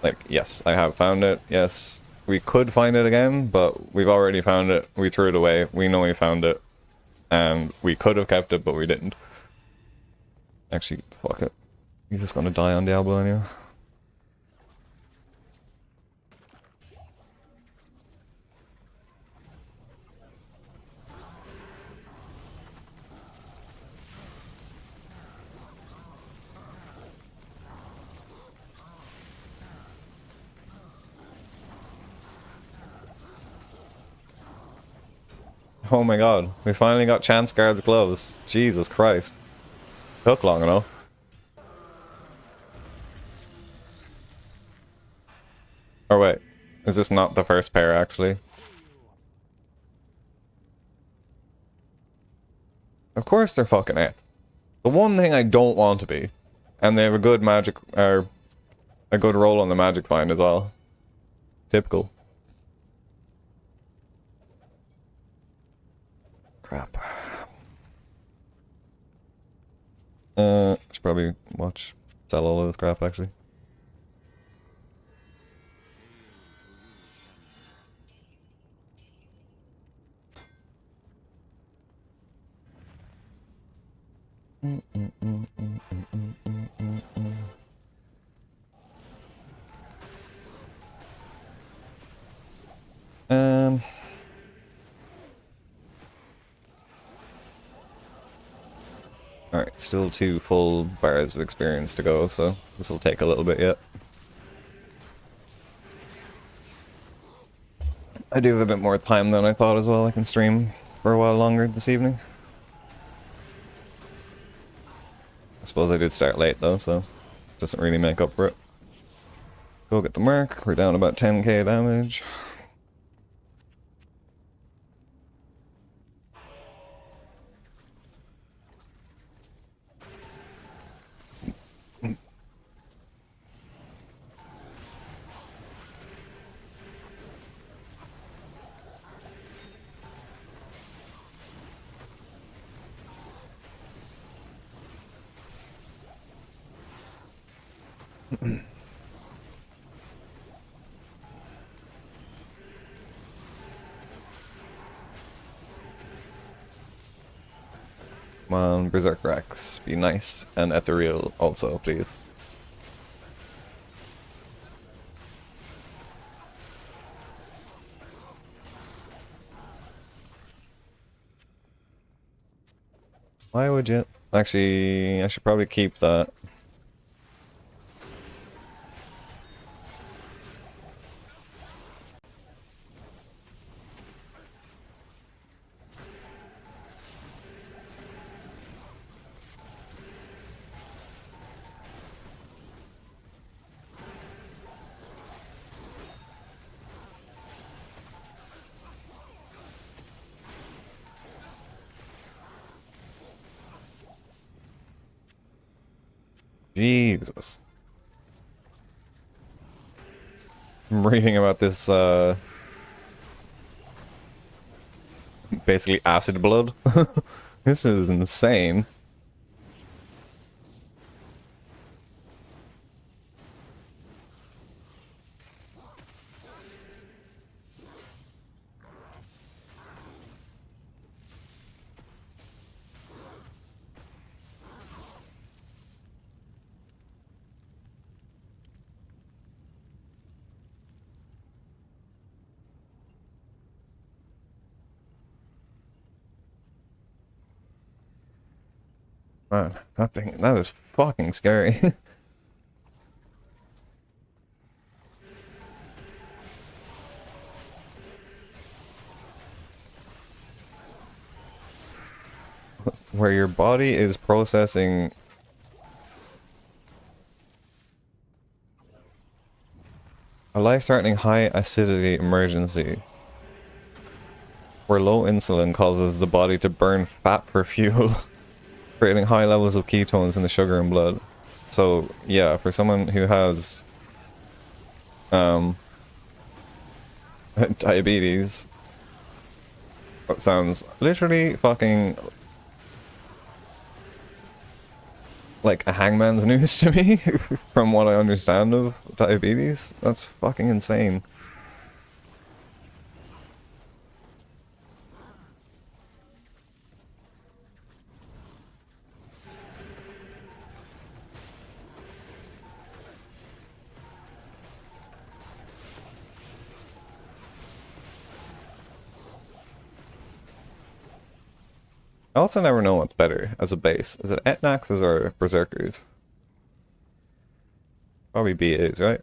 Like, yes, I have found it. Yes, we could find it again, but we've already found it. We threw it away. We know we found it. And we could have kept it, but we didn't. Actually, fuck it. He's just gonna die on Diablo anyway. Oh my god, we finally got Chance Guard's gloves. Jesus Christ. Took long enough. Or wait, is this not the first pair actually? Of course they're fucking it. The one thing I don't want to be. And they have a good magic, or a good roll on the magic find as well. Typical. Crap. Should probably sell all of this crap actually. Alright, still 2 full bars of experience to go, so this will take a little bit yet. I do have a bit more time than I thought as well. I can stream for a while longer this evening. I suppose I did start late though, so it doesn't really make up for it. Go get the mark. We're down about 10k damage. Come on, Berserk Rex, be nice, and Ethereal also, please. Why would you? Actually, I should probably keep that. Jesus. I'm reading about this, basically acid blood. This is insane. Man, that thing, that is fucking scary. Where your body is processing a life-threatening high acidity emergency, where low insulin causes the body to burn fat for fuel, creating high levels of ketones in the sugar in blood. So yeah, for someone who has diabetes, that sounds literally fucking like a hangman's noose to me, from what I understand of diabetes. That's fucking insane. I also never know what's better as a base. Is it Etnaxes or Berserkers? Probably BAs, right?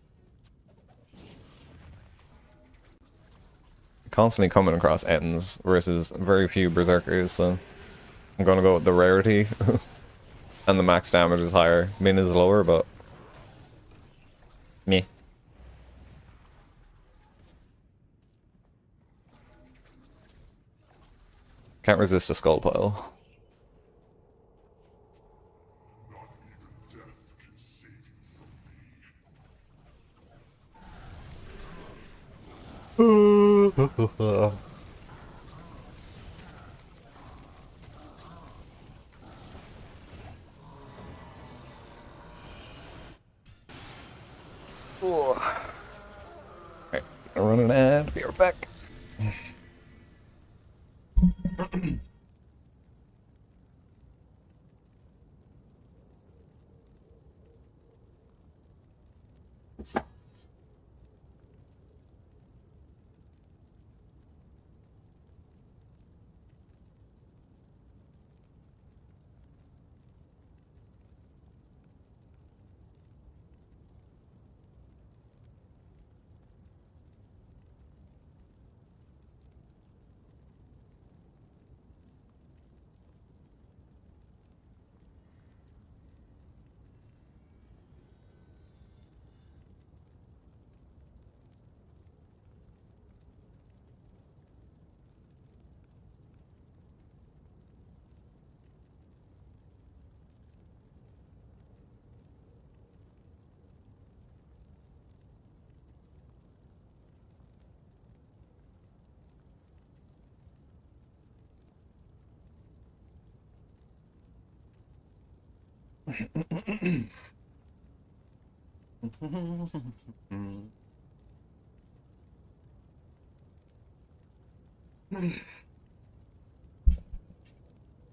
Constantly coming across Ettins versus very few Berserkers, so I'm gonna go with the rarity. And the max damage is higher. Min is lower, but meh. Can't resist a skull pile. Right, gonna run an ad, be right back.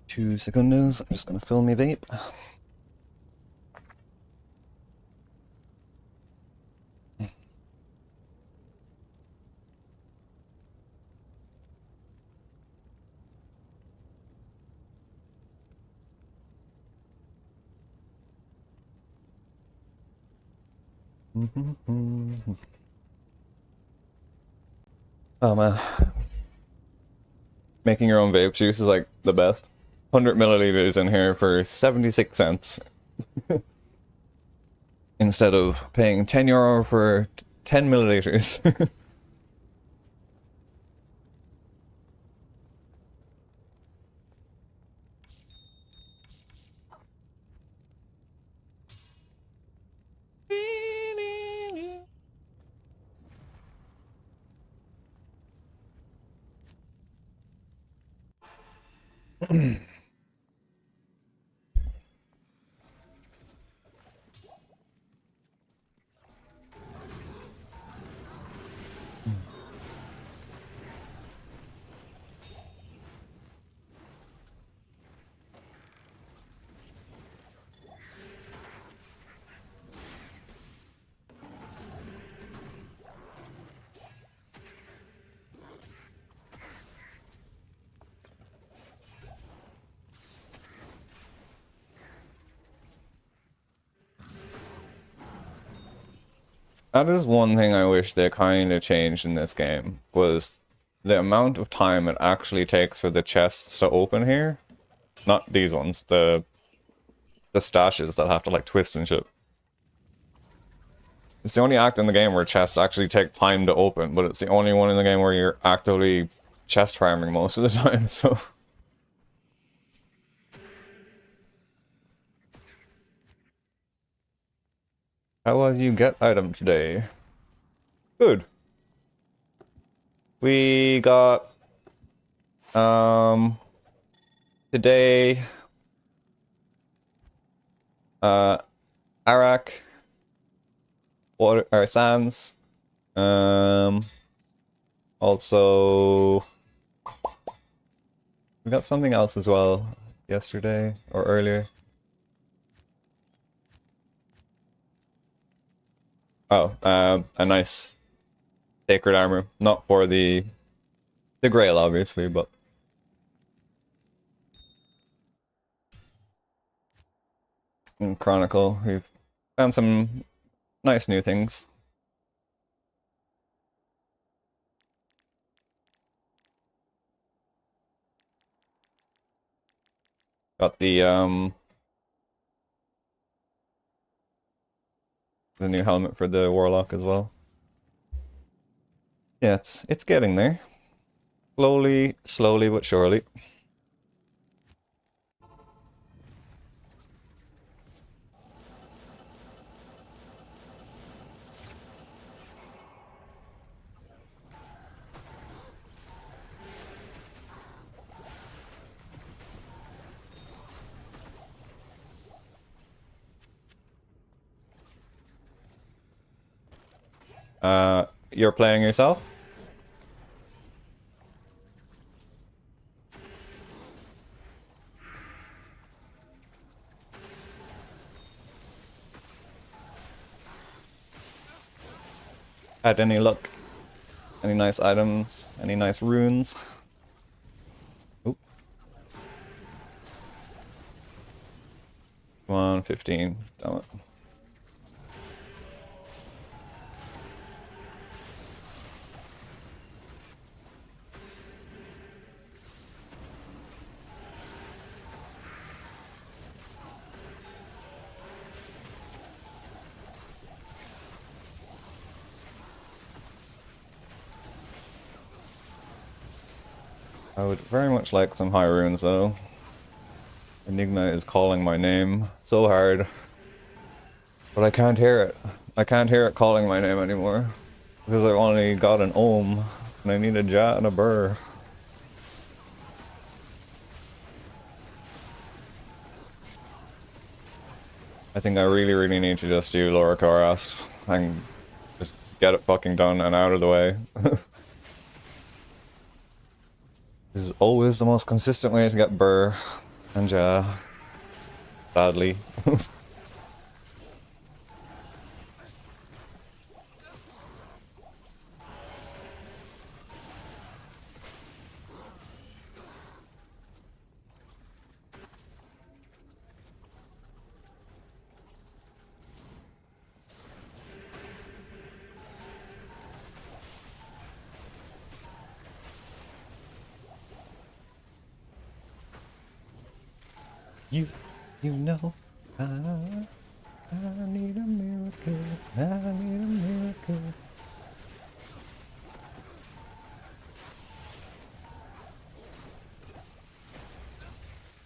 Two seconds, I'm just gonna fill me vape. Oh man. Making your own vape juice is like the best. 100 milliliters in here for 76 cents. Instead of paying €10 for 10 milliliters. That is one thing I wish they kind of changed in this game, was the amount of time it actually takes for the chests to open here. Not these ones, the stashes that have to like twist and shit. It's the only act in the game where chests actually take time to open, but it's the only one in the game where you're actively chest farming most of the time, so... How was you get item today? Good. We got... Today... Arak... Water... or Sands. Also... We got something else as well yesterday or earlier. Oh, a nice sacred armor. Not for the Grail, obviously, but in Chronicle, we've found some nice new things. Got the new helmet for the Warlock as well. Yeah, it's getting there. Slowly but surely. You're playing yourself? Had any luck? Any nice items? Any nice runes? Oop. Come on, 15. Damn it. I would very much like some high runes though. Enigma is calling my name so hard. But I can't hear it. I can't hear it calling my name anymore. Because I've only got an ohm. And I need a jat and a burr. I think I really need to just do Laura Korast. And just get it fucking done and out of the way. This is always the most consistent way to get burr and ja. Sadly. You know, I need a miracle, I need a miracle.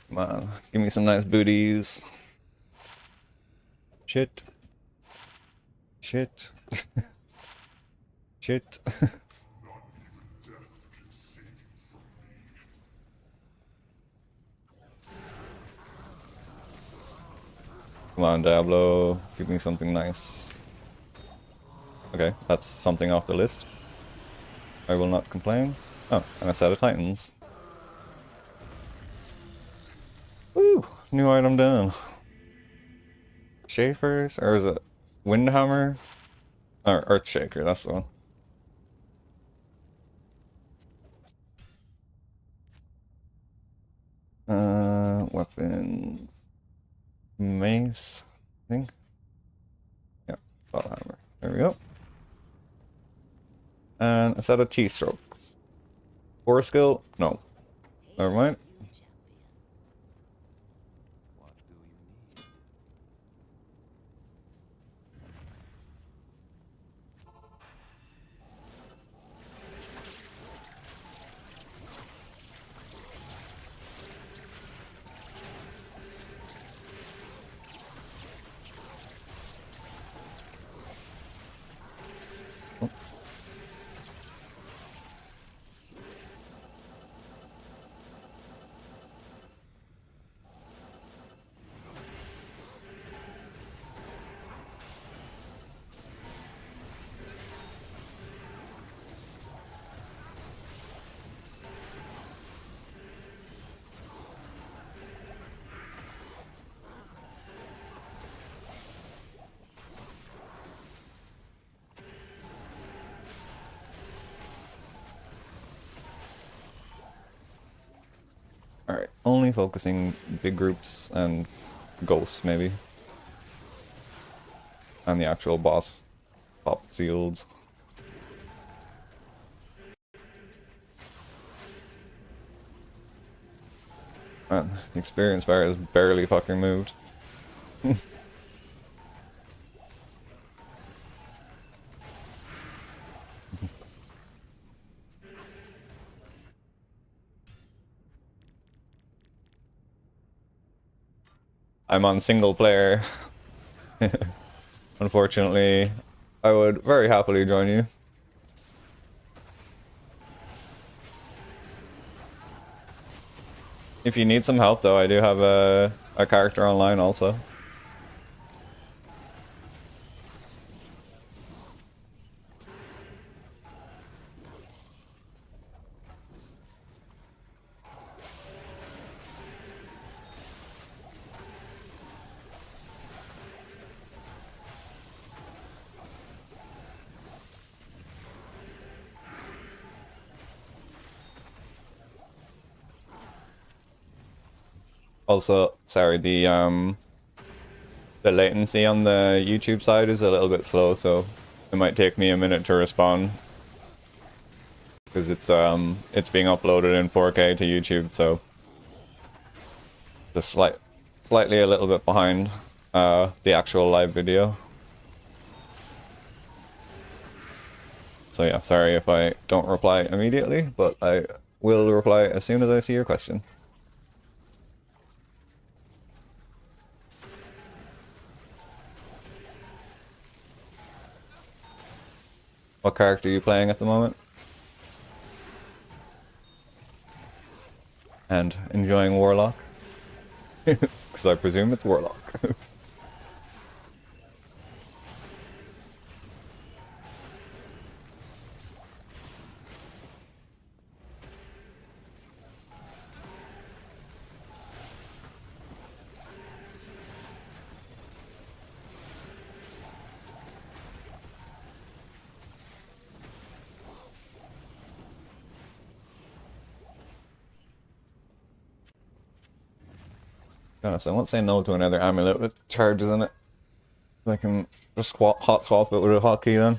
Come on, give me some nice booties. Shit. Shit. Shit. Come on, Diablo, give me something nice. Okay, that's something off the list. I will not complain. Oh, and a set of Titans. Woo! New item done. Schaefer's, or is it Windhammer? Or Earthshaker, that's the one. Weapon. Mace, I think. Yeah, Ball Hammer. There we go. And a set of T-stroke. 4 skill? No. Never mind. You champion. What do you need? Alright, only focusing big groups and ghosts, maybe. And the actual boss pop seals. Man, the experience bar is barely fucking moved. I'm on single player. Unfortunately, I would very happily join you. If you need some help though, I do have a character online also. Also, sorry, the latency on the YouTube side is a little bit slow, so it might take me a minute to respond. Because it's being uploaded in 4K to YouTube, so just slightly a little bit behind the actual live video. So yeah, sorry if I don't reply immediately, but I will reply as soon as I see your question. What character are you playing at the moment? And enjoying Warlock? Because I presume it's Warlock. Honest, I won't say no to another amulet with charges in it. I can just hot swap it with a hotkey then.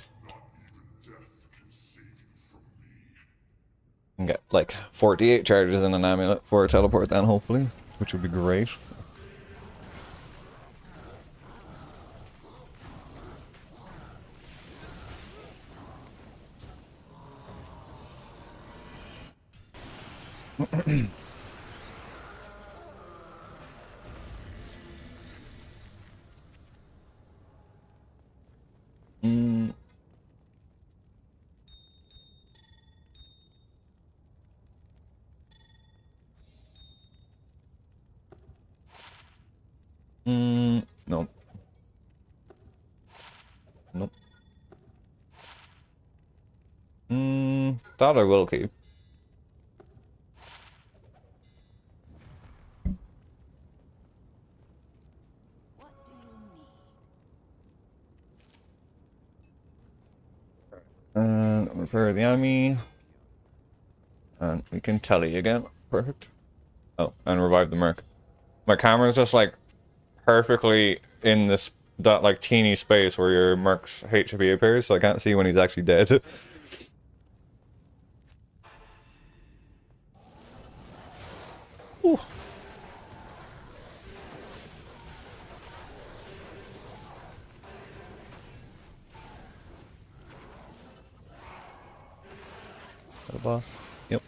And get like 48 charges in an amulet for a teleport then, hopefully, which would be great. Mm. Nope. Nope. That I will keep. What do you need? And repair the enemy. And we can tally again. Perfect. Oh, and revive the merc. My camera's just like perfectly in that like teeny space where your merc's HP appears, so I can't see when he's actually dead. Ooh. The boss. Yep.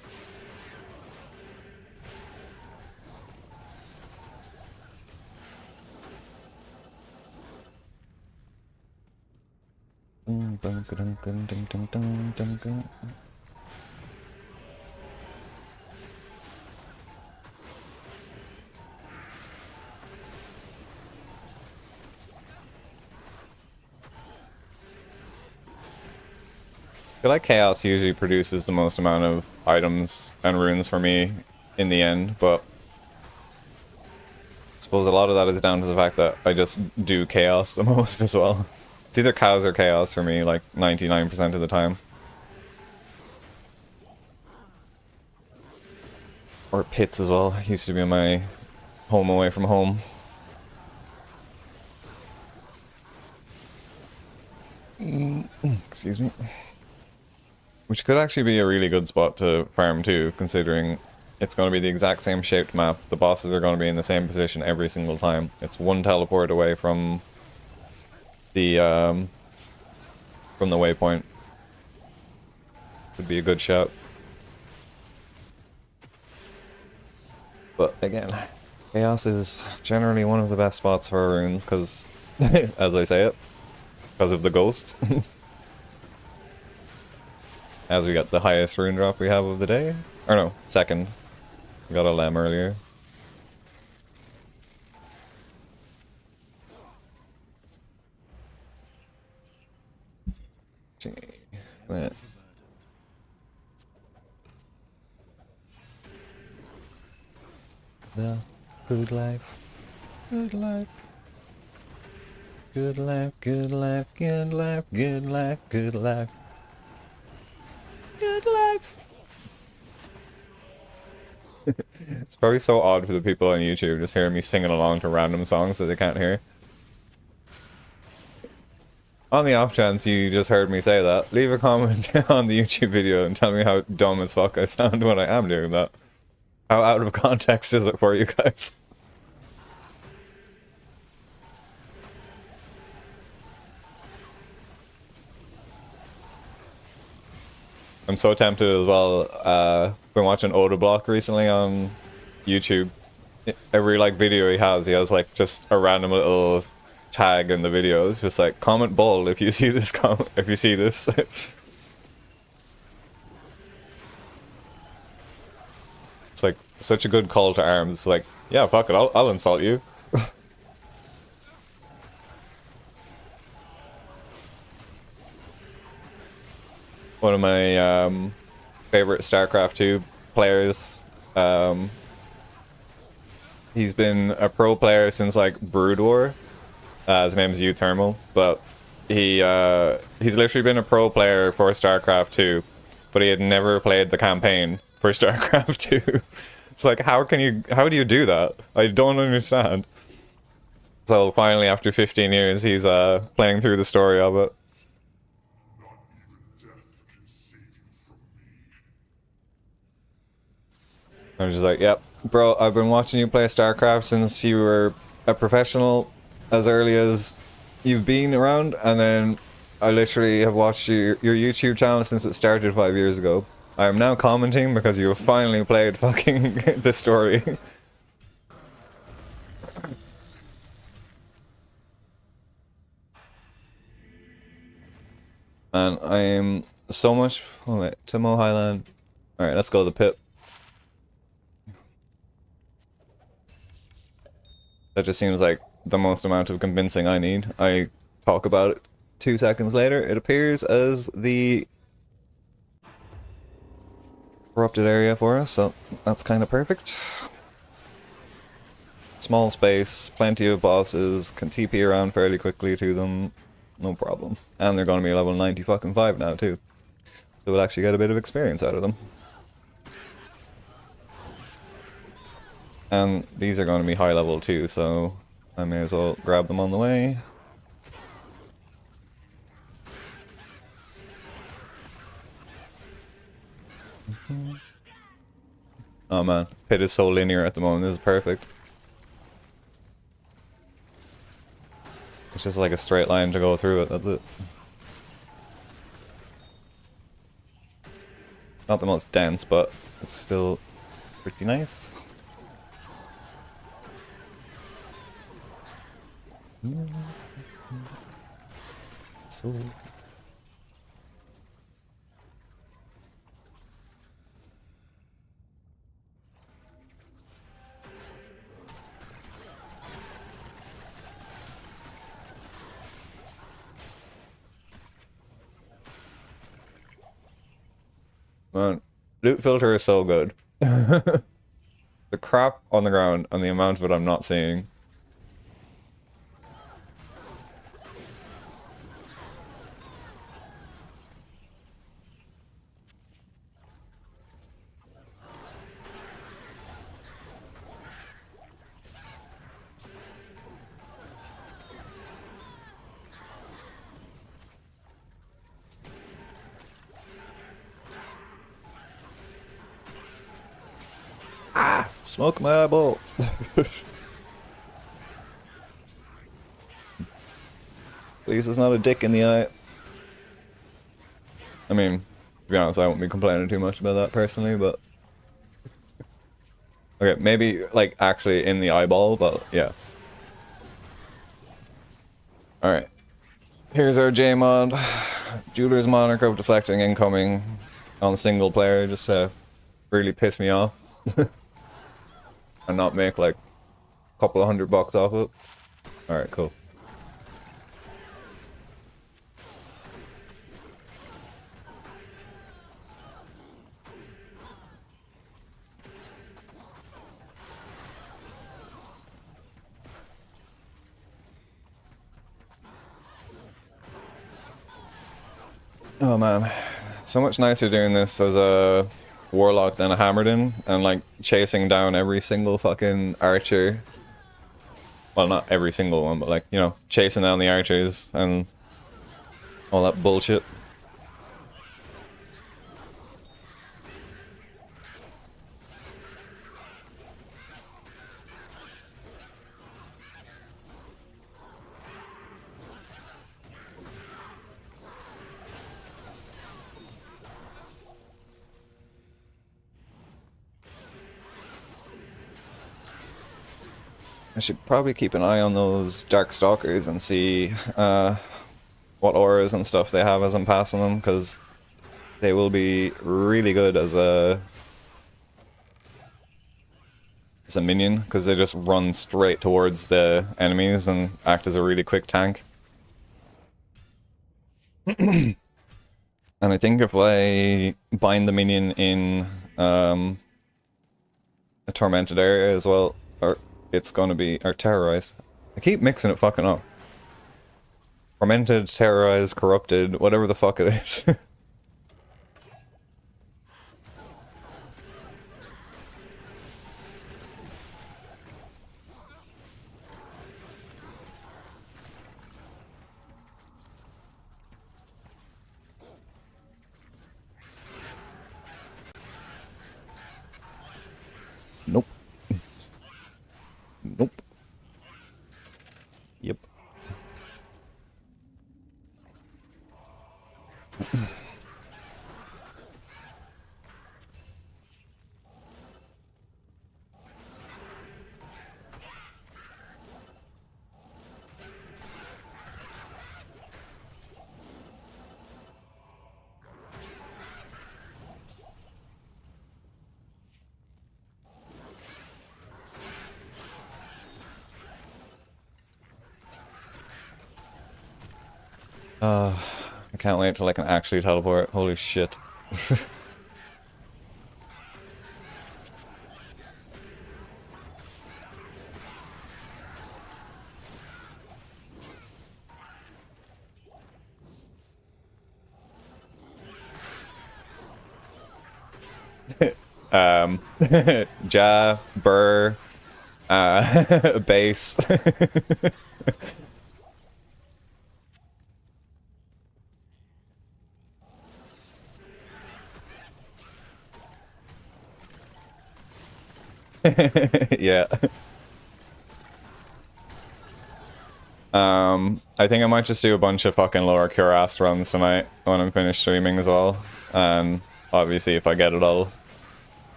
I feel like Chaos usually produces the most amount of items and runes for me in the end, but I suppose a lot of that is down to the fact that I just do Chaos the most as well. It's either cows or Chaos for me, like 99% of the time. Or pits as well. Used to be my home away from home. Excuse me. Which could actually be a really good spot to farm too, considering it's going to be the exact same shaped map. The bosses are going to be in the same position every single time. It's one teleport away from the waypoint. Would be a good shout. But again, Chaos is generally one of the best spots for runes because, as I say it, because of the ghosts. As we got the highest rune drop we have of the day. Or no, second. We got a Lem earlier. That. The good life. Good life. Good life, good life, good life, good life, good life. Good life. It's probably so odd for the people on YouTube just hearing me singing along to random songs that they can't hear. On the off chance you just heard me say that, leave a comment on the YouTube video and tell me how dumb as fuck I sound when I am doing that. How out of context is it for you guys? I'm so tempted as well. Been watching Oda Block recently on YouTube. Every like video he has like just a random little tag in the video. It's just like comment bold if you see this comment if you see this. It's like such a good call to arms. It's like, yeah, fuck it, I'll insult you. One of my favorite StarCraft 2 players. He's been a pro player since like Brood War. His name is Thermal, but he's literally been a pro player for StarCraft 2, but he had never played the campaign for StarCraft 2. It's like, how do you do that? I don't understand. So finally, after 15 years, he's playing through the story of it. I'm just like, yep, bro, I've been watching you play StarCraft since you were a professional, as early as you've been around, and then I literally have watched your YouTube channel since it started 5 years ago. I am now commenting because you have finally played fucking the story. And I am so much... Oh wait, Timo Highland. Alright, let's go to the pit. That just seems like the most amount of convincing I need. I talk about it 2 seconds later. It appears as the corrupted area for us, so that's kind of perfect. Small space, plenty of bosses, can TP around fairly quickly to them, no problem. And they're going to be level 90 fucking 5 now too. So we'll actually get a bit of experience out of them. And these are going to be high level too, so I may as well grab them on the way. Oh man, pit is so linear at the moment. This is perfect. It's just like a straight line to go through it. That's it. Not the most dense, but it's still pretty nice. So. Man, loot filter is so good. The crap on the ground and the amount of it I'm not seeing. Smoke my eyeball. Please, it's not a dick in the eye. I mean, to be honest, I won't be complaining too much about that personally, but... Okay, maybe, like, actually in the eyeball, but yeah. Alright. Here's our J-mod. Jeweler's Monarch of deflecting incoming on single player, just to really piss me off. And not make, like, a couple of $100 off it. Alright, cool. Oh man, so much nicer doing this as a Warlock than a Hammerden, and like chasing down every single fucking archer. Well, not every single one, but like, you know, chasing down the archers and all that bullshit. I should probably keep an eye on those Dark Stalkers and see what auras and stuff they have as I'm passing them, because they will be really good as a minion, because they just run straight towards the enemies and act as a really quick tank. And I think if I bind the minion in a tormented area as well, or it's gonna be, or terrorized. I keep mixing it fucking up. Tormented, terrorized, corrupted, whatever the fuck it is. Nope. Nope. Yep. I can't wait till I can actually teleport. Holy shit. Ja, Burr, Base. Yeah. I think I might just do a bunch of fucking lower cuirass runs tonight when I'm finished streaming as well. And obviously if I get it, I'll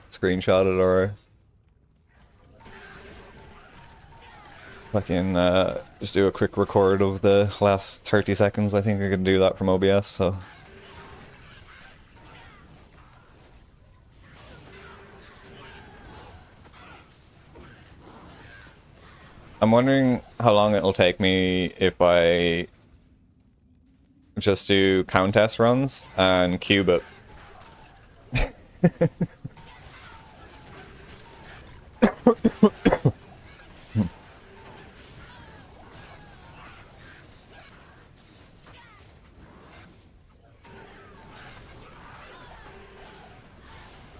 screenshot it or fucking just do a quick record of the last 30 seconds. I think I can do that from OBS, so. I'm wondering how long it'll take me if I just do contest runs and cube it.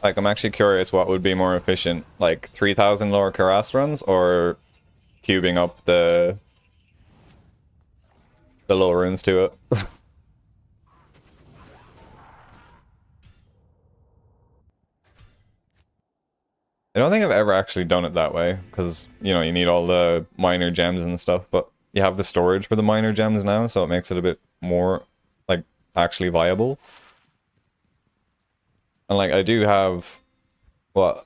Like, I'm actually curious what would be more efficient, like 3,000 lower cuirass runs or cubing up the lower runes to it. I don't think I've ever actually done it that way, because, you know, you need all the minor gems and stuff, but you have the storage for the minor gems now, so it makes it a bit more, like, actually viable. And, like, I do have, what,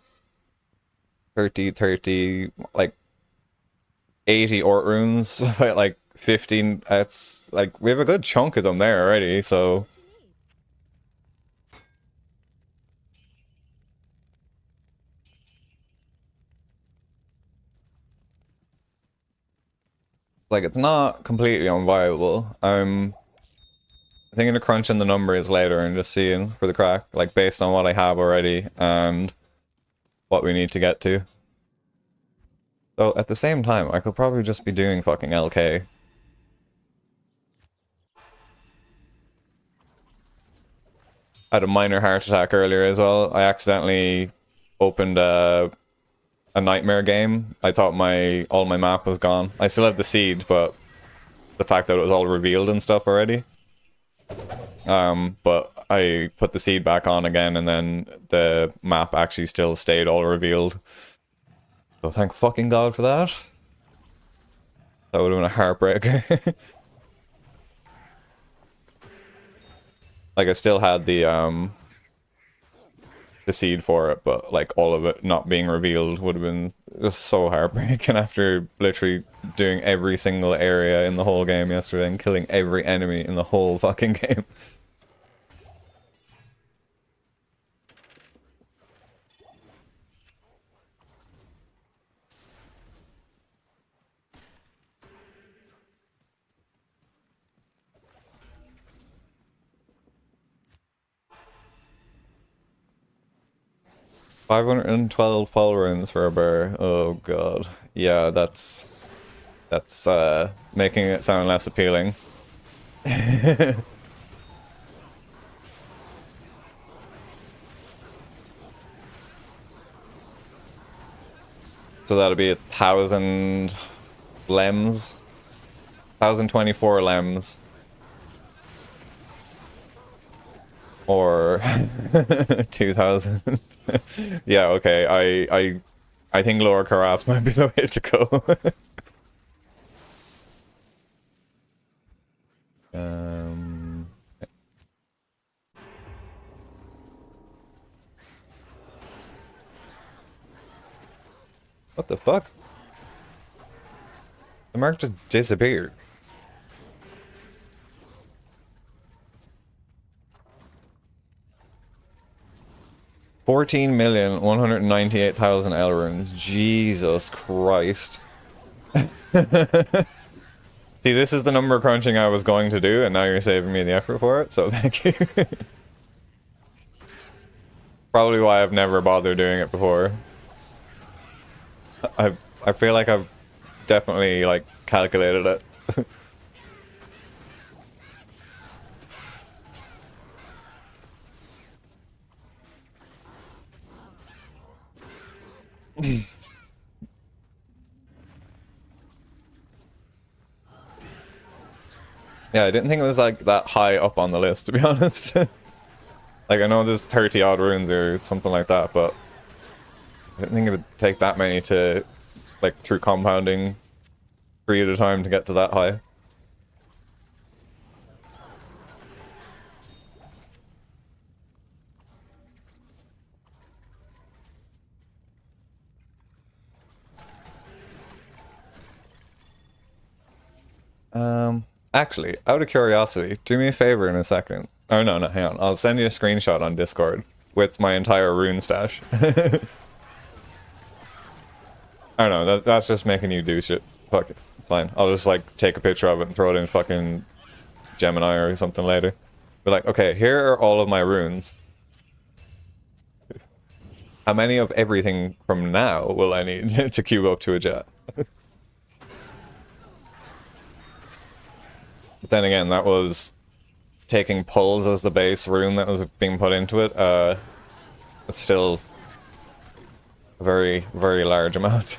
30, like, 80 Ort runes, like, 15, it's, like, we have a good chunk of them there already, so... Like, it's not completely unviable. I'm thinking of crunching the numbers later and just seeing for the crack, like, based on what I have already and what we need to get to. So, at the same time, I could probably just be doing fucking LK. I had a minor heart attack earlier as well. I accidentally opened a nightmare game. I thought all my map was gone. I still have the seed, but the fact that it was all revealed and stuff already. But I put the seed back on again, and then the map actually still stayed all revealed. So thank fucking God for that. That would have been a heartbreaker. Like, I still had the seed for it, but like all of it not being revealed would have been just so heartbreaking after literally doing every single area in the whole game yesterday and killing every enemy in the whole fucking game. $512 pole runes for a bear. Oh god. Yeah, that's making it sound less appealing. So that'll be 1,000 lems. 1,024 lems. Or 2,000. Yeah, okay. I think lower Karas might be the way to go. What the fuck? The mark just disappeared. $14,198,000 Elrunes. Jesus Christ. See, this is the number crunching I was going to do, and now you're saving me the effort for it, so thank you. Probably why I've never bothered doing it before. I feel like I've definitely, like, calculated it. Yeah, I didn't think it was like that high up on the list, to be honest. Like, I know there's 30 odd runes or something like that, but I didn't think it would take that many to, like, through compounding 3 at a time to get to that high. Actually, out of curiosity, do me a favor in a second. Oh, no, hang on. I'll send you a screenshot on Discord with my entire rune stash. I don't know, that's just making you do shit. Fuck it, it's fine. I'll just, like, take a picture of it and throw it in fucking Gemini or something later. Be like, okay, here are all of my runes. How many of everything from now will I need to cube up to a jet? But then again, that was taking pulls as the base rune that was being put into it. It's still a very, very large amount.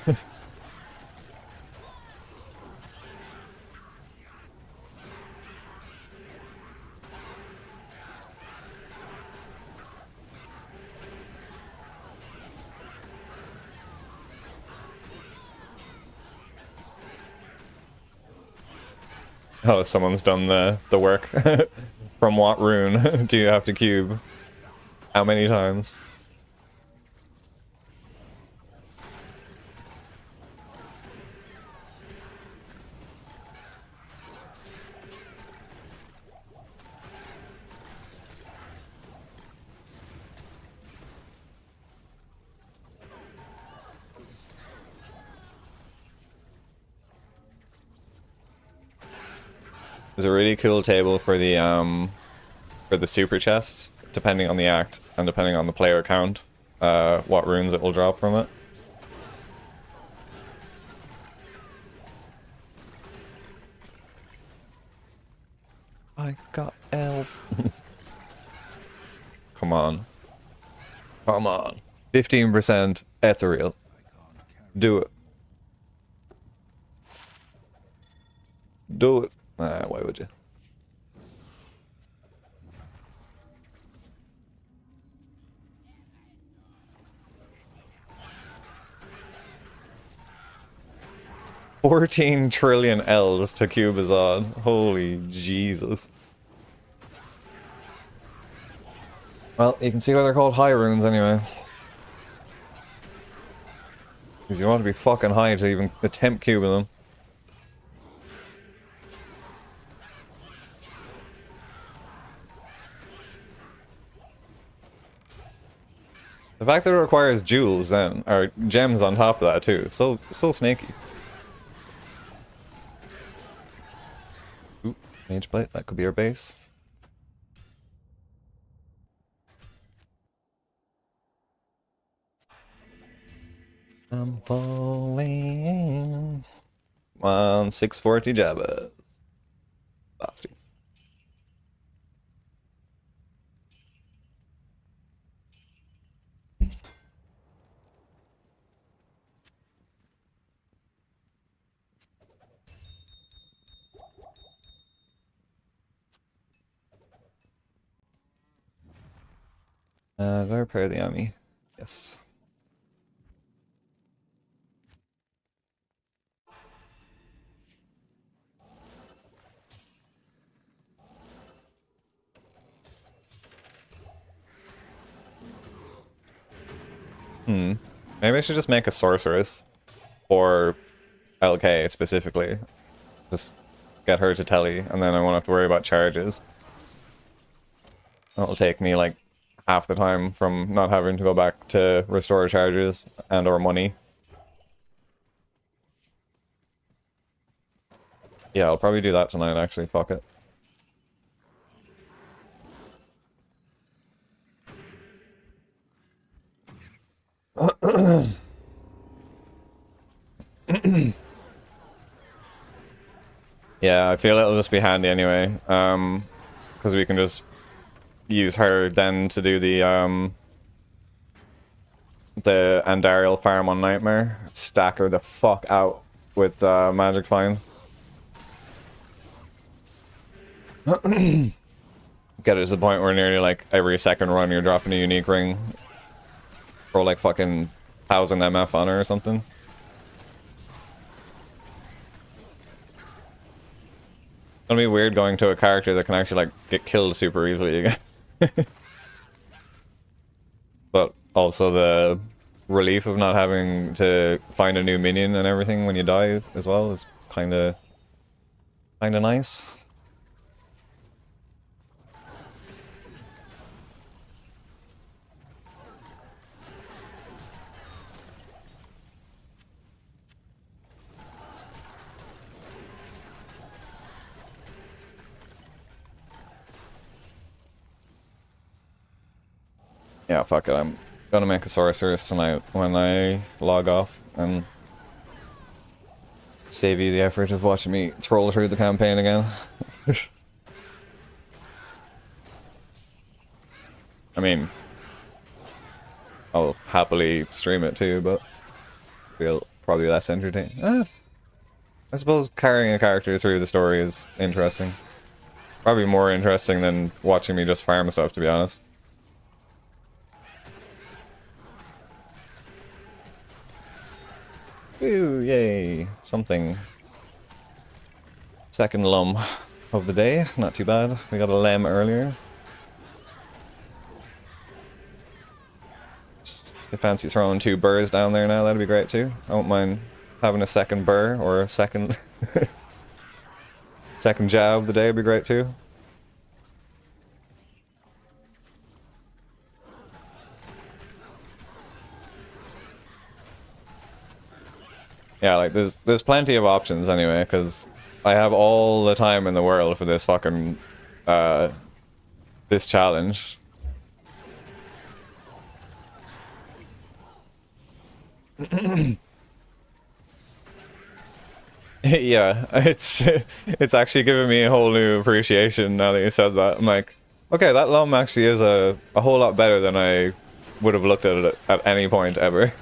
Oh, someone's done the work. From what rune do you have to cube? How many times? There's a really cool table for the super chests, depending on the act and depending on the player count, what runes it will drop from it. I got L's. Come on. Come on. 15% ethereal. Do it. Do it. Why would you? $14 trillion L's to cube is on. Holy Jesus. Well, you can see why they're called high runes anyway. Because you want to be fucking high to even attempt cubing them. The fact that it requires jewels then, or gems on top of that too, so snaky. Ooh, mage plate, that could be our base. I'm falling on 640 Jabbas. Bastard. Do I repair the Ami? Yes. Maybe I should just make a sorceress. Or LK specifically. Just get her to telly, and then I won't have to worry about charges. That'll take me like half the time from not having to go back to restore charges and or money. Yeah, I'll probably do that tonight actually, fuck it. Yeah, I feel it'll just be handy anyway, because we can just use her then to do the Andariel farm on Nightmare. Stack her the fuck out with Magic Find. Get it to the point where nearly like every second run you're dropping a unique ring. Or like fucking 1000 MF on her or something. It's gonna be weird going to a character that can actually like get killed super easily again. But also the relief of not having to find a new minion and everything when you die as well is kinda nice. Yeah, fuck it, I'm gonna make a sorceress tonight when I log off and save you the effort of watching me troll through the campaign again. I mean, I'll happily stream it too, but feel probably less entertaining. I suppose carrying a character through the story is interesting. Probably more interesting than watching me just farm stuff, to be honest. Ooh, yay. Something. Second lum of the day. Not too bad. We got a lem earlier. Just fancy throwing 2 burrs down there now. That'd be great too. I won't mind having a second burr or a second... second jab of the day would be great too. Yeah, like there's plenty of options anyway, because I have all the time in the world for this fucking this challenge. Yeah, it's actually giving me a whole new appreciation now that you said that. I'm like, okay, that lum actually is a whole lot better than I would have looked at it at any point ever.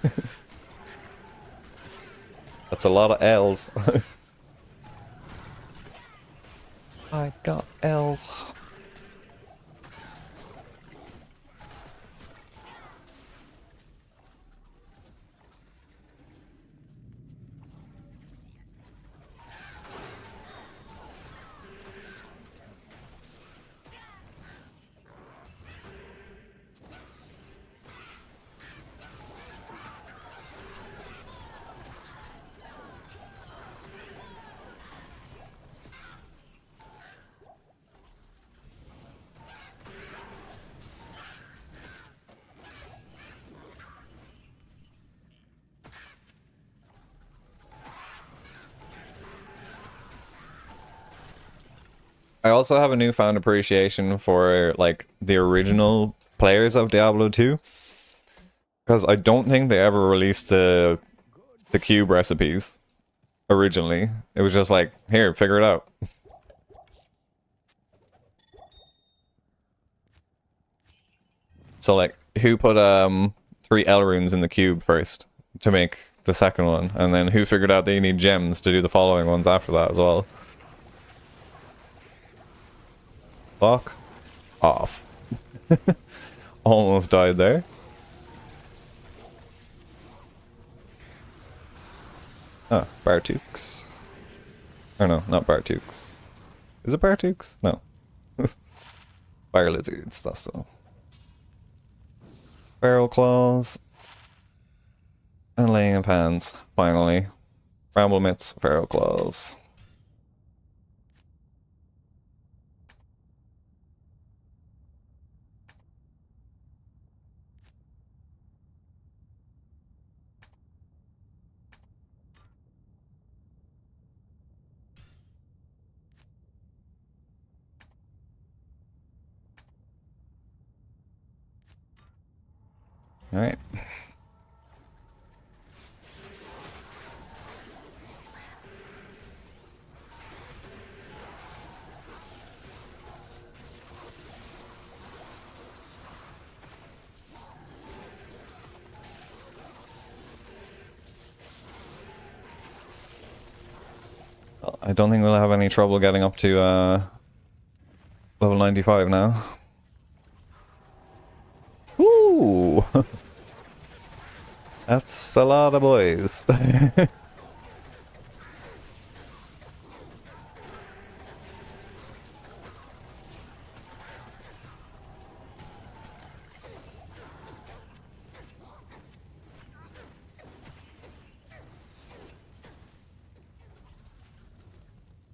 That's a lot of L's. I got L's. I also have a newfound appreciation for like the original players of Diablo 2, because I don't think they ever released the cube recipes originally. It was just like, here, figure it out. So like, who put 3 L runes in the cube first to make the second one, and then who figured out that you need gems to do the following ones after that as well? Fuck off. Almost died there. Ah, Bartooks. Or no, not Bartooks. Is it Bartooks? No. Fire lizards, that's so. Feral claws. And laying of hands, finally. Bramble mitts, feral claws. All right. Well, I don't think we'll have any trouble getting up to level 95 now. Ooh. That's a lot of boys. I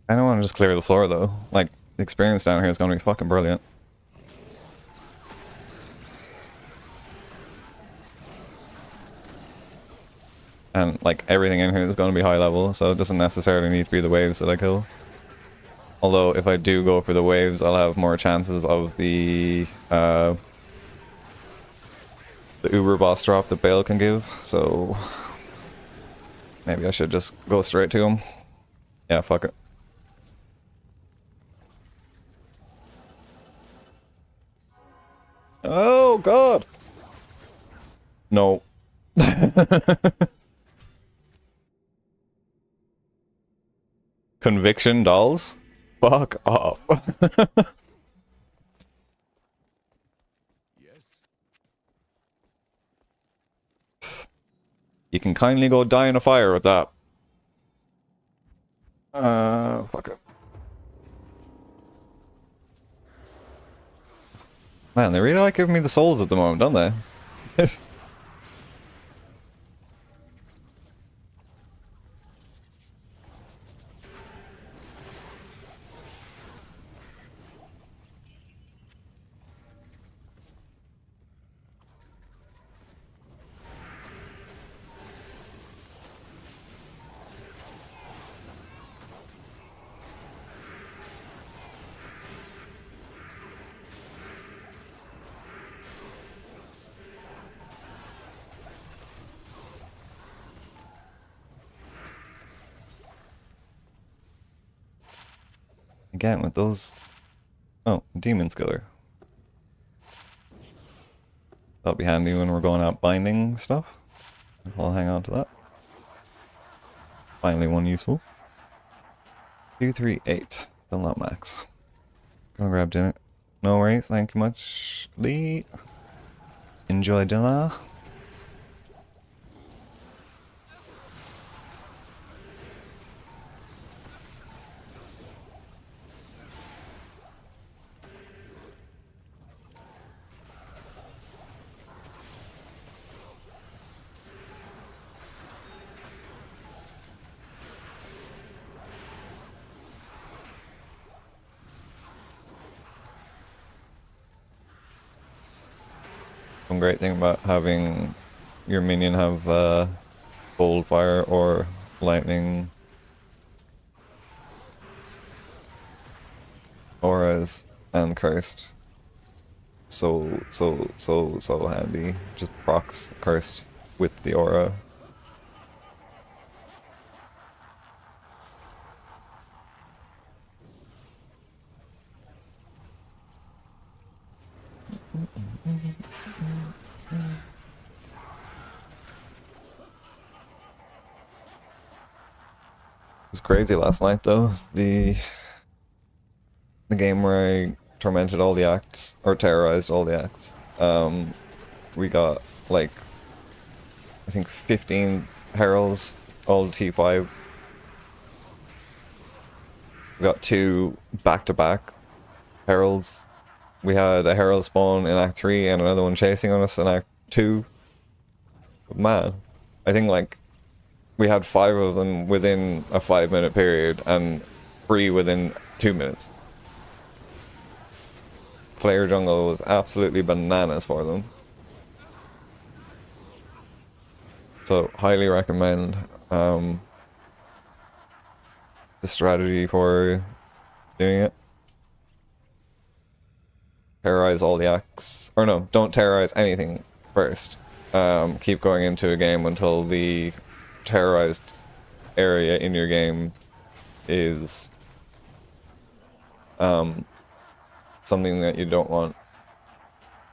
don't want to just clear the floor though. Like, the experience down here is going to be fucking brilliant. And like everything in here is going to be high level, so it doesn't necessarily need to be the waves that I kill. Although if I do go for the waves, I'll have more chances of the Uber boss drop that Bale can give. So maybe I should just go straight to him. Yeah, fuck it. Oh god! No. Conviction dolls? Fuck off. You can kindly go die in a fire with that. Fuck it. Man, they really like giving me the souls at the moment, don't they? Again, with those... Oh, Demon Skiller. That'll be handy when we're going out binding stuff. I'll hang on to that. Finally one useful. 2, 3, 8. Still not max. Gonna grab dinner. No worries, thank you much, Lee. Enjoy dinner. One great thing about having your minion have cold fire or lightning auras and cursed. So handy. Just procs cursed with the aura. It was crazy last night though. The game where I tormented all the acts, or terrorized all the acts. We got like I think 15 heralds, all T5. We got 2 back-to-back heralds. We had a herald spawn in Act 3 and another one chasing on us in Act 2. Man, I think like we had 5 of them within a 5-minute period and 3 within 2 minutes. Flare jungle was absolutely bananas for them. So highly recommend the strategy for doing it. Terrorize all the acts. Or no, don't terrorize anything first. Keep going into a game until the terrorized area in your game is something that you don't want,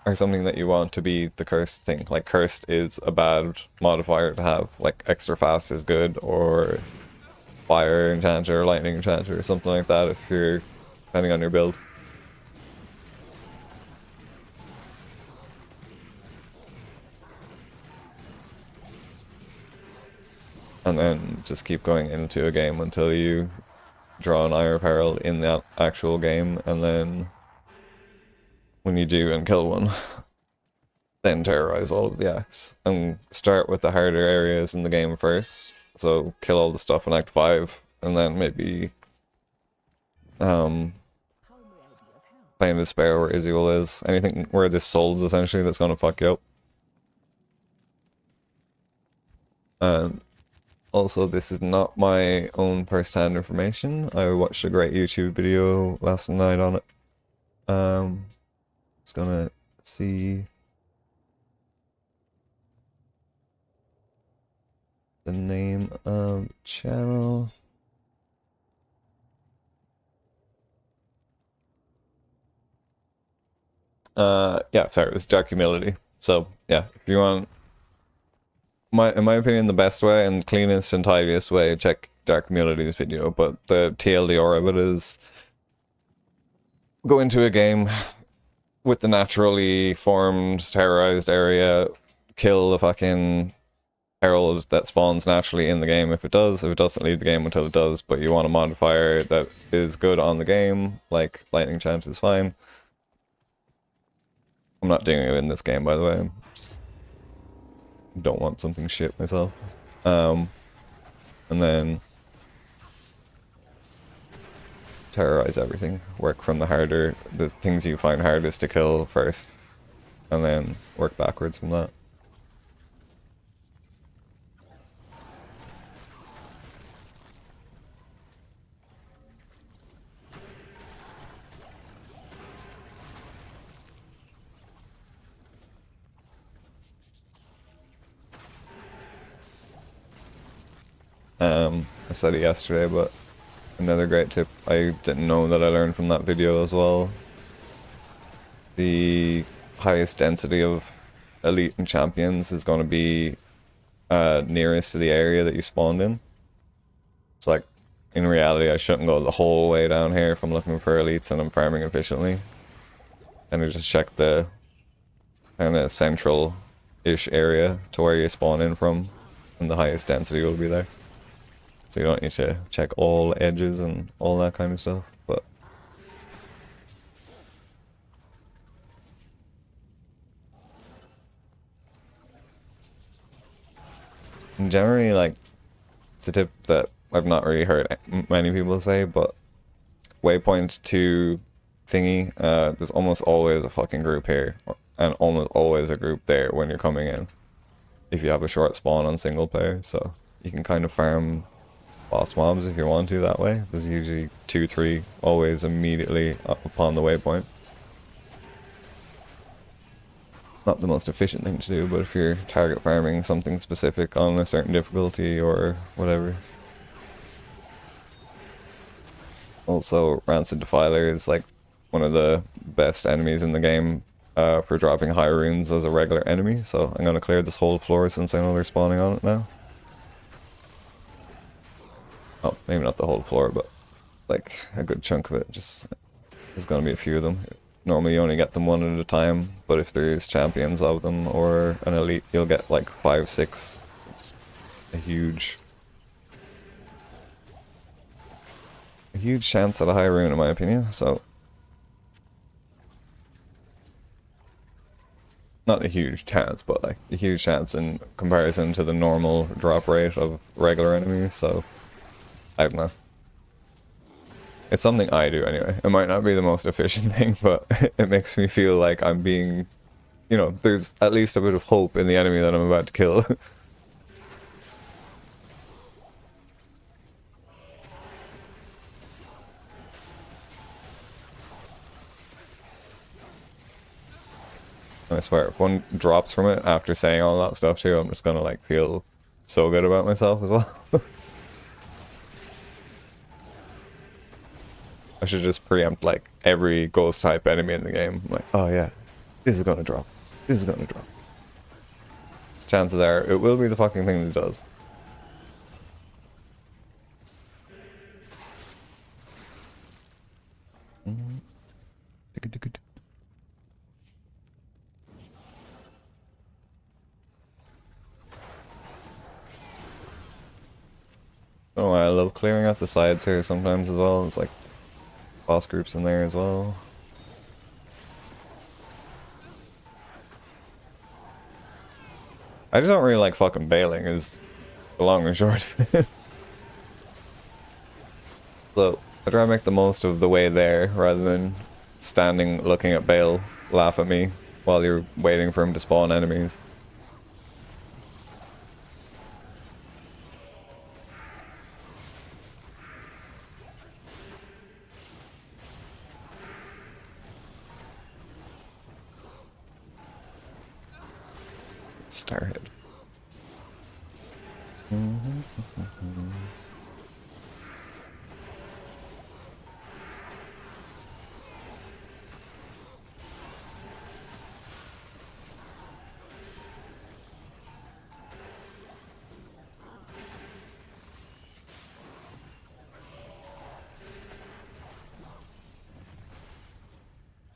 or something that you want to be the cursed thing. Like cursed is a bad modifier to have, like extra fast is good, or fire enchanter, lightning enchanter, or something like that if you're depending on your build. and then just keep going into a game until you draw an Ire Peril in the actual game, and then when you do and kill one, then terrorize all of the acts and start with the harder areas in the game first. So kill all the stuff in Act 5, and then maybe playing Despair where Izuel is. Anything where this soul's essentially that's gonna fuck you up. And also, this is not my own first-hand information. I watched a great YouTube video last night on it. Just gonna see the name of the channel. Yeah, sorry, it was Dark Humility. So, yeah, if you want, in my opinion, the best way and cleanest and tidiest way, check Dark Humility's video, but the TLDR of it is go into a game with the naturally formed, terrorized area, kill the fucking herald that spawns naturally in the game if it does. If it doesn't leave the game until it does, but you want a modifier that is good on the game, like Lightning Chance is fine. I'm not doing it in this game, by the way. I just don't want something shit myself. And then terrorize everything. Work from the things you find hardest to kill first, and then work backwards from that. I said it yesterday, but another great tip I didn't know that I learned from that video as well. The highest density of elite and champions is going to be nearest to the area that you spawned in. It's like, in reality, I shouldn't go the whole way down here if I'm looking for elites and I'm farming efficiently. And I just check the kind of central-ish area to where you spawn in from, and the highest density will be there. So you don't need to check all edges and all that kind of stuff, but generally, like, it's a tip that I've not really heard many people say, but waypoint to thingy, there's almost always a fucking group here, and almost always a group there when you're coming in, if you have a short spawn on single player, so you can kind of farm boss mobs if you want to that way. There's usually 2-3 always immediately up upon the waypoint. Not the most efficient thing to do, but if you're target farming something specific on a certain difficulty or whatever. Also, Rancid Defiler is like one of the best enemies in the game for dropping high runes as a regular enemy, so I'm gonna clear this whole floor since I know they're spawning on it now. Oh, maybe not the whole floor, but like a good chunk of it. Just there's gonna be a few of them. Normally you only get them one at a time, but if there's champions of them or an elite, you'll get like 5, 6. It's a huge chance at a high rune in my opinion, so not a huge chance, but like a huge chance in comparison to the normal drop rate of regular enemies, so I don't know. It's something I do anyway. It might not be the most efficient thing, but it makes me feel like I'm being, you know, there's at least a bit of hope in the enemy that I'm about to kill. I swear, if one drops from it after saying all that stuff too, I'm just gonna like feel so good about myself as well. I should just preempt like every ghost type enemy in the game. I'm like, oh yeah, this is gonna drop. This is gonna drop. Chances are it will be the fucking thing that does. Oh, I love clearing out the sides here sometimes as well. It's like boss groups in there as well. I just don't really like fucking bailing is the long and short of it. So I try to make the most of the way there rather than standing looking at Bale laugh at me while you're waiting for him to spawn enemies. Starhead.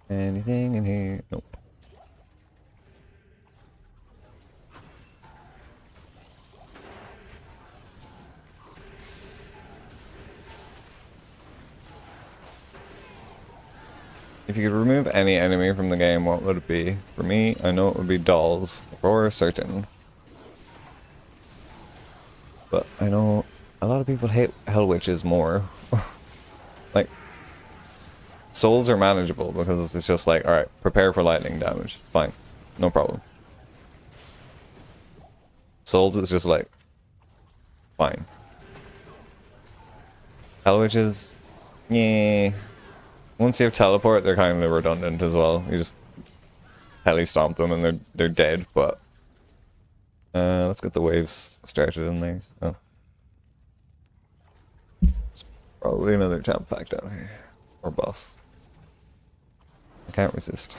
Anything in here? Nope. If you could remove any enemy from the game, what would it be? For me, I know it would be dolls, for certain. But I know a lot of people hate Hell Witches more. Like, souls are manageable because it's just like, alright, prepare for lightning damage. Fine. No problem. Souls is just like, fine. Hell Witches, yeah. Once you have teleport, they're kind of redundant as well. You just heli stomp them and they're dead, but let's get the waves started in there. Oh. It's probably another champ pack down here. Or boss. I can't resist.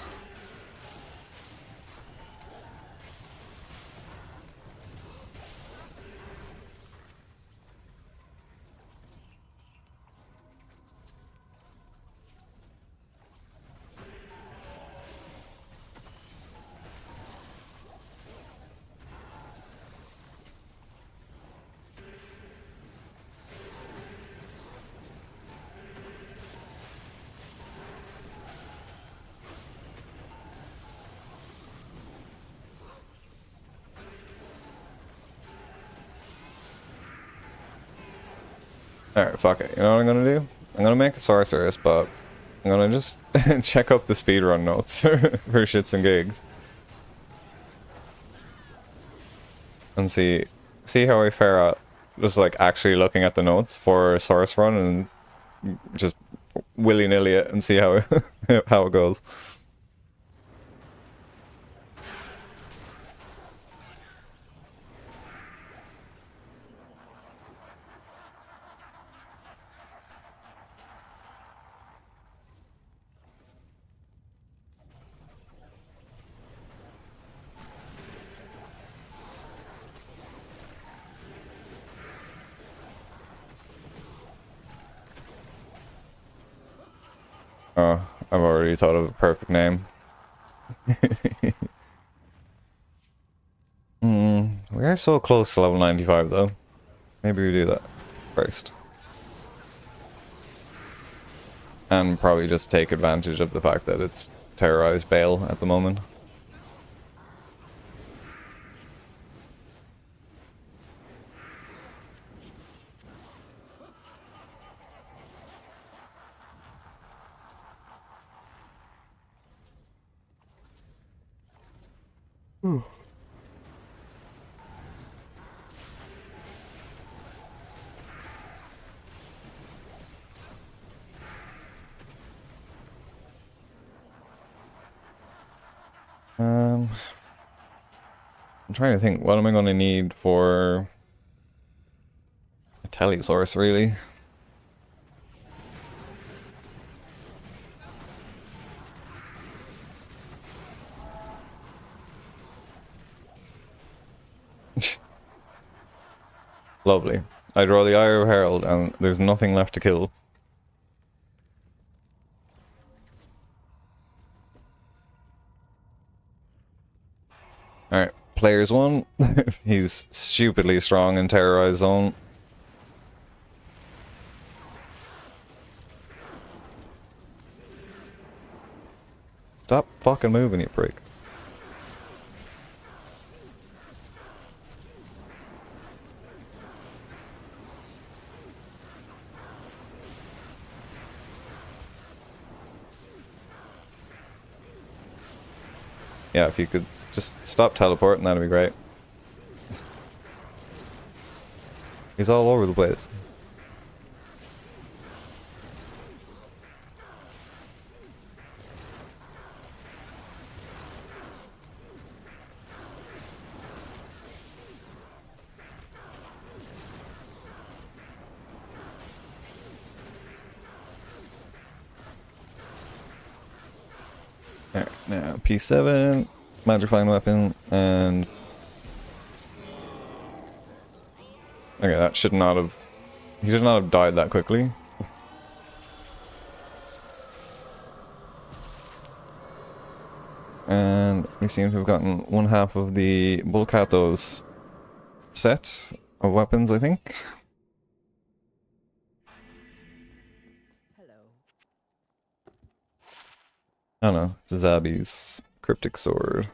Alright, fuck it. You know what I'm gonna do? I'm gonna make a sorceress, but I'm gonna just check up the speedrun notes for shits and gigs. And see how I fare out. Just like actually looking at the notes for source run and just willy-nilly it and see how how it goes. Oh, I've already thought of a perfect name. We are so close to level 95 though. Maybe we do that first. And probably just take advantage of the fact that it's terrorized Bale at the moment. I'm trying to think, what am I going to need for a telesource, really? Lovely. I draw the Eye of Herald and there's nothing left to kill. Alright, players 1. He's stupidly strong in Terrorized Zone. Stop fucking moving, you prick. Yeah, if you could just stop teleporting, that'd be great. He's all over the place. Alright, now P7, Magic Flying Weapon, and... Okay, that should not have... He should not have died that quickly. And we seem to have gotten one half of the Volcato's set of weapons, I think. Hello. I don't know, it's Zabi's Cryptic Sword.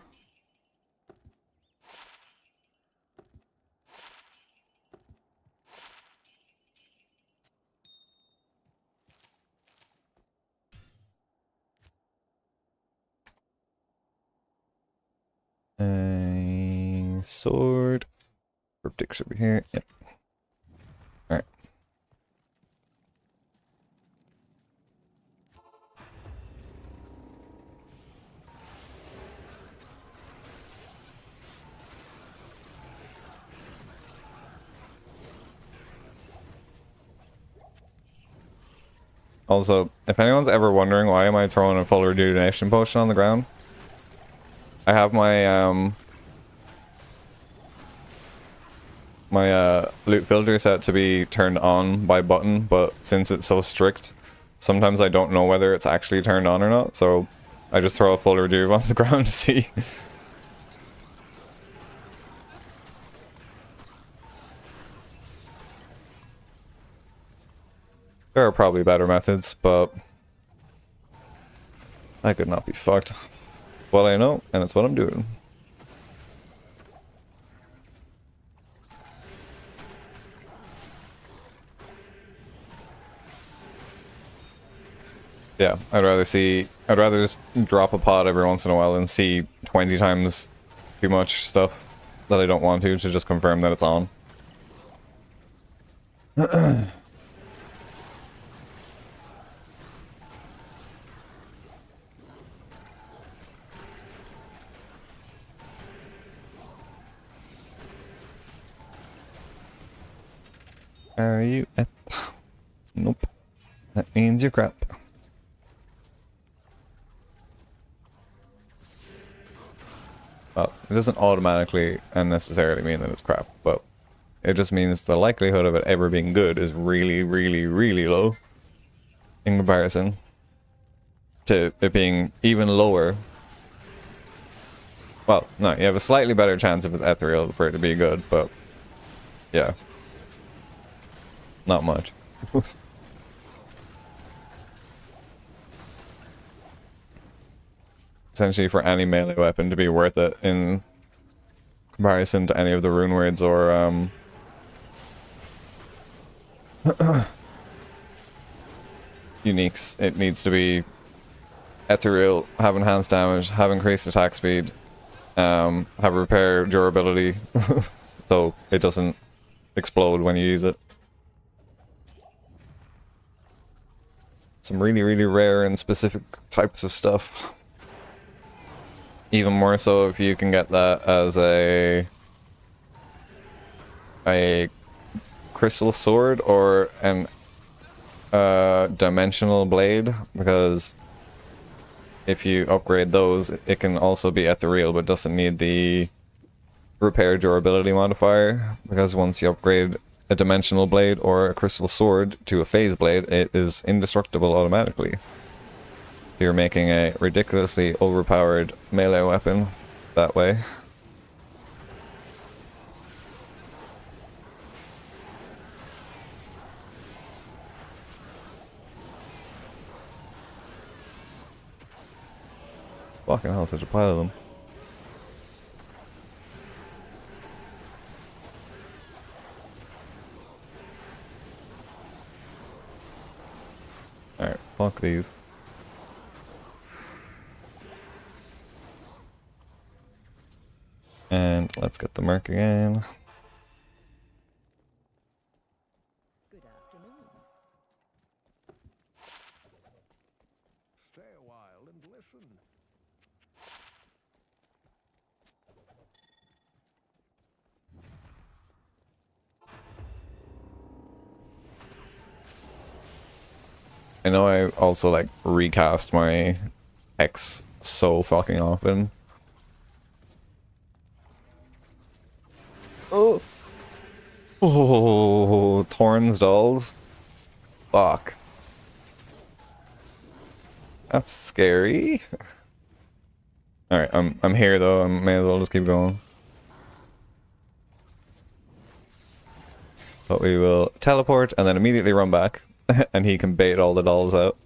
A sword. Cryptic should be here. Yep. Alright. Also, if anyone's ever wondering why am I throwing a full rejuvenation potion on the ground, I have my loot filter set to be turned on by button, but since it's so strict, sometimes I don't know whether it's actually turned on or not, so I just throw a full rejuve on the ground to see. There are probably better methods, but I could not be fucked. What I know, and it's what I'm doing. Yeah, I'd rather just drop a pod every once in a while and see 20 times too much stuff that I don't want to just confirm that it's on. Are you at? Nope. That means you're crap. Well, it doesn't automatically and necessarily mean that it's crap, but it just means the likelihood of it ever being good is really, really, really low in comparison to it being even lower. Well, no, you have a slightly better chance if it's ethereal for it to be good, but yeah. Not much. Essentially, for any melee weapon to be worth it in comparison to any of the Runewords or uniques, it needs to be ethereal, have enhanced damage, have increased attack speed, have repair durability, so it doesn't explode when you use it. Some really, really rare and specific types of stuff. Even more so if you can get that as a crystal sword or an dimensional blade, because if you upgrade those, it can also be ethereal, but doesn't need the repair durability modifier, because once you upgrade a dimensional blade or a crystal sword to a phase blade, it is indestructible automatically. So you're making a ridiculously overpowered melee weapon that way. Fucking hell, such a pile of them. Alright, fuck these. And let's get the merc again. Good afternoon. Stay a while and listen. I know I also like recast my X so fucking often. Oh. Oh, Thorns dolls. Fuck. That's scary. Alright, I'm here though, I may as well just keep going. But we will teleport and then immediately run back. And he can bait all the dolls out.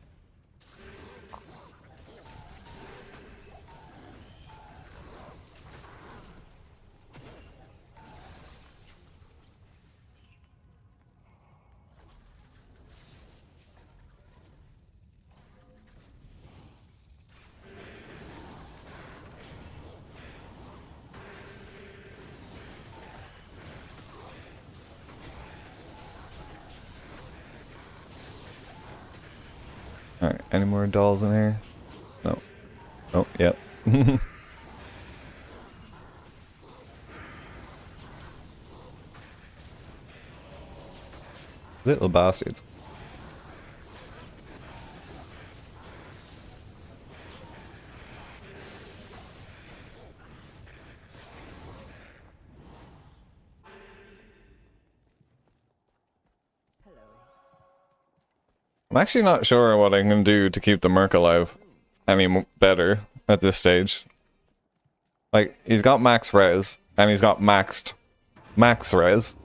Alright, any more dolls in here? No. Oh, yep. Little bastards. Hello. I'm actually not sure what I can do to keep the merc alive any better at this stage. Like, he's got max res, and he's got max res.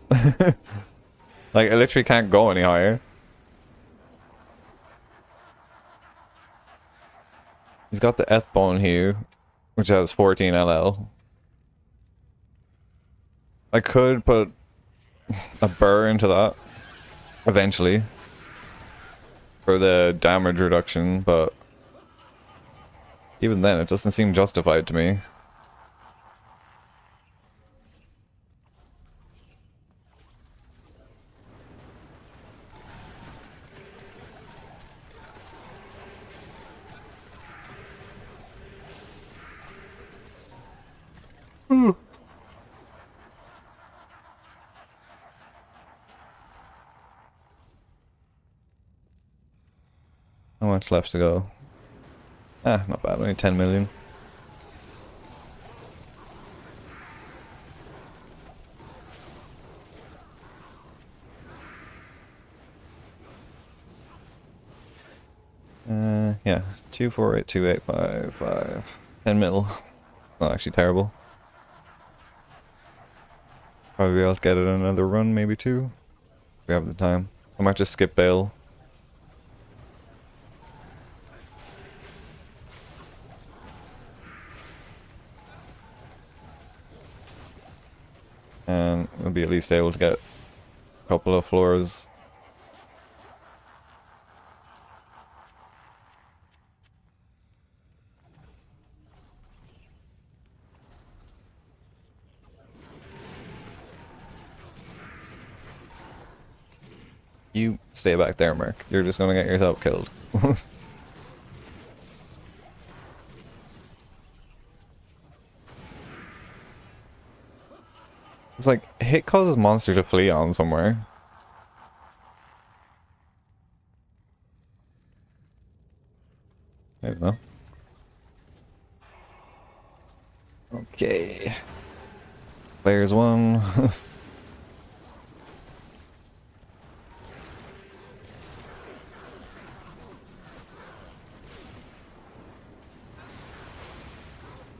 Like, I literally can't go any higher. He's got the Eth Bone here, which has 14 LL. I could put a burr into that eventually for the damage reduction, but even then it doesn't seem justified to me. How much left to go? Ah, not bad, only 10 million. Yeah, 2482855. 10 mil. Not actually terrible. Probably be able to get it another run, maybe two. If we have the time. I might just skip bail. And we'll be at least able to get a couple of floors. You stay back there, Mark. You're just gonna get yourself killed. It's like, hit causes monster to flee on somewhere. I don't know. Okay. Players one.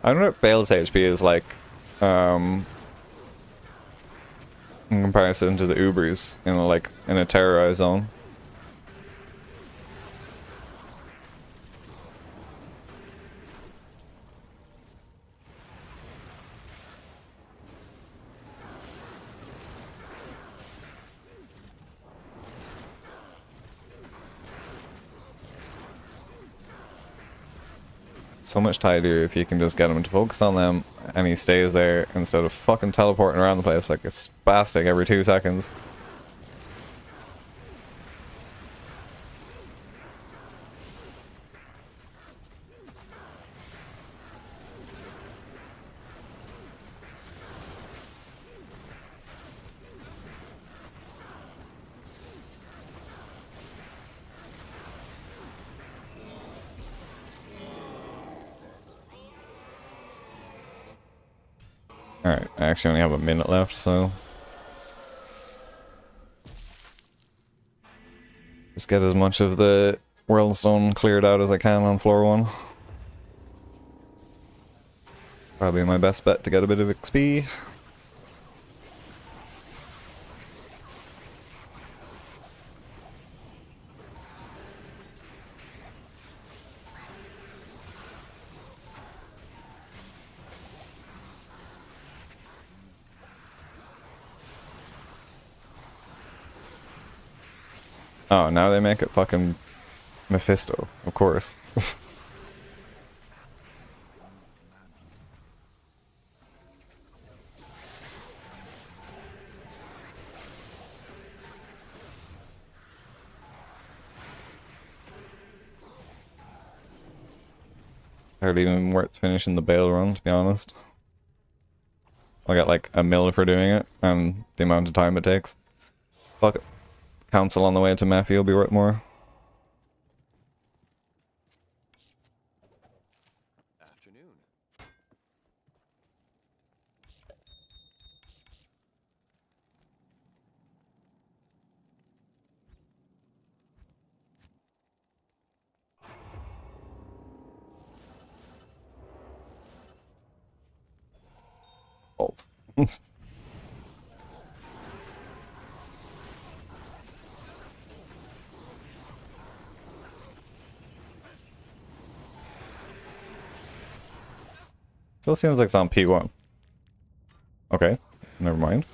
I wonder what Bale's HP is like, in comparison to the Ubers in a terrorized zone. so much tidier if you can just get him to focus on them and he stays there instead of fucking teleporting around the place like a spastic every 2 seconds. Alright, I actually only have a minute left, so just get as much of the world stone cleared out as I can on floor 1. Probably my best bet to get a bit of XP. Oh, now they make it fucking Mephisto, of course. Hardly even worth finishing the bail run, to be honest. I'll get like a mil for doing it, and the amount of time it takes. Fuck it. Council on the way to Mephi will be worth more. Afternoon. Bolt. Still seems like it's on P1. Okay, never mind.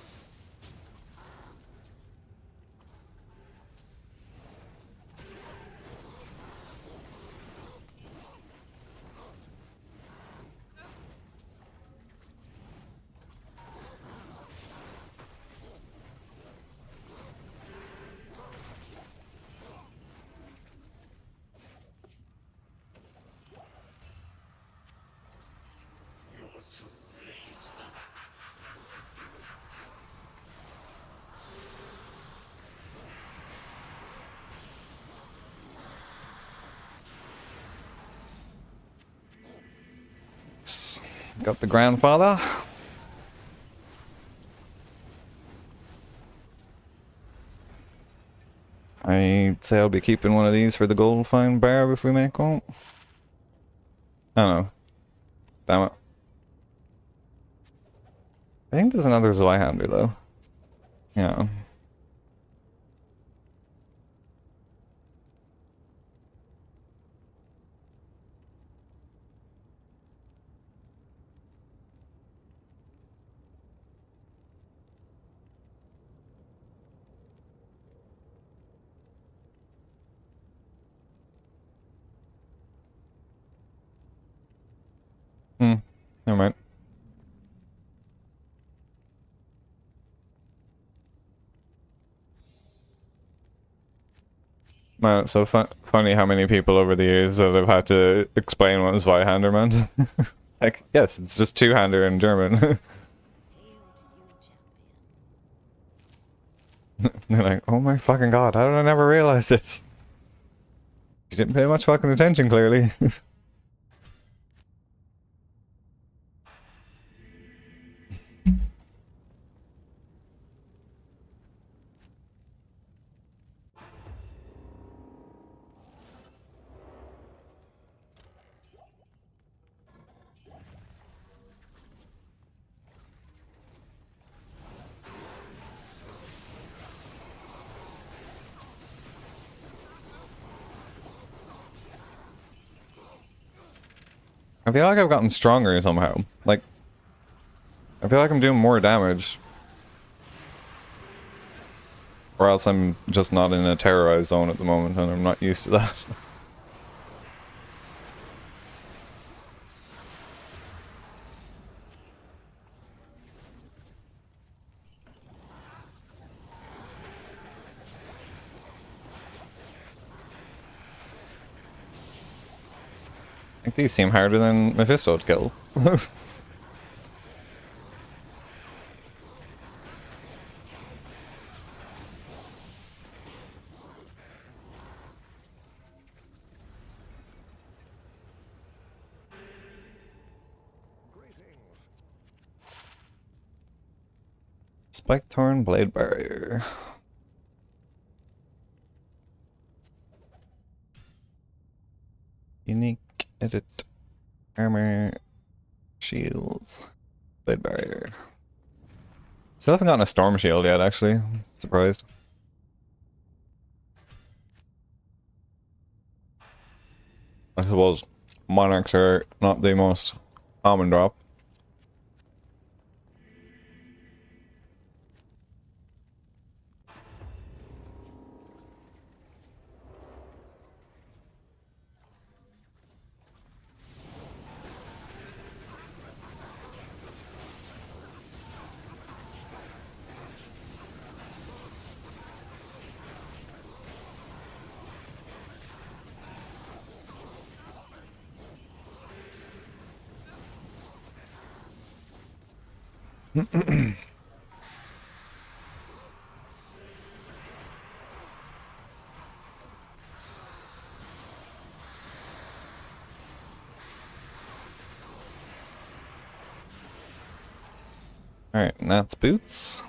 Got the grandfather. I'd say I'll be keeping one of these for the gold find barb if we make one. I don't know. Damn it. I think there's another Zweihander though. Yeah. Never mind. Man, it's so funny how many people over the years that have had to explain what Zweihander meant. Like, yes, it's just two-hander in German. They're like, oh my fucking god, how did I never realize this? You didn't pay much fucking attention, clearly. I feel like I've gotten stronger somehow. Like, I feel like I'm doing more damage. Or else I'm just not in a terrorized zone at the moment and I'm not used to that. think these seem harder than Mephisto to kill. Greetings. Spike Thorn Blade Barrier. Unique edit. Armor. Shields. Blade Barrier. Still haven't gotten a Storm Shield yet, actually. Surprised. I suppose Monarchs are not the most common drop. Alright, and that's boots.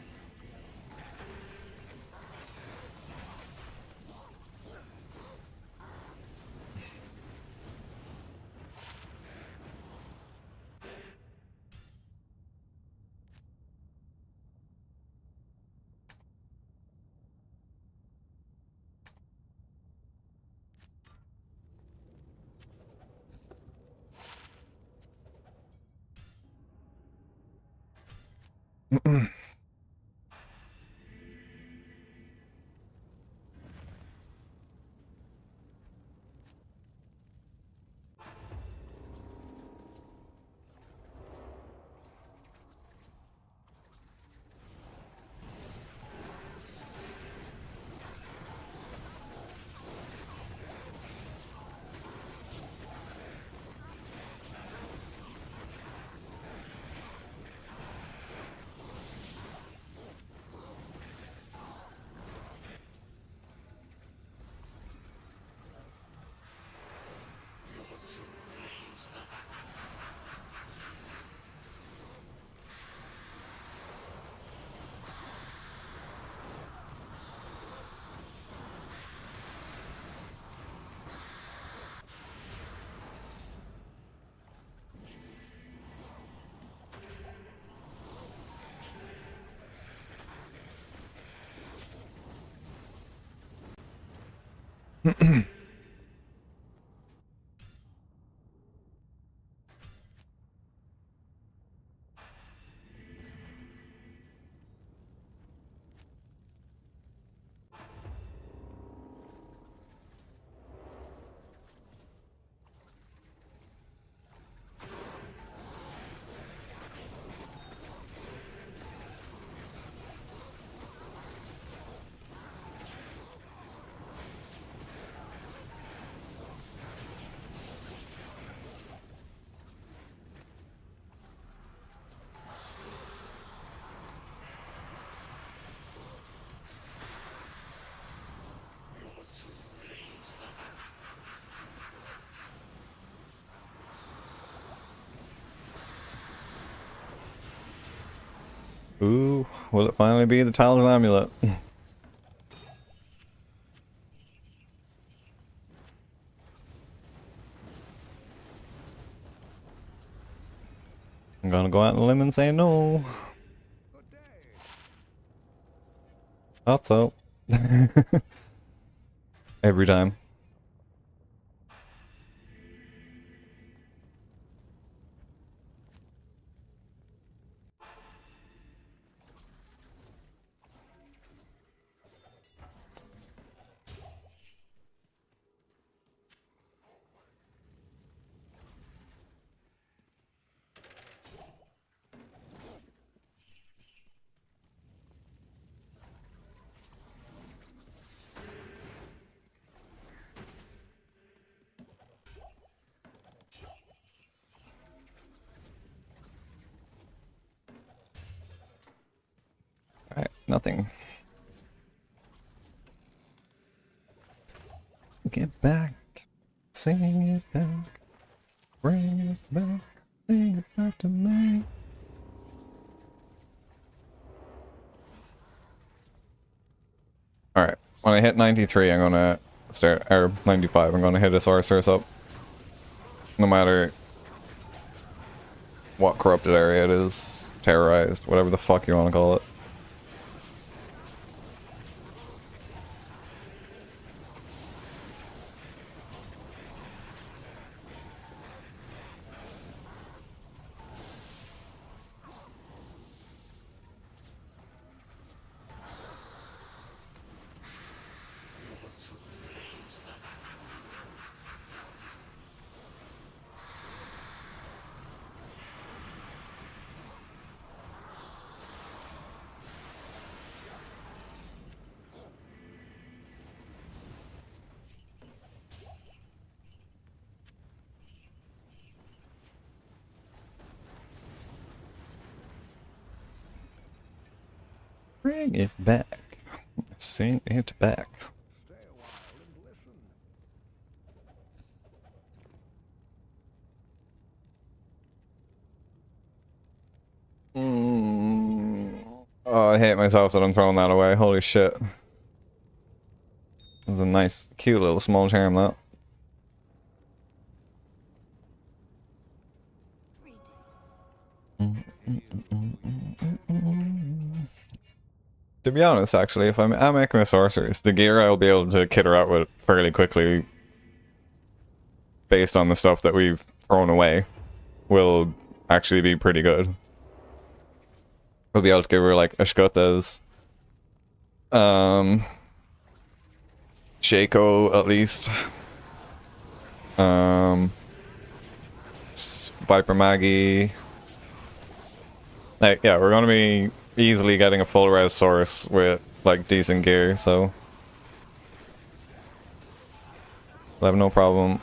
Ooh, will it finally be the Talisman Amulet? I'm gonna go out on a limb and say no. Good day. Thought so. Every time. Nothing. Get back. Sing it back. Bring it back. Bring it back to me. Alright. When I hit 93, I'm gonna start, or 95, I'm gonna hit a sorceress up. No matter what corrupted area it is, terrorized, whatever the fuck you want to call it. Bring it back. Sing it back. Stay a while and listen. Oh, I hate myself that I'm throwing that away. Holy shit. It was a nice, cute little small charm, that. To be honest, actually, if I'm making a sorceress, the gear I'll be able to kit her out with fairly quickly, based on the stuff that we've thrown away, will actually be pretty good. We'll be able to give her like Ashkota's, Shaco at least, Viper Maggie. Like, yeah, we're gonna be easily getting a full res source with like decent gear, so we'll have no problem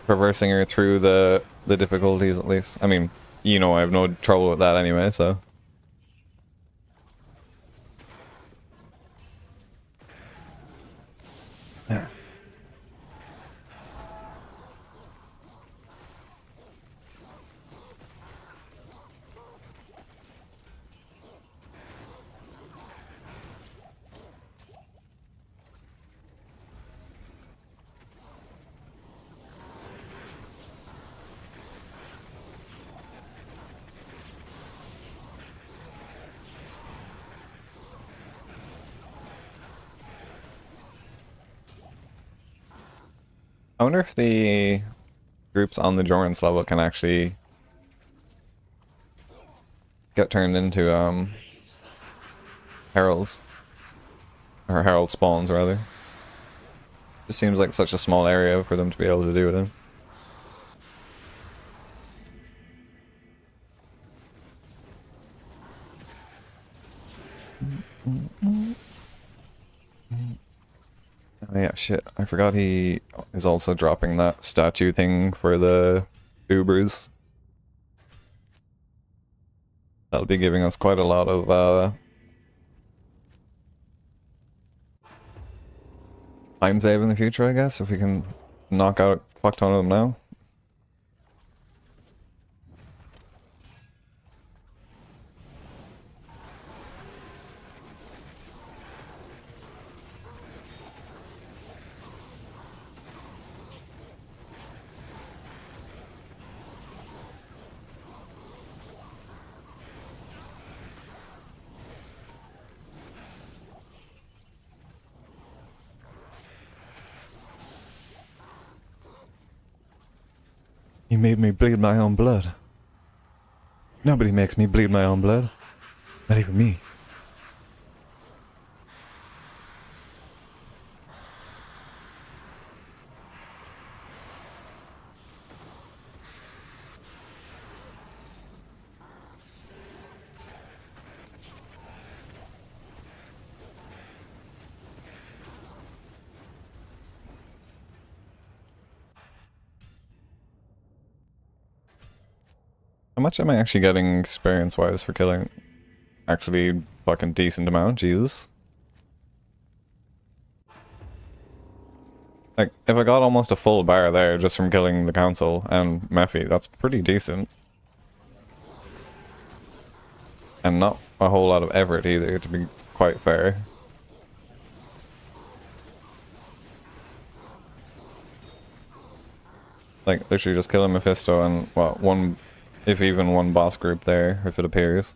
traversing her through the difficulties at least. I mean, you know, I have no trouble with that anyway, so. Yeah. I wonder if the groups on the Jorans level can actually get turned into heralds. Or herald spawns, rather. It seems like such a small area for them to be able to do it in. Oh yeah, shit. I forgot he is also dropping that statue thing for the Ubers. That'll be giving us quite a lot of time save in the future, I guess, if we can knock out a fuck ton of them now. He made me bleed my own blood. Nobody makes me bleed my own blood. Not even me. How much am I actually getting experience-wise for killing? actually fucking decent amount, Jesus. Like, if I got almost a full bar there just from killing the council and Mephi, that's pretty decent. And not a whole lot of effort either, to be quite fair. Like, literally just killing Mephisto and, well, one, if even one boss group there, if it appears.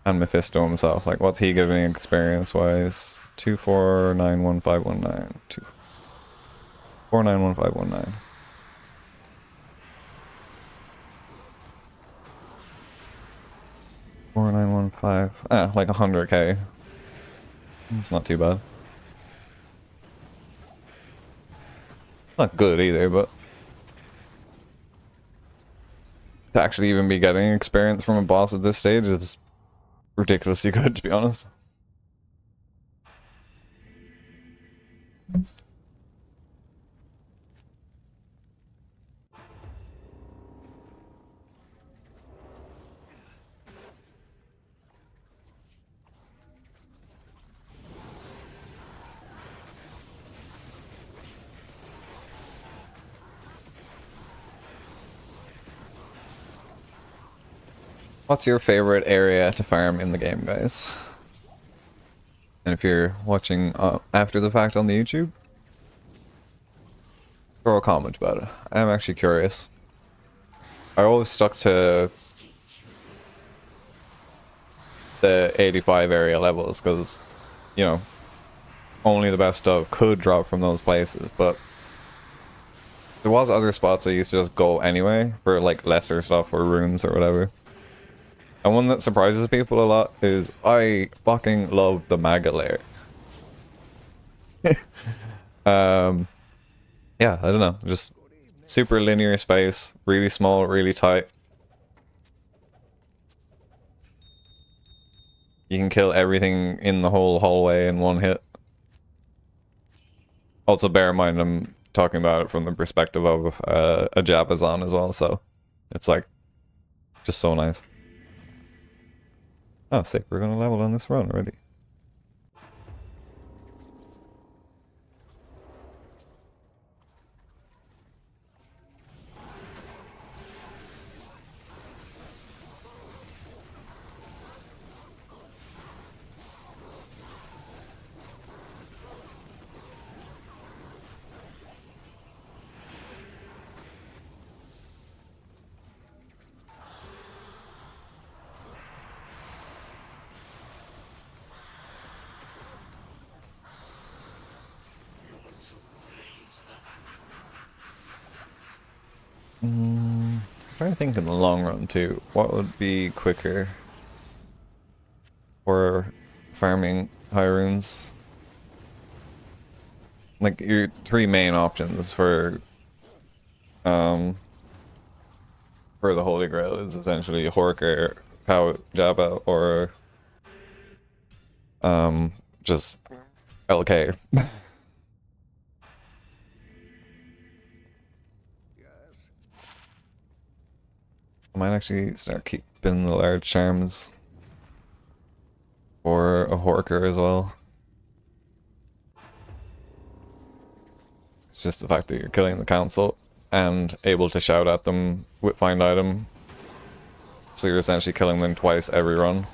And Mephisto himself, like, what's he giving experience-wise? 2491519. 2491519. 4915. Ah, like 100k. It's not too bad. Not good either, but to actually even be getting experience from a boss at this stage is ridiculously good, to be honest. What's your favorite area to farm in the game, guys? And if you're watching after the fact on the YouTube, throw a comment about it. I'm actually curious. I always stuck to the 85 area levels because, you know, only the best stuff could drop from those places, but there was other spots I used to just go anyway for like lesser stuff or runes or whatever. And one that surprises people a lot is I fucking love the Maga layer. Yeah, I don't know, just super linear space, really small, really tight. You can kill everything in the whole hallway in one hit. Also bear in mind I'm talking about it from the perspective of a Javazon as well, so it's like just so nice. Oh, sick, we're gonna level on this run already. I'm trying to think in the long run too. What would be quicker for farming high runes? Like your three main options for the Holy Grail is essentially Horker, Pow Jabba, or just LK. I might actually start keeping the large charms for a Horker as well. It's just the fact that you're killing the council and able to shout at them with find item. So you're essentially killing them twice every run.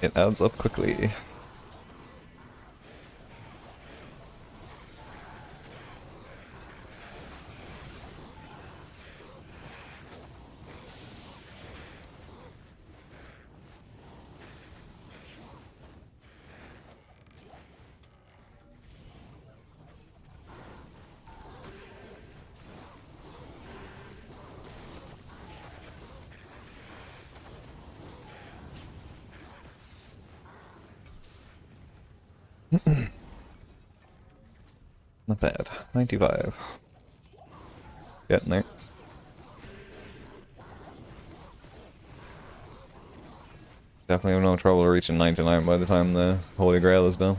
It adds up quickly. Not bad. 95. Getting there. Definitely have no trouble reaching 99 by the time the Holy Grail is done.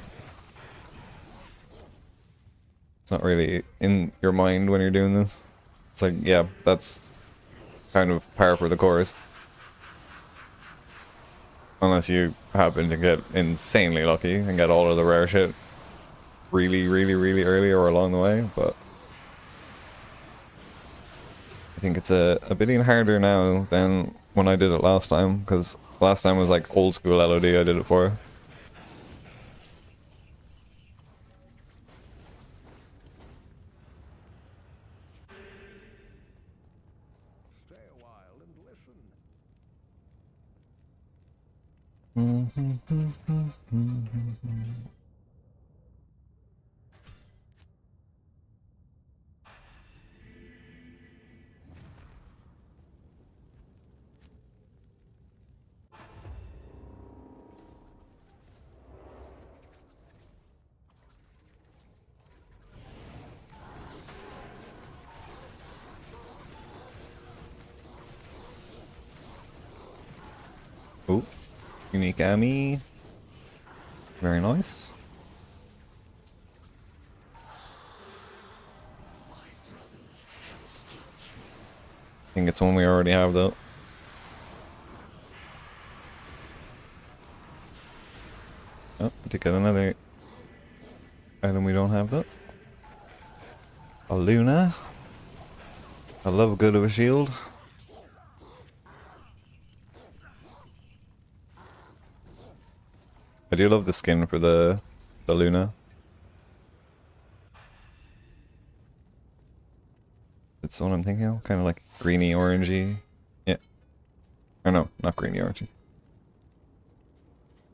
It's not really in your mind when you're doing this. It's like, yeah, that's kind of par for the course. Unless you happen to get insanely lucky and get all of the rare shit really, really, really early or along the way, but I think it's a bit even harder now than when I did it last time, because last time was like old school LOD I did it for. Stay a while and listen. Oh, unique Ami. Very nice. I think it's one we already have though. Oh, to get another item we don't have though. A Luna. I love a good of a shield. I do love the skin for the Luna. It's what I'm thinking of, kind of like greeny orangey. Yeah. Or no, not greeny orangey.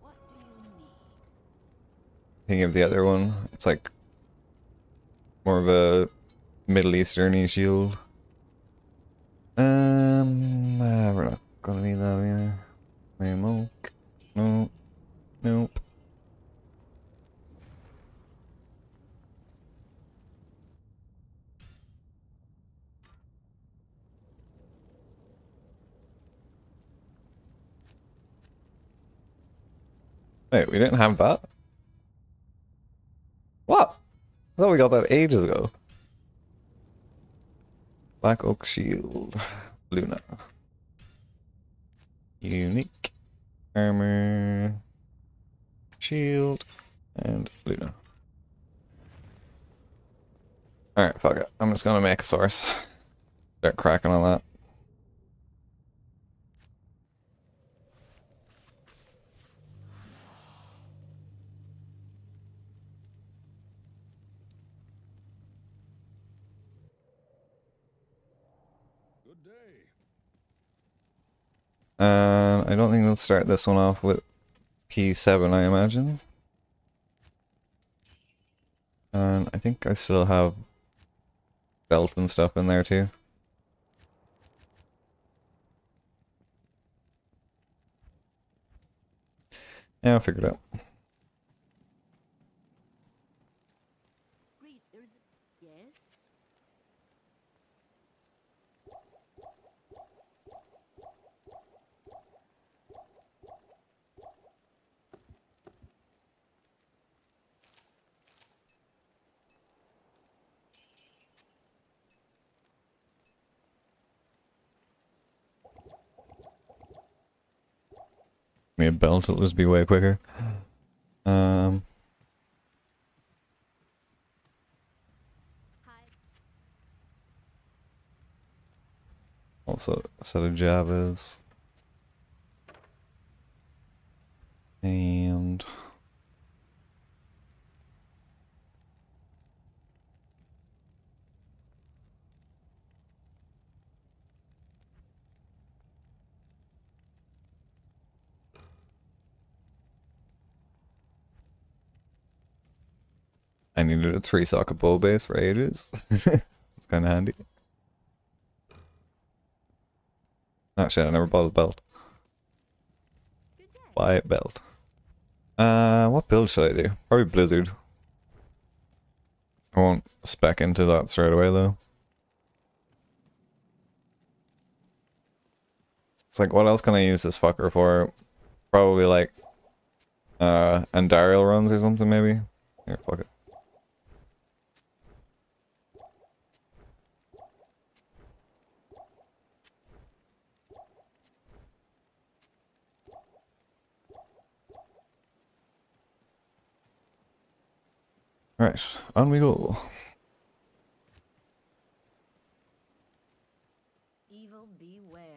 What do you need? Thinking of the other one, it's like more of a Middle Eastern-y shield. We're not gonna need that here. Milk. Nope. Nope. Wait, we didn't have that? What? I thought we got that ages ago. Black Oak Shield. Luna. Unique. Armor. Shield. And Luna. Alright, fuck it. I'm just gonna make a source. Start cracking on that. Good day. I don't think we'll start this one off with P7, I imagine. And I think I still have belt and stuff in there too. Yeah, I'll figure it out. Great, there's yes? Me a belt, it'll just be way quicker. Hi. Also a set of Javas. And I needed a 3-socket bow base for ages. It's kind of handy. Oh shit, I never bought a belt. Good day. Buy a belt. What build should I do? Probably Blizzard. I won't spec into that straight away though. It's like, what else can I use this fucker for? Probably like, Andariel runs or something maybe? Here, fuck it. Right, on we go. Evil beware.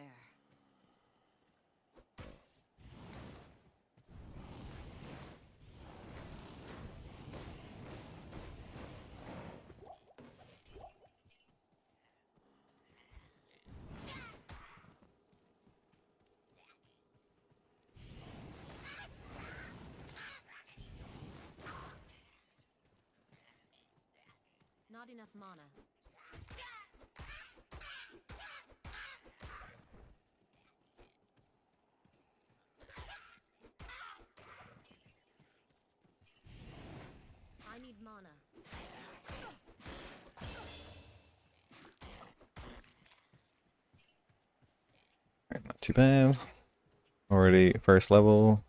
Not enough mana. I need mana. Right, not too bad. Already first level.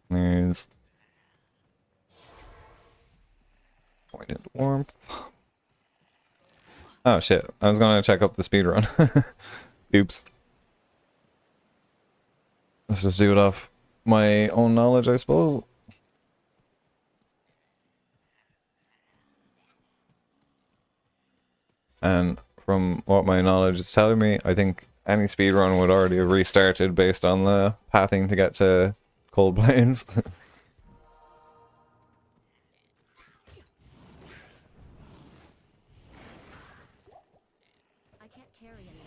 There's pointed warmth. Oh shit, I was gonna check up the speedrun. Oops. Let's just do it off my own knowledge, I suppose. And from what my knowledge is telling me, I think any speedrun would already have restarted based on the pathing to get to Cold Plains. I can't carry anymore.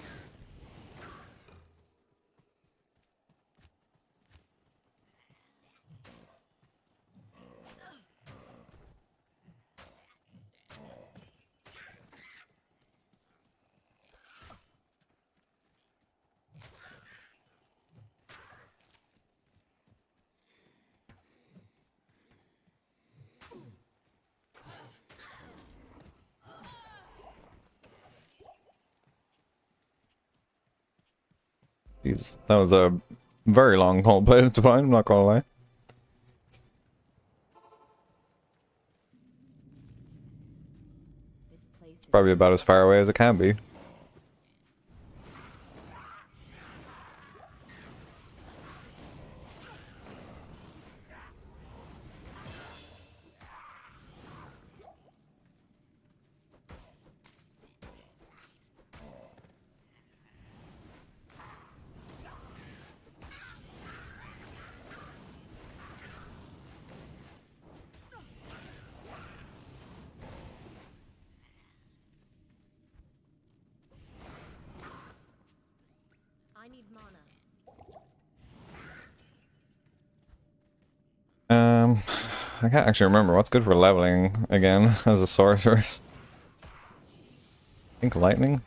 Jeez, that was a very long Cold Plains to find, I'm not gonna lie. This place is Probably about as far away as it can be. I need mana. I can't actually remember what's good for leveling again as a sorceress. I think lightning?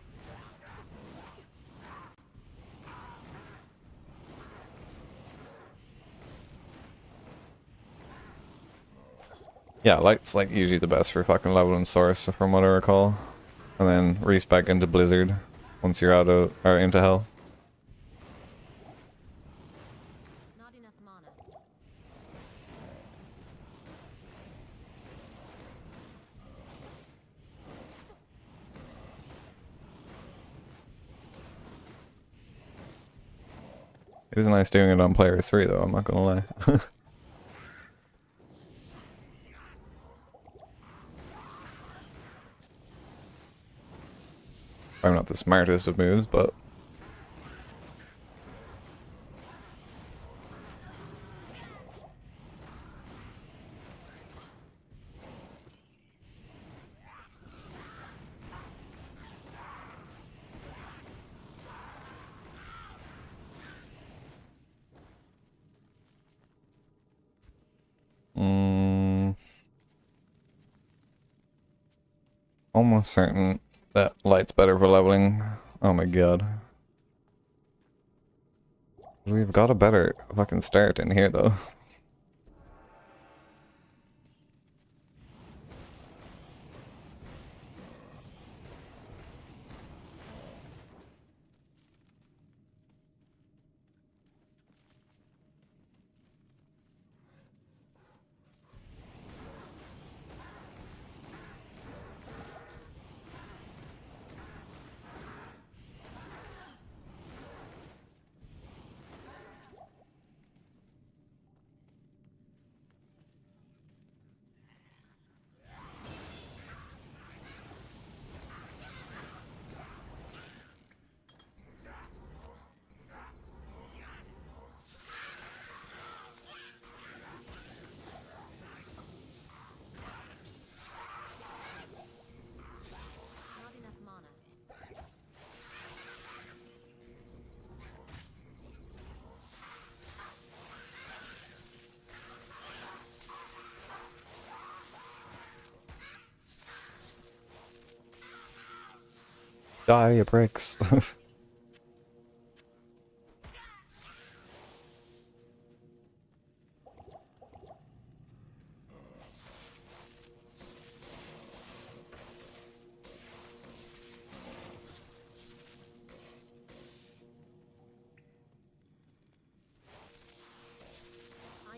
Yeah, light's like usually the best for fucking leveling source from what I recall. And then respec into blizzard once you're out of or into hell. Not enough mana. It is nice doing it on player 3 though, I'm not gonna lie. I'm not the smartest of moves, but almost certain that light's better for leveling. Oh my god. We've got a better fucking start in here though. Die, you bricks. I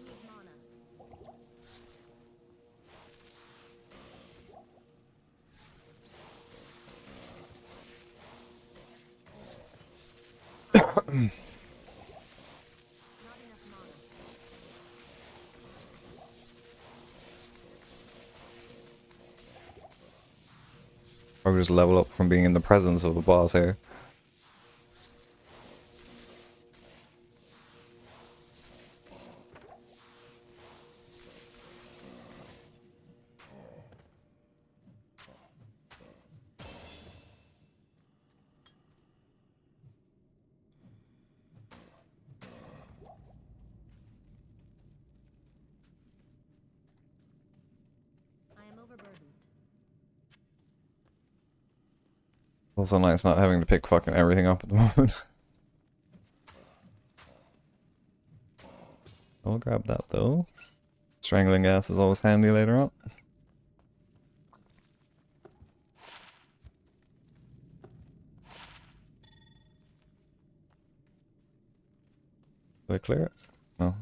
need mana. Not enough mana. Probably just level up from being in the presence of the boss here. I am overburdened. Also nice not having to pick fucking everything up at the moment. I'll grab that though. Strangling gas is always handy later on. Did I clear it? No.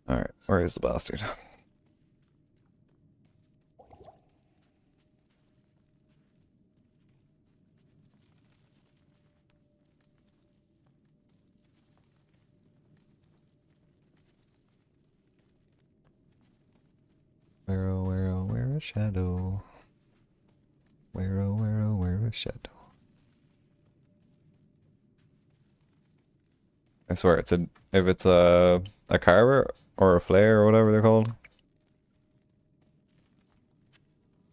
Alright, where is the bastard? Where oh where oh where a shadow? Where oh where oh where a shadow? I swear it's a if it's a carver or a flare or whatever they're called,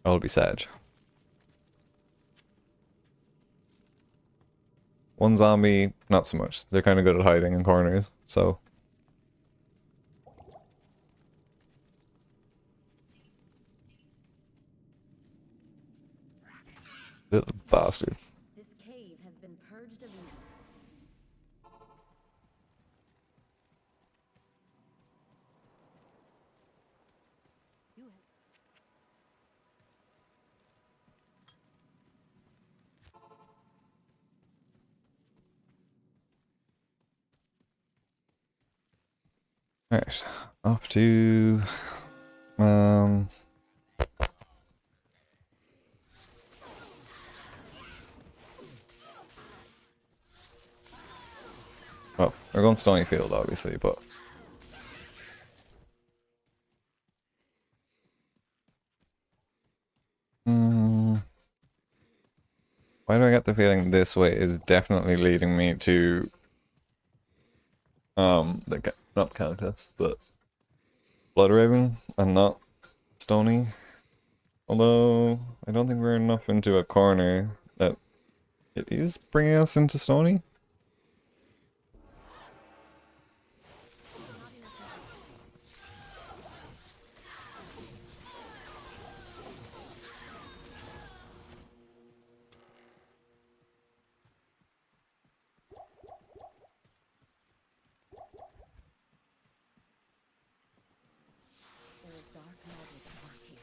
I'll be sad. One zombie, not so much. They're kind of good at hiding in corners, so. Little bastard. This cave has been purged of evil. You have Alright, off to um well, we're going Stony Field obviously, but why do I get the feeling this way is definitely leading me to not Countess, but Bloodraven and not Stony. Although I don't think we're enough into a corner that it is bringing us into Stony. not enough mana. There is dark magic at work here.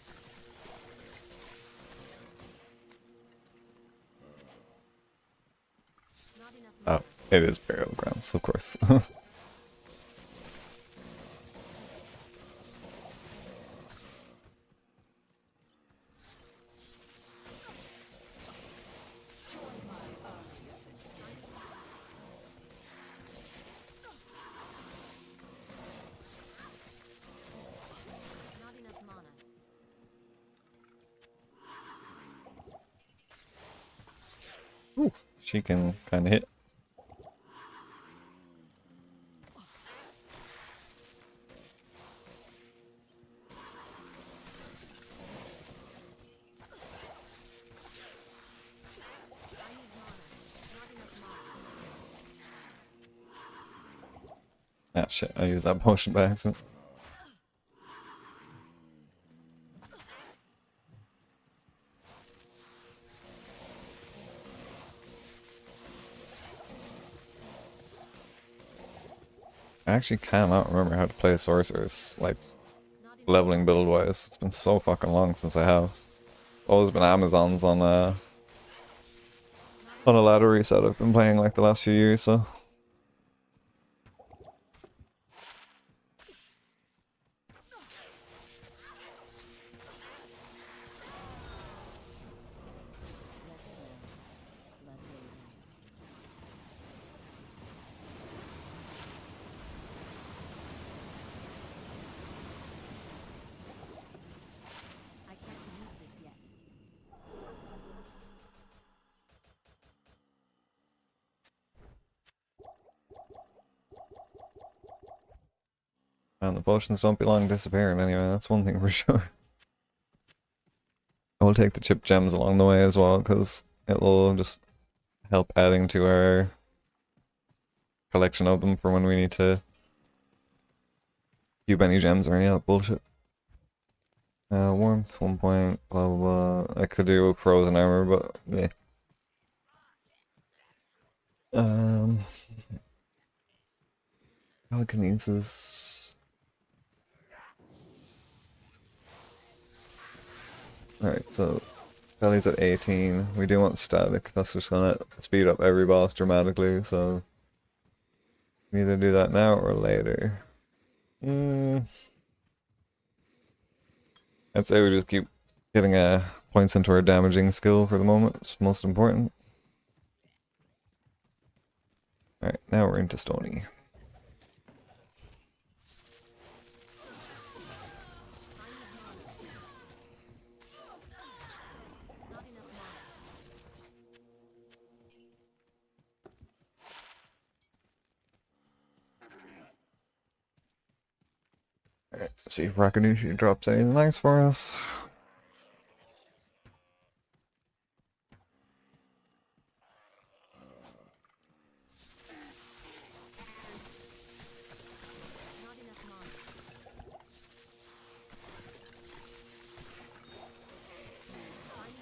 Not enough Oh, mana. it is burial grounds, of course. Not enough mana. Ooh, she can kind of hit. I need mana. Not enough mana. Ah shit, I used that potion by accident. I actually cannot remember how to play sorceress, like Not enough. leveling build wise. It's been so fucking long since I have. Always been Amazons on a ladder reset I've been playing like the last few years, so. Let it wait. I can't use this yet. And the potions don't be long disappearing anyway, that's one thing for sure. I will take the chip gems along the way as well, because it'll just help adding to our collection of them for when we need to cube any gems or any other bullshit. Warmth, 1 point, blah blah blah. I could do frozen armor, but yeah. Telekinesis. Alright, so Belly's at 18. We do want static. That's just gonna speed up every boss dramatically, so we either do that now or later. I'd say we just keep getting points into our damaging skill for the moment. It's most important. Alright, now we're into Stony. Not enough mana. Alright, let's see if Rakanushi drops anything nice for us. Not enough mana. I need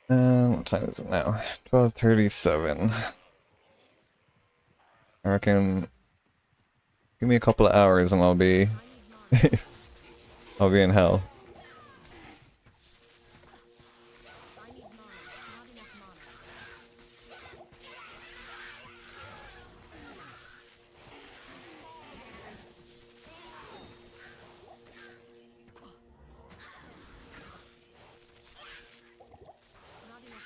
mana. And what time is it now? 12:37. I reckon give me a couple of hours and I'll be I need mana. I'll be in hell. I need mana. Not enough mana. Not enough mana. Not enough mana.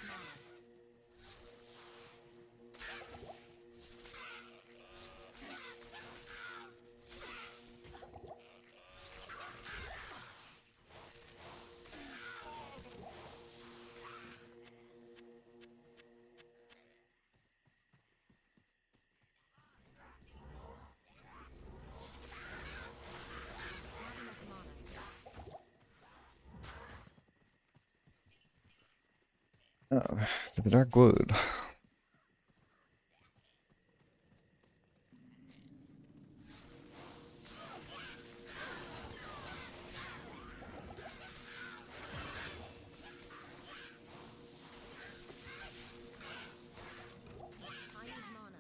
Oh, to the dark wood. I need mana.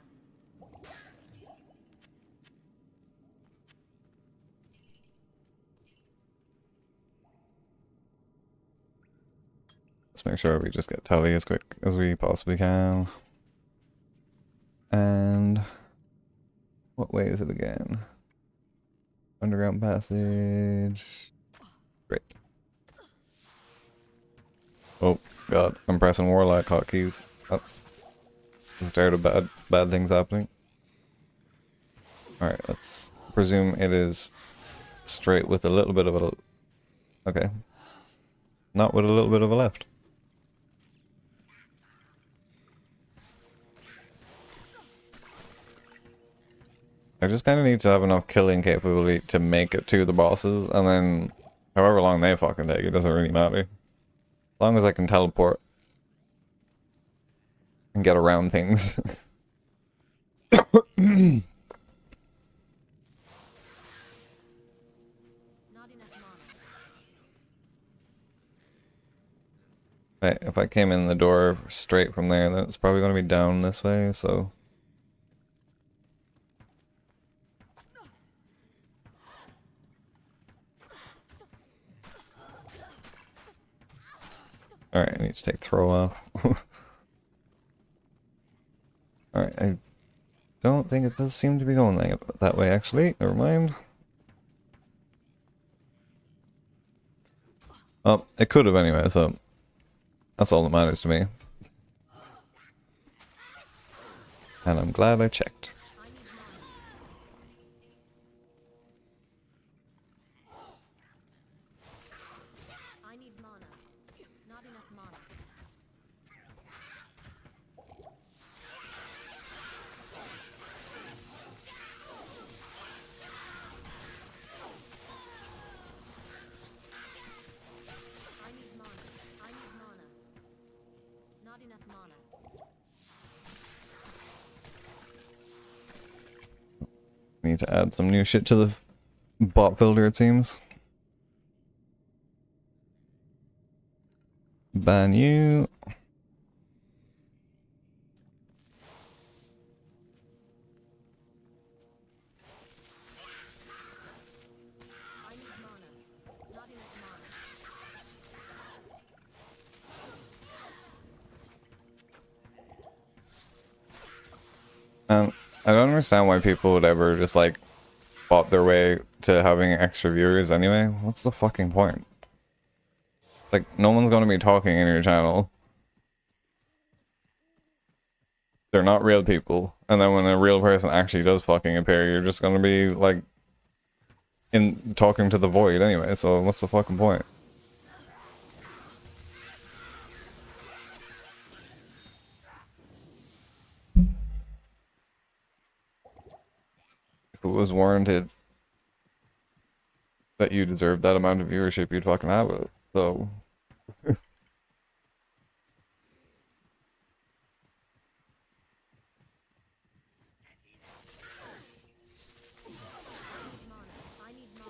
Let's make sure we just get Telly as quick as we possibly can. And what way is it again? Underground passage. Great. Oh god, I'm pressing Warlock hotkeys. That's the start of bad things happening. Alright, let's presume it is straight with a little bit of a... Okay. Not with a little bit of a left. I just kind of need to have enough killing capability to make it to the bosses, and then however long they fucking take, it doesn't really matter. As long as I can teleport and get around things. Not enough mana. If I came in the door straight from there, then it's probably going to be down this way, so... Alright, I need to take throw off. Alright, I don't think it does seem to be going that way, actually. Never mind. Oh, it could have anyway, so... That's all that matters to me. And I'm glad I checked. I need mana. Not enough mana. I need mana. I need mana. Not enough mana. Need to add some new shit to the bot builder, it seems. Ban you. I need mana. Not enough mana. I don't understand why people would ever just like bot their way to having extra viewers anyway. What's the fucking point? Like, no one's gonna be talking in your channel. They're not real people. And then when a real person actually does fucking appear, you're just gonna be like in talking to the void anyway, so what's the fucking point? If it was warranted that you deserve that amount of viewership, you'd fucking have it. So I need mana.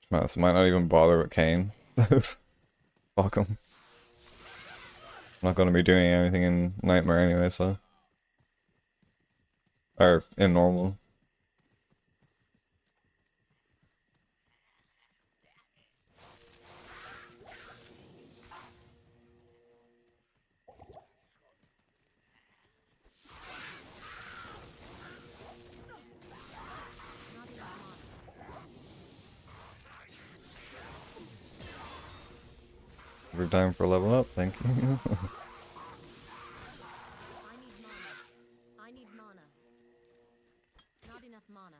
Mouse might not even bother with Kane. Fuck him. I'm not gonna be doing anything in Nightmare anyway, so. Or in normal. Not enough mana. Every time for level up, thank you. I need mana. I need mana. Not enough mana.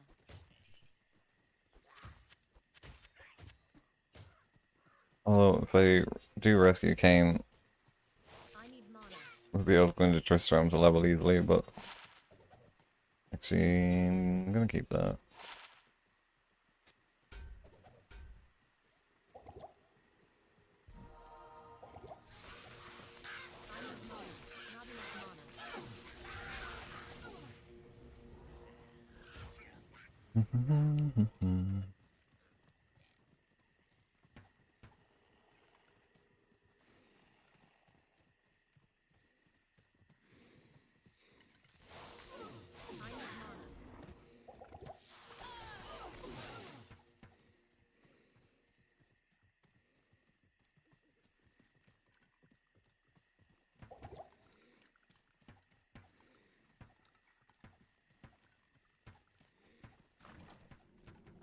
Although if I do rescue Kane, I need mana. we'll be able to go into Tristram to level easily, but actually I'm gonna keep that. I need mana. Not enough mana. I need mana.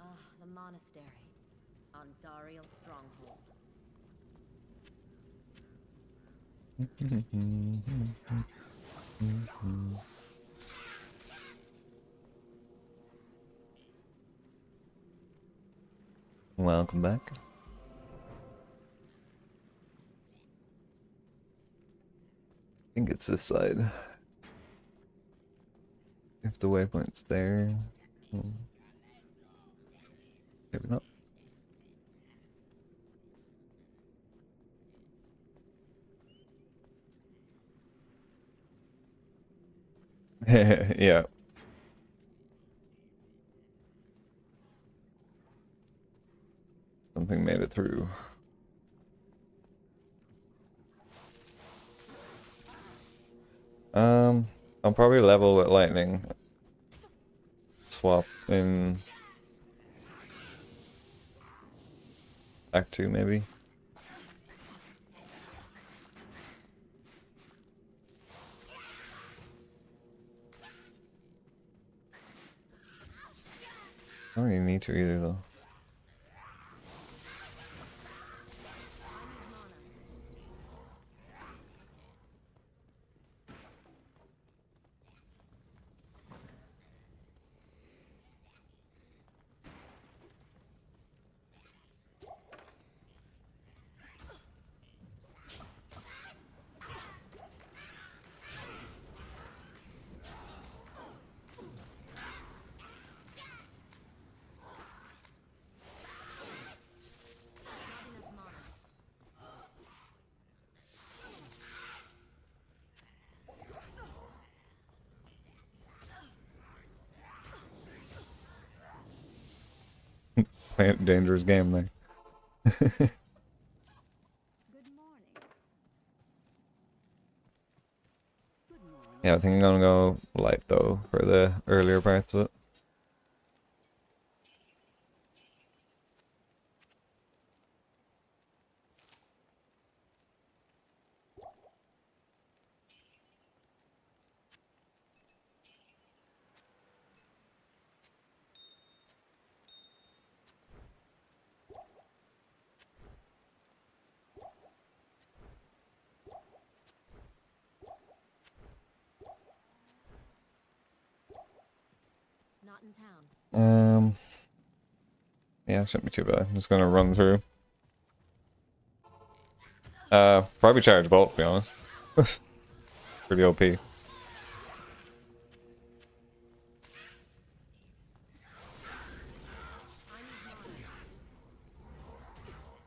Ah, the monastery. Ondariel stronghold. Welcome back. I think it's this side. If the waypoint's there. Maybe not. Yeah. Something made it through. I'll probably level with lightning. Swap in Act 2 maybe. I don't even need to either though. Playing a dangerous game there. Good morning. Good morning. Yeah, I think I'm gonna go light though for the earlier parts of it. Not in town. Yeah, it shouldn't be too bad. I'm just gonna run through. Probably charge bolt to be honest. Pretty OP. Yeah,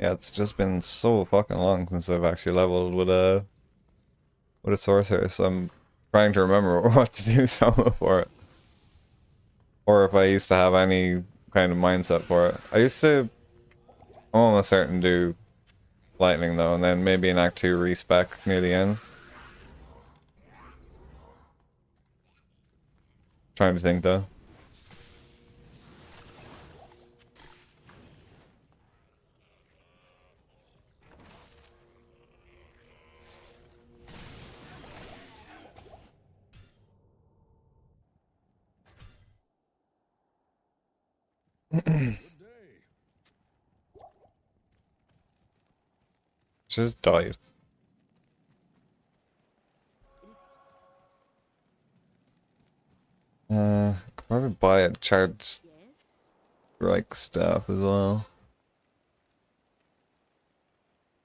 it's just been so fucking long since I've actually leveled with a sorcerer, so I'm trying to remember what to do some for it. Or if I used to have any kind of mindset for it. I used to, I'm almost certain do lightning though, and then maybe in Act 2 respec near the end. Trying to think though. Good day. Just died. Could probably buy a charged Yes. strike staff as well.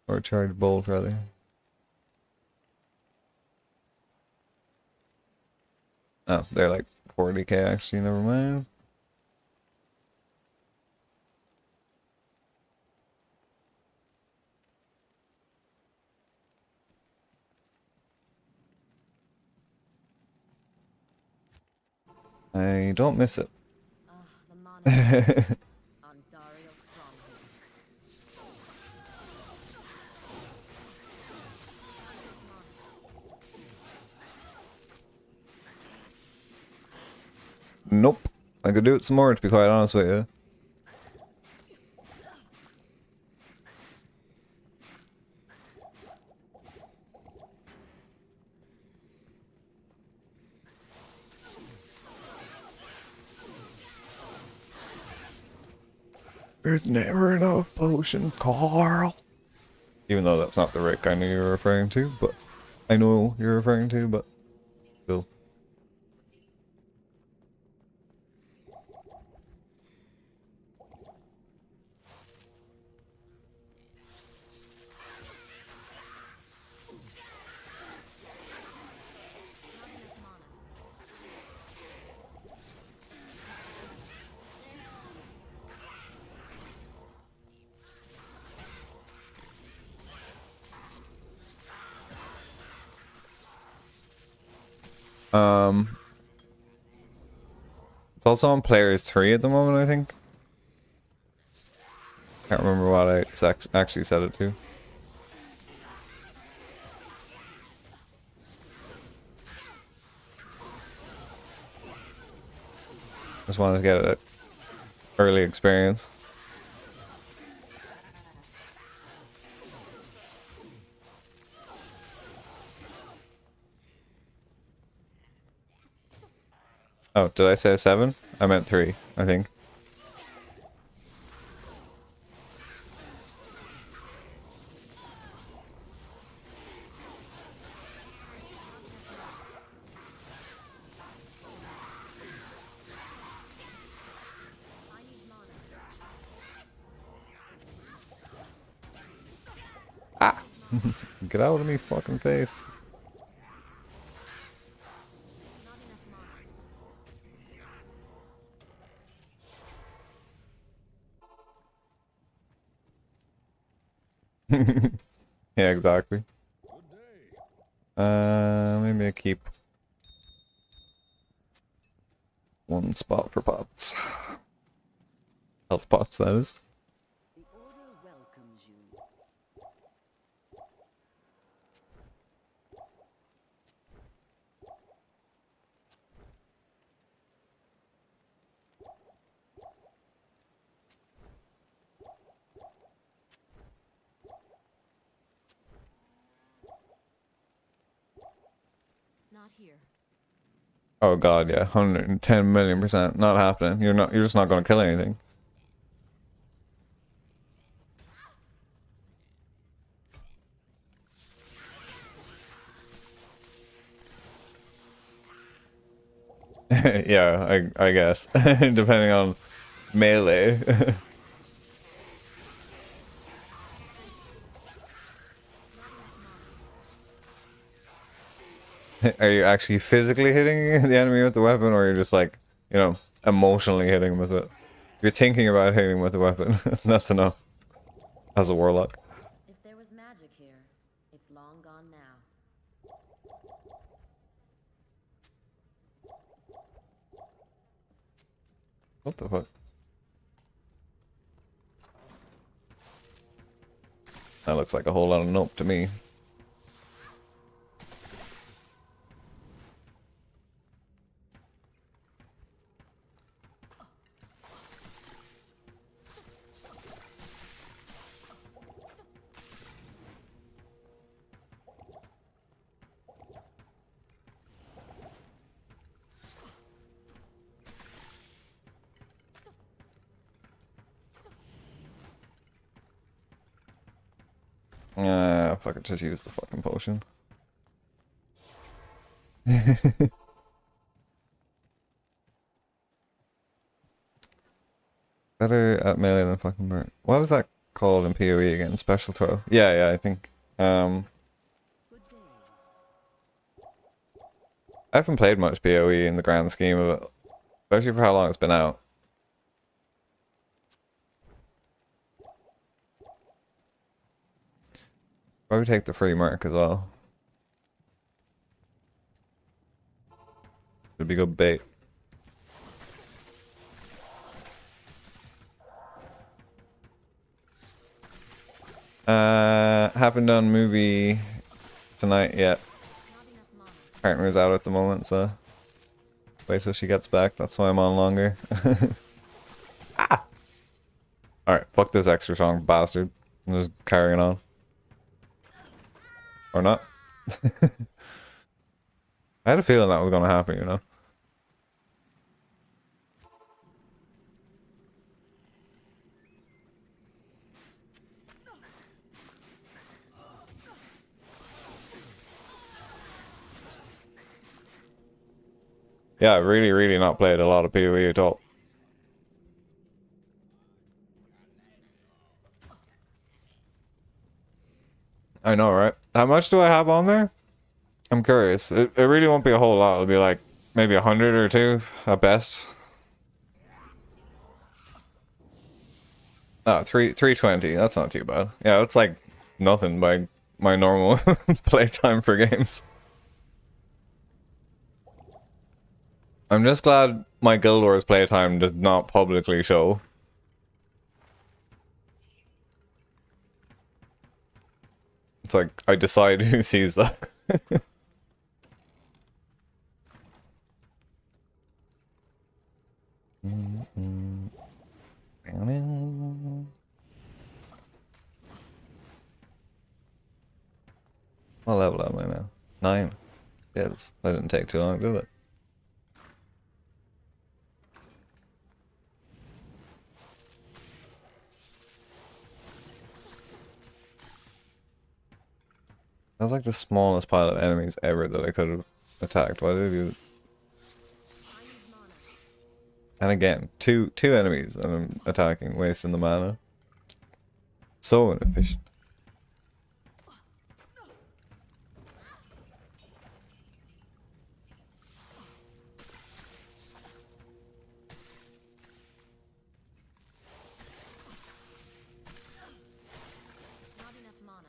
Or a charged bolt rather. Oh, they're like 40k actually, never mind. I don't miss it. Ah, the mana on Dariel's stronghold. Nope. I could do it some more to be quite honest with you. There's never enough potions, Carl. Even though that's not the right kind you're referring to, but I know you're referring to, but still. It's also on Players 3 at the moment, I think. Can't remember what I actually set it to. Just wanted to get an early experience. Oh, did I say 7? I meant 3, I think. I need mana. Ah! Get out of me fucking face. Not enough mana. Yeah, exactly. Good day. Maybe I keep one spot for pots. Health pots, that is. The Order welcomes you. Not here. Oh god, yeah, 110,000,000% not happening. You're just not gonna kill anything. Yeah, I guess. Depending on melee. Are you actually physically hitting the enemy with the weapon, or you're just like, you know, emotionally hitting him with it? If you're thinking about hitting him with the weapon, that's enough. As a warlock. If there was magic here, it's long gone now. What the fuck? That looks like a whole lot of nope to me. Fuck it, just use the fucking potion. Better at melee than fucking burn. What is that called in PoE again? Special throw? Yeah, I think. Good day. I haven't played much PoE in the grand scheme of it. Especially for how long it's been out. Probably take the free mark as well. It'd be good bait. Haven't done movie tonight yet. Not enough mana. Partner's out at the moment, so wait till she gets back. That's why I'm on longer. Ah! Alright, fuck this extra strong bastard. I'm just carrying on. Or not. I had a feeling that was gonna happen, you know? Yeah, I've really not played a lot of PoE at all. I know, right? How much do I have on there? I'm curious. It really won't be a whole lot. It'll be like maybe 100 or 2 at best. Oh, 320. That's not too bad. Yeah, it's like nothing by my normal playtime for games. I'm just glad my Guild Wars playtime does not publicly show. It's like, I decide who sees that. What level am I now? 9. Yes, that didn't take too long, did it? That was like the smallest pile of enemies ever that I could have attacked. Why did I do that? I need mana. And again, two enemies and I'm attacking, wasting the mana. So inefficient. Not enough mana.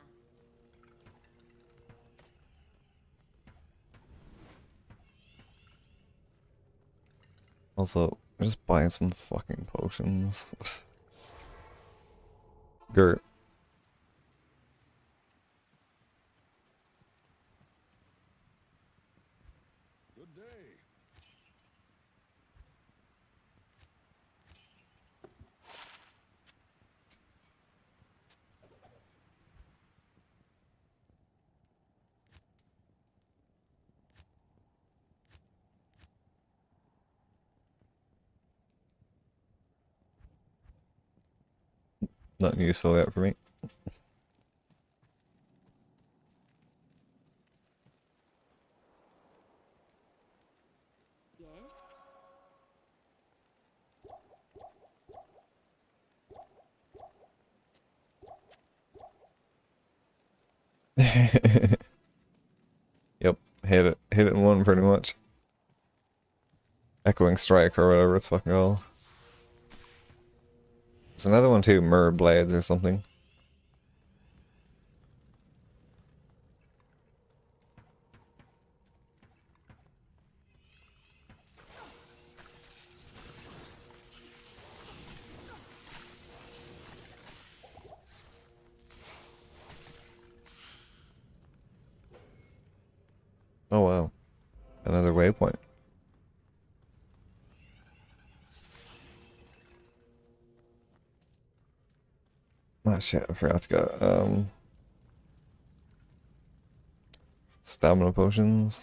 Also, I'm just buying some fucking potions. Gert. Good day. Nothing useful yet for me. Yes? Yep, hit it. Hit it in one pretty much. Echoing Strike or whatever it's fucking called. There's another one too, Mirror Blades or something. Oh wow. Another waypoint. Oh shit, I forgot to go. Stamina potions.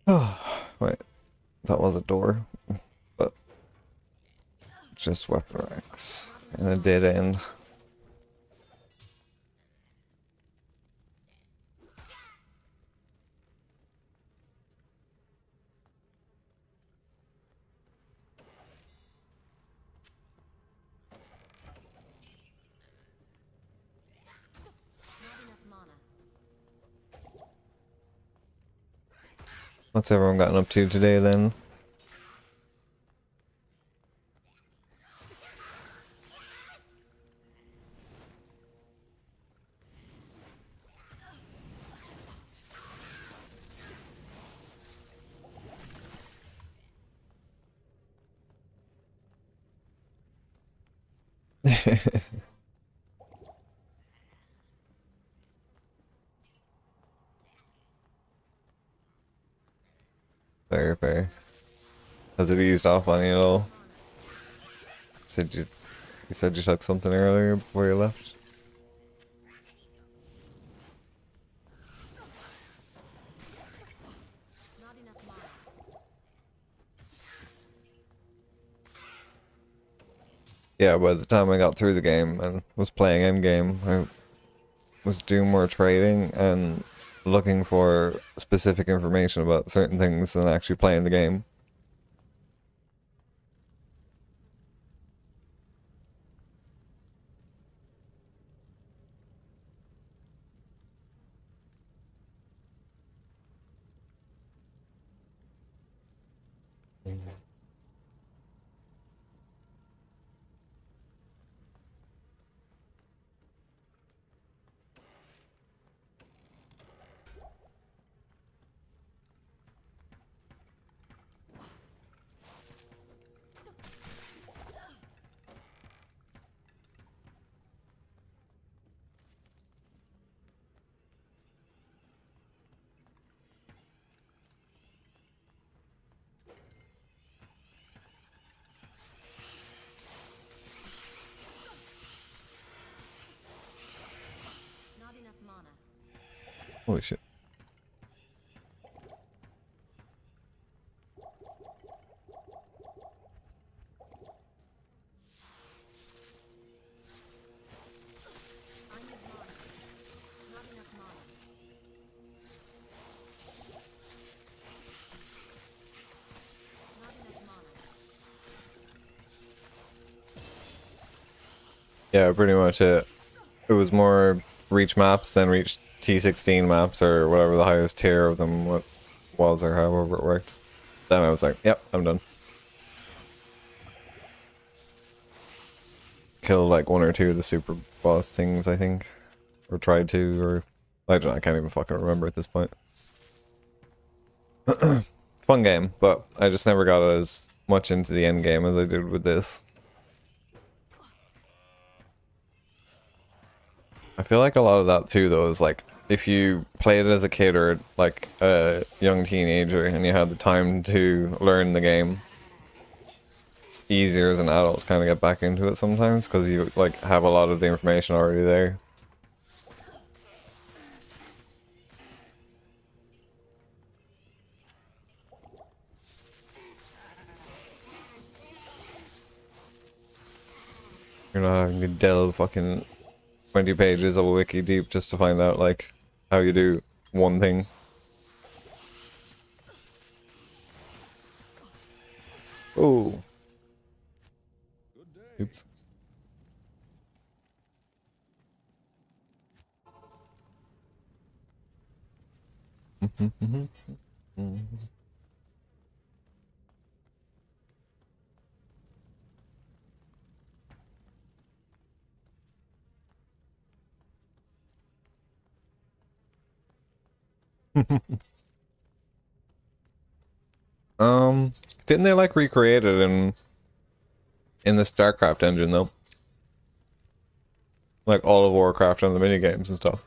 Oh, wait. That was a door. But just weapon racks. And a dead end. Not enough mana. What's everyone gotten up to today then? Fair, fair. Has it eased off on you at all? Said you said you took something earlier before you left. Not enough mana. Yeah, by the time I got through the game and was playing endgame, I was doing more trading and looking for specific information about certain things than actually playing the game. Not enough mana. Holy shit. I need mana. Not enough mana. Not enough mana. Yeah, pretty much it. It was more reach maps than reach T16 maps or whatever the highest tier of them was or however it worked. Then I was like, yep, I'm done. Killed like one or two of the super boss things, I think. Or tried to, or I don't know, I can't even fucking remember at this point. Fun game, but I just never got as much into the end game as I did with this. I feel like a lot of that too though is like if you played it as a kid or like a young teenager and you had the time to learn the game, it's easier as an adult to kind of get back into it sometimes because you like have a lot of the information already there. You're not having to delve fucking 20 pages of a wiki deep just to find out like how you do one thing. Oh. Oops. Didn't they like recreate it in the StarCraft engine though? Like all of Warcraft and the minigames and stuff.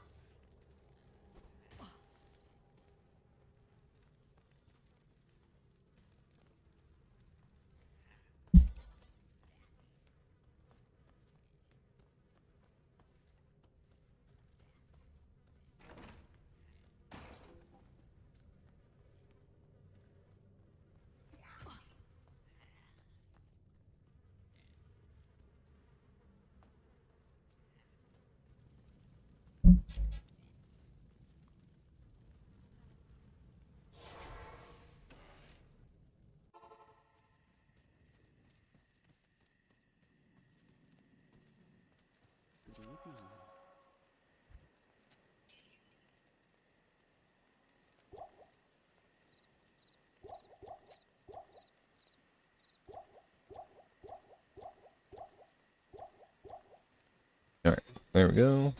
Alright, there we go.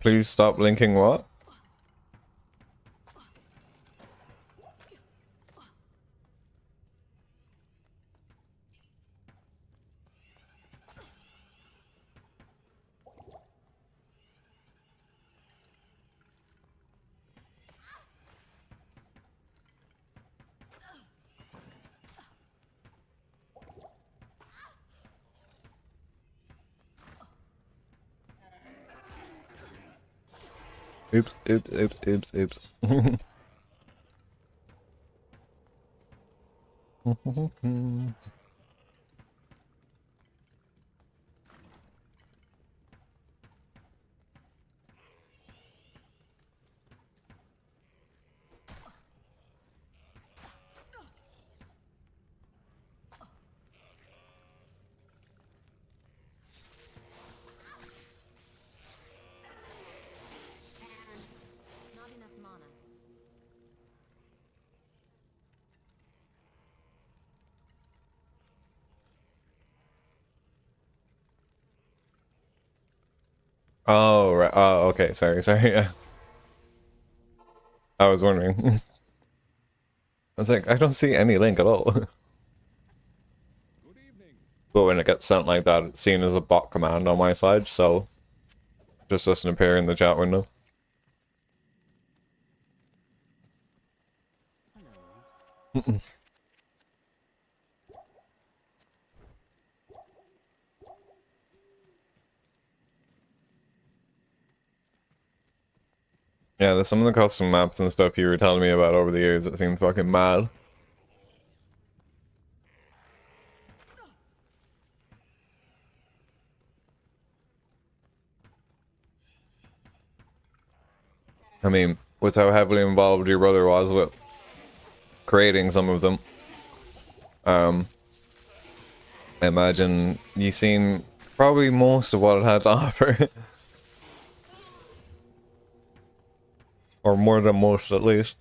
Please stop linking what? Oops, oops, oops, oops, oops. Not enough mana. Oh, right. Oh, okay. Sorry, sorry. Yeah. I was wondering. I was like, I don't see any link at all. Good evening. But when it gets sent like that, it's seen as a bot command on my side, so it just doesn't appear in the chat window. Yeah, there's some of the custom maps and stuff you were telling me about over the years that seemed fucking mad. I mean, with how heavily involved your brother was with creating some of them, I imagine you seen probably most of what it had to offer. Or more than most, at least.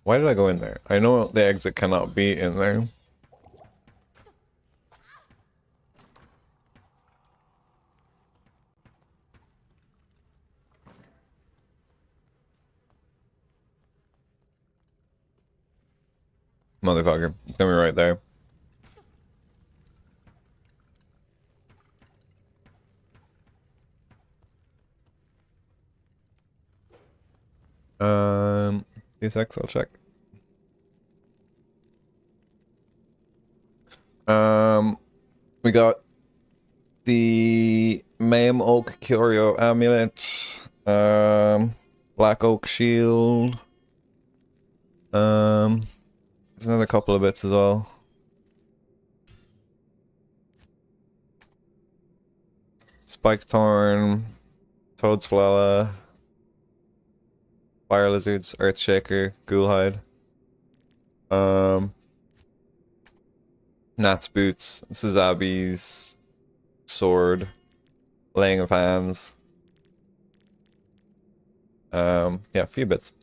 Why did I go in there? I know the exit cannot be in there. Motherfucker. It's gonna be right there. Um, 2 secs, I'll check. We got the Mame Oak Curio Amulet, Black Oak Shield, there's another couple of bits as well. Spike Thorn, Toadswalla, Fire Lizards, Earthshaker, Ghoulhide. Nat's Boots, Suzabi's Sword, Laying of Hands. Yeah, a few bits.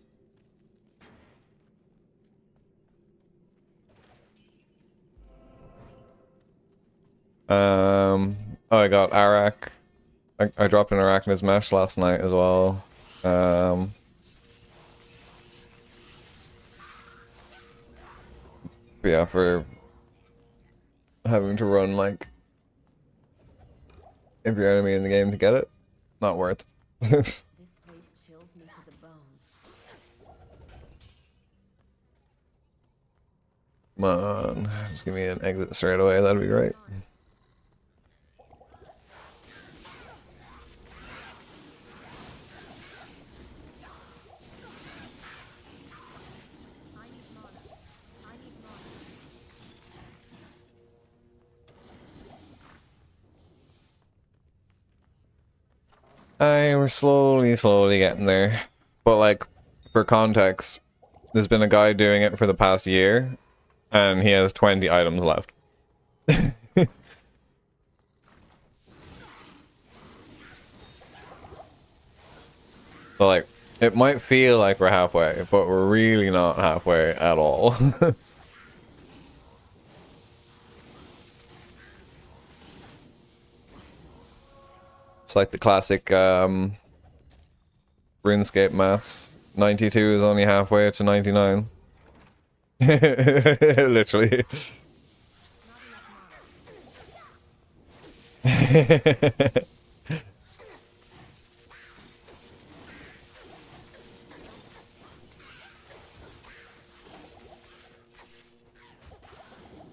Oh, I got Arak. I dropped an Arachnids Mesh last night as well. But yeah, for having to run like every enemy in the game to get it, not worth. This place chills me to the bone. Come on, just give me an exit straight away, that'd be great. I need mana. I need mana. We're slowly getting there. But like, for context, there's been a guy doing it for the past year, and he has 20 items left. So like, it might feel like we're halfway, but we're really not halfway at all. It's like the classic RuneScape maths. 92 is only halfway to 99. Literally.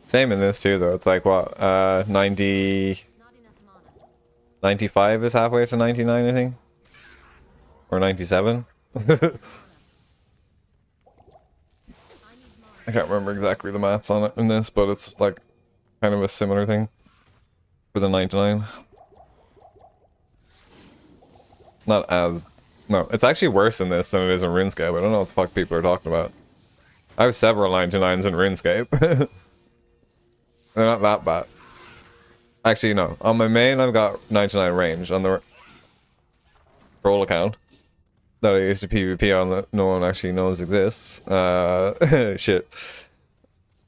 Same in this too, though. It's like what, 90, Not enough mana. 95 is halfway to 99, I think, or 97. I can't remember exactly the maths on it in this, but it's like kind of a similar thing for the 99. Not as... No, it's actually worse in this than it is in RuneScape. I don't know what the fuck people are talking about. I have several 99s in RuneScape. They're not that bad. Actually, no. On my main, I've got 99 range. On the troll account that I used to PvP on that no one actually knows exists. Shit.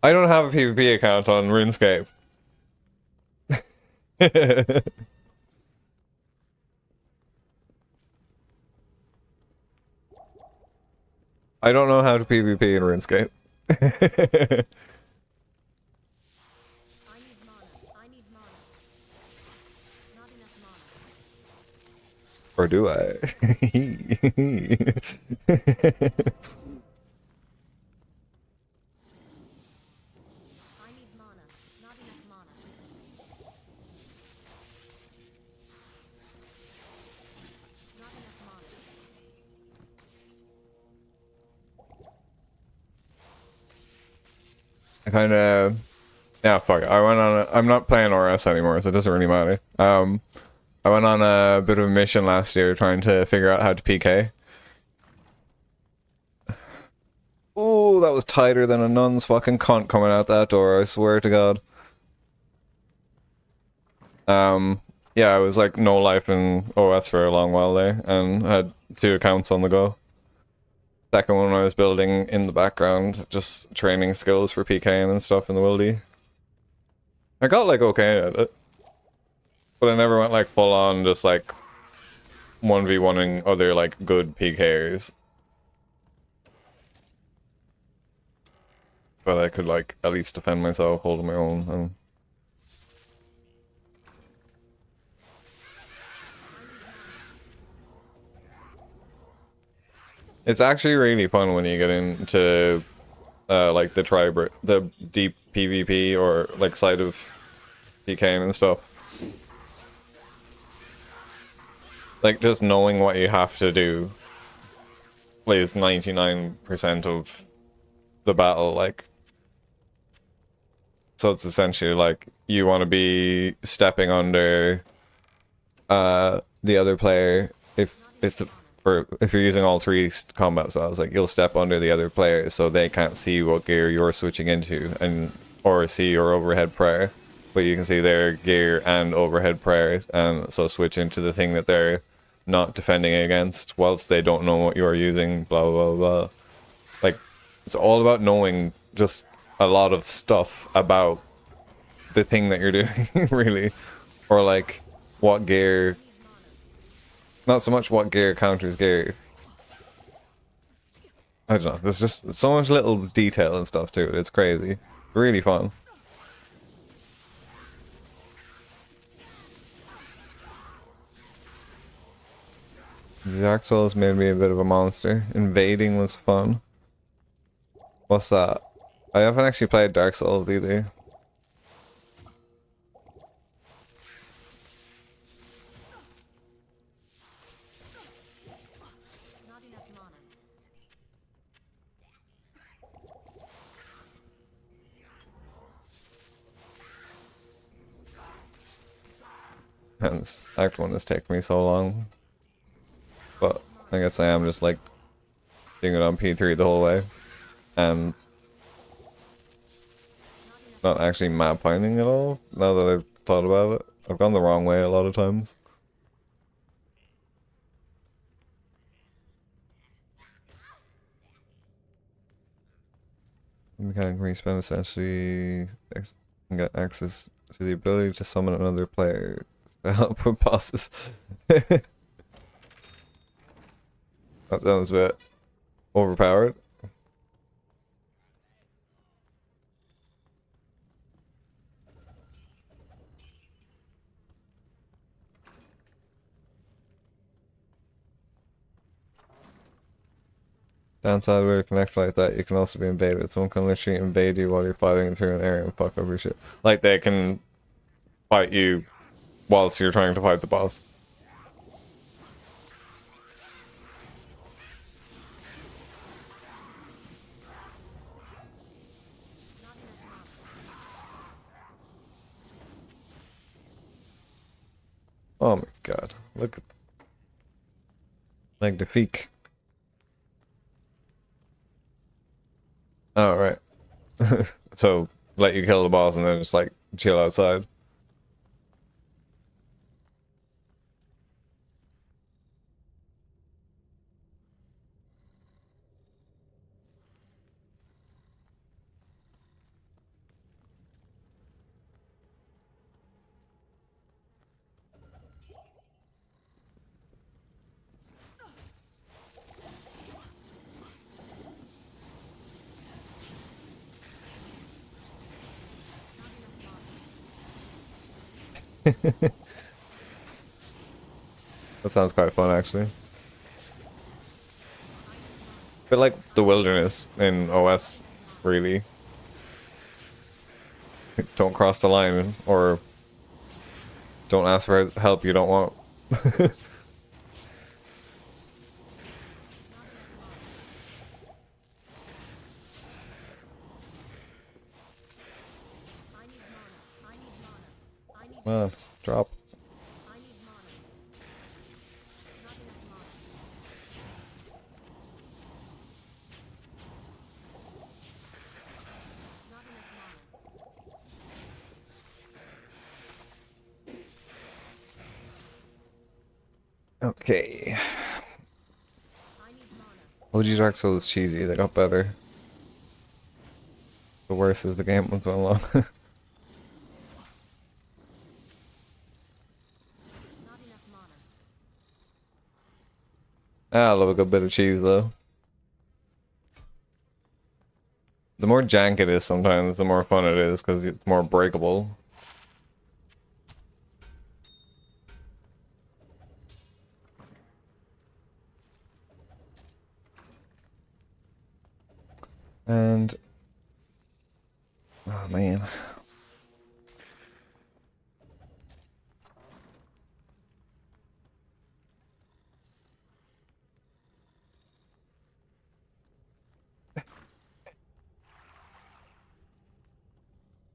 I don't have a PvP account on RuneScape. I don't know how to PvP in RuneScape. I need mana. I need mana. Not enough mana. Or do I? I need mana. Not enough mana. Not enough mana. I kind of... Yeah, fuck it. I went on I'm not playing RS anymore, so it doesn't really matter. I went on a bit of a mission last year trying to figure out how to PK. Oh, that was tighter than a nun's fucking cunt coming out that door, I swear to God. Yeah, I was like no life in OS for a long while there, and had 2 accounts on the go. Second one I was building in the background, just training skills for PKing and stuff in the wildy. I got like okay at it. But I never went like full on just like 1v1ing other like good PKers. But I could like at least defend myself, holding my own. It's actually really fun when you get into like the deep PvP or like side of PKing and stuff. Like just knowing what you have to do plays 99% of the battle, like. So it's essentially like you want to be stepping under the other player if you're using all 3 combat styles, like you'll step under the other player so they can't see what gear you're switching into or see your overhead prayer, but you can see their gear and overhead prayers, and so switch into the thing that they're not defending against whilst they don't know what you're using, blah blah blah. Like it's all about knowing just a lot of stuff about the thing that you're doing, really, or like what gear. Not so much what gear counters gear. I don't know. There's just so much little detail and stuff to it. It's crazy. Really fun. Dark Souls made me a bit of a monster. Invading was fun. What's that? I haven't actually played Dark Souls either. Not enough mana. And this Act 1 has taken me so long. But I guess I am just like doing it on P3 the whole way. And Not enough not actually map finding at all, now that I've thought about it. I've gone the wrong way a lot of times. Mechanic respawn essentially can get access to the ability to summon another player to help with bosses. That sounds a bit overpowered. Downside where you connect like that, you can also be invaded. Someone can literally invade you while you're fighting through an area and fuck up your shit. Like they can fight you whilst you're trying to fight the boss. Oh my god, look at Magnifique. Oh, right. So, let you kill the boss and then just like chill outside. That sounds quite fun, actually. But like the wilderness in OS, really. Don't cross the line, or don't ask for help you don't want. I need mana. I need mana. I need Well, drop. I need mana. Not enough mana. Not enough mana. Okay. I need mana. OG Dark Souls is cheesy, they got better. The worst is the game was went long. Not enough mana. I love a good bit of cheese though. The more jank it is sometimes, the more fun it is because it's more breakable. And oh man.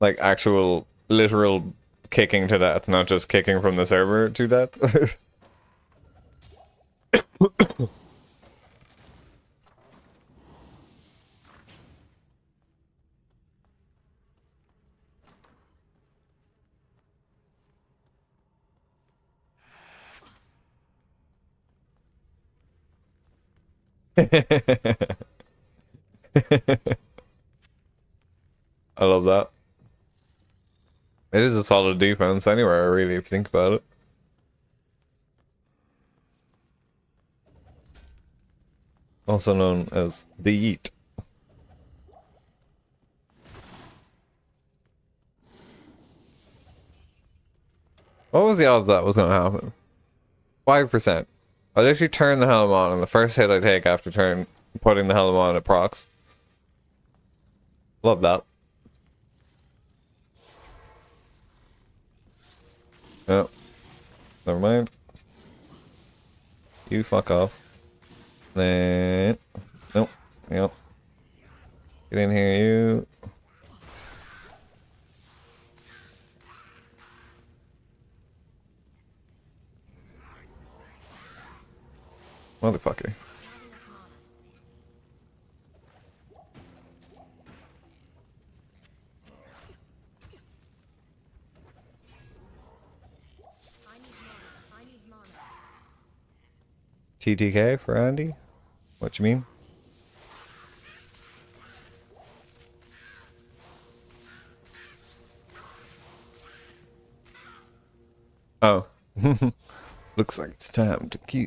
Like actual literal kicking to death, not just kicking from the server to death. I love that. It is a solid defense anywhere, really, if you think about it. Also known as the Yeet. What was the odds that was going to happen? 5%. I literally turn the helm on, and the first hit I take after putting the helm on, it procs. Love that. Yep. Never mind. You fuck off. Then... Nope. Yep. Get in here, you. Motherfucker. TTK for Andy? What you mean? Oh. Looks like it's time to kill.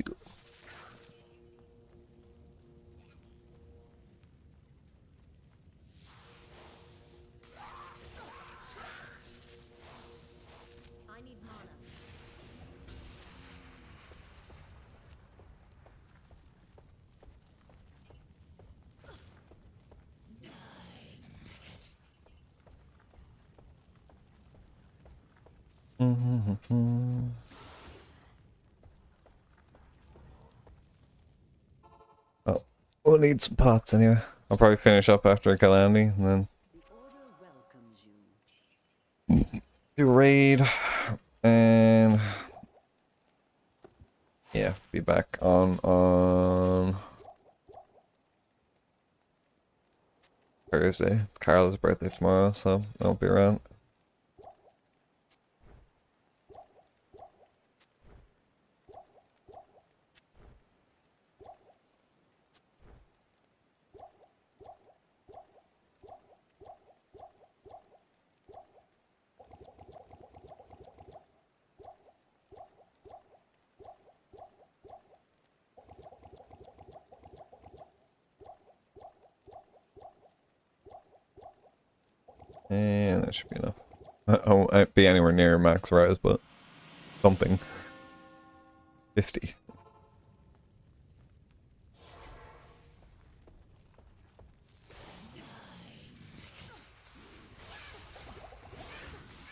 I need mana. Oh, we'll need some pots anyway. I'll probably finish up after Calamity and then The order welcomes you. do raid and yeah, be back on Thursday. It's Carla's birthday tomorrow, so I'll be around. And that should be enough. I won't be anywhere near max rise, but something. 50.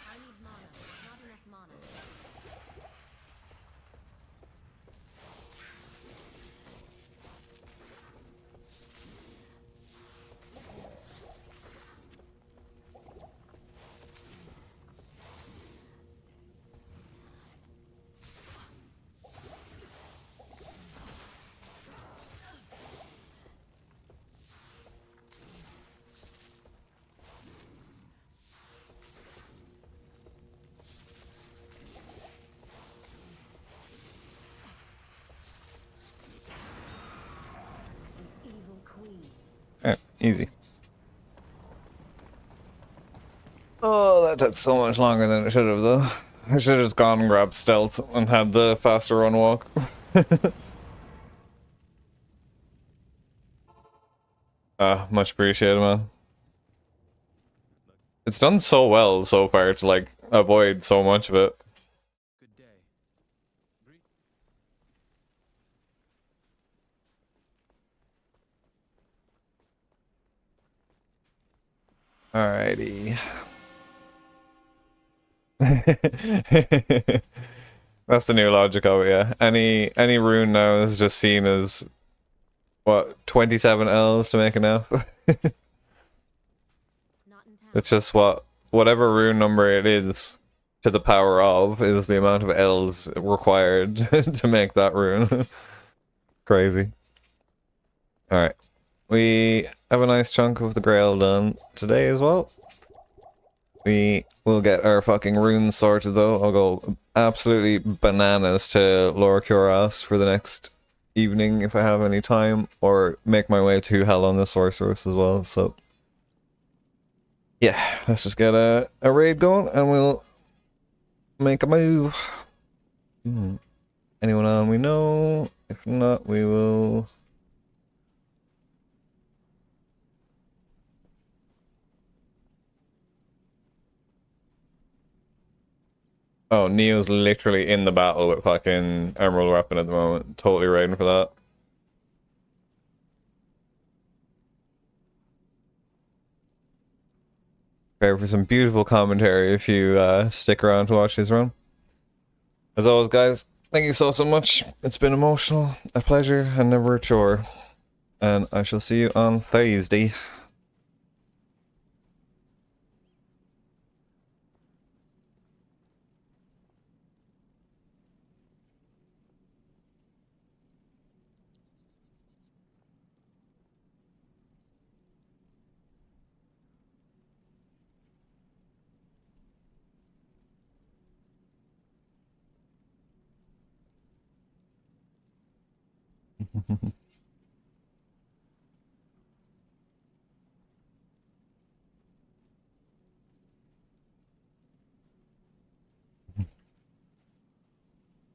I need mana. Not enough mana. The evil queen. Alright, easy. Oh, that took so much longer than it should have, though. I should have just gone and grabbed stealth and had the faster run walk. Much appreciated, man. It's done so well so far to, like, avoid so much of it. Good day. Alrighty. That's the new logic of it, yeah. Any rune now is just seen as what, 27 L's to make it now? Not in town. It's just whatever rune number it is to the power of is the amount of L's required to make that rune. Crazy. Alright. We have a nice chunk of the Grail done today as well. We will get our fucking runes sorted though. I'll go absolutely bananas to Lore Cuirass for the next evening if I have any time, or make my way to Hell on the Sorceress as well, so yeah, let's just get a raid going and we'll make a move. Anyone on we know? If not, we will... Oh, Neo's literally in the battle with fucking Emerald Weapon at the moment. Totally raiding for that. Okay, for some beautiful commentary if you stick around to watch his run. As always, guys, thank you so much. It's been emotional, a pleasure, and never a chore. And I shall see you on Thursday.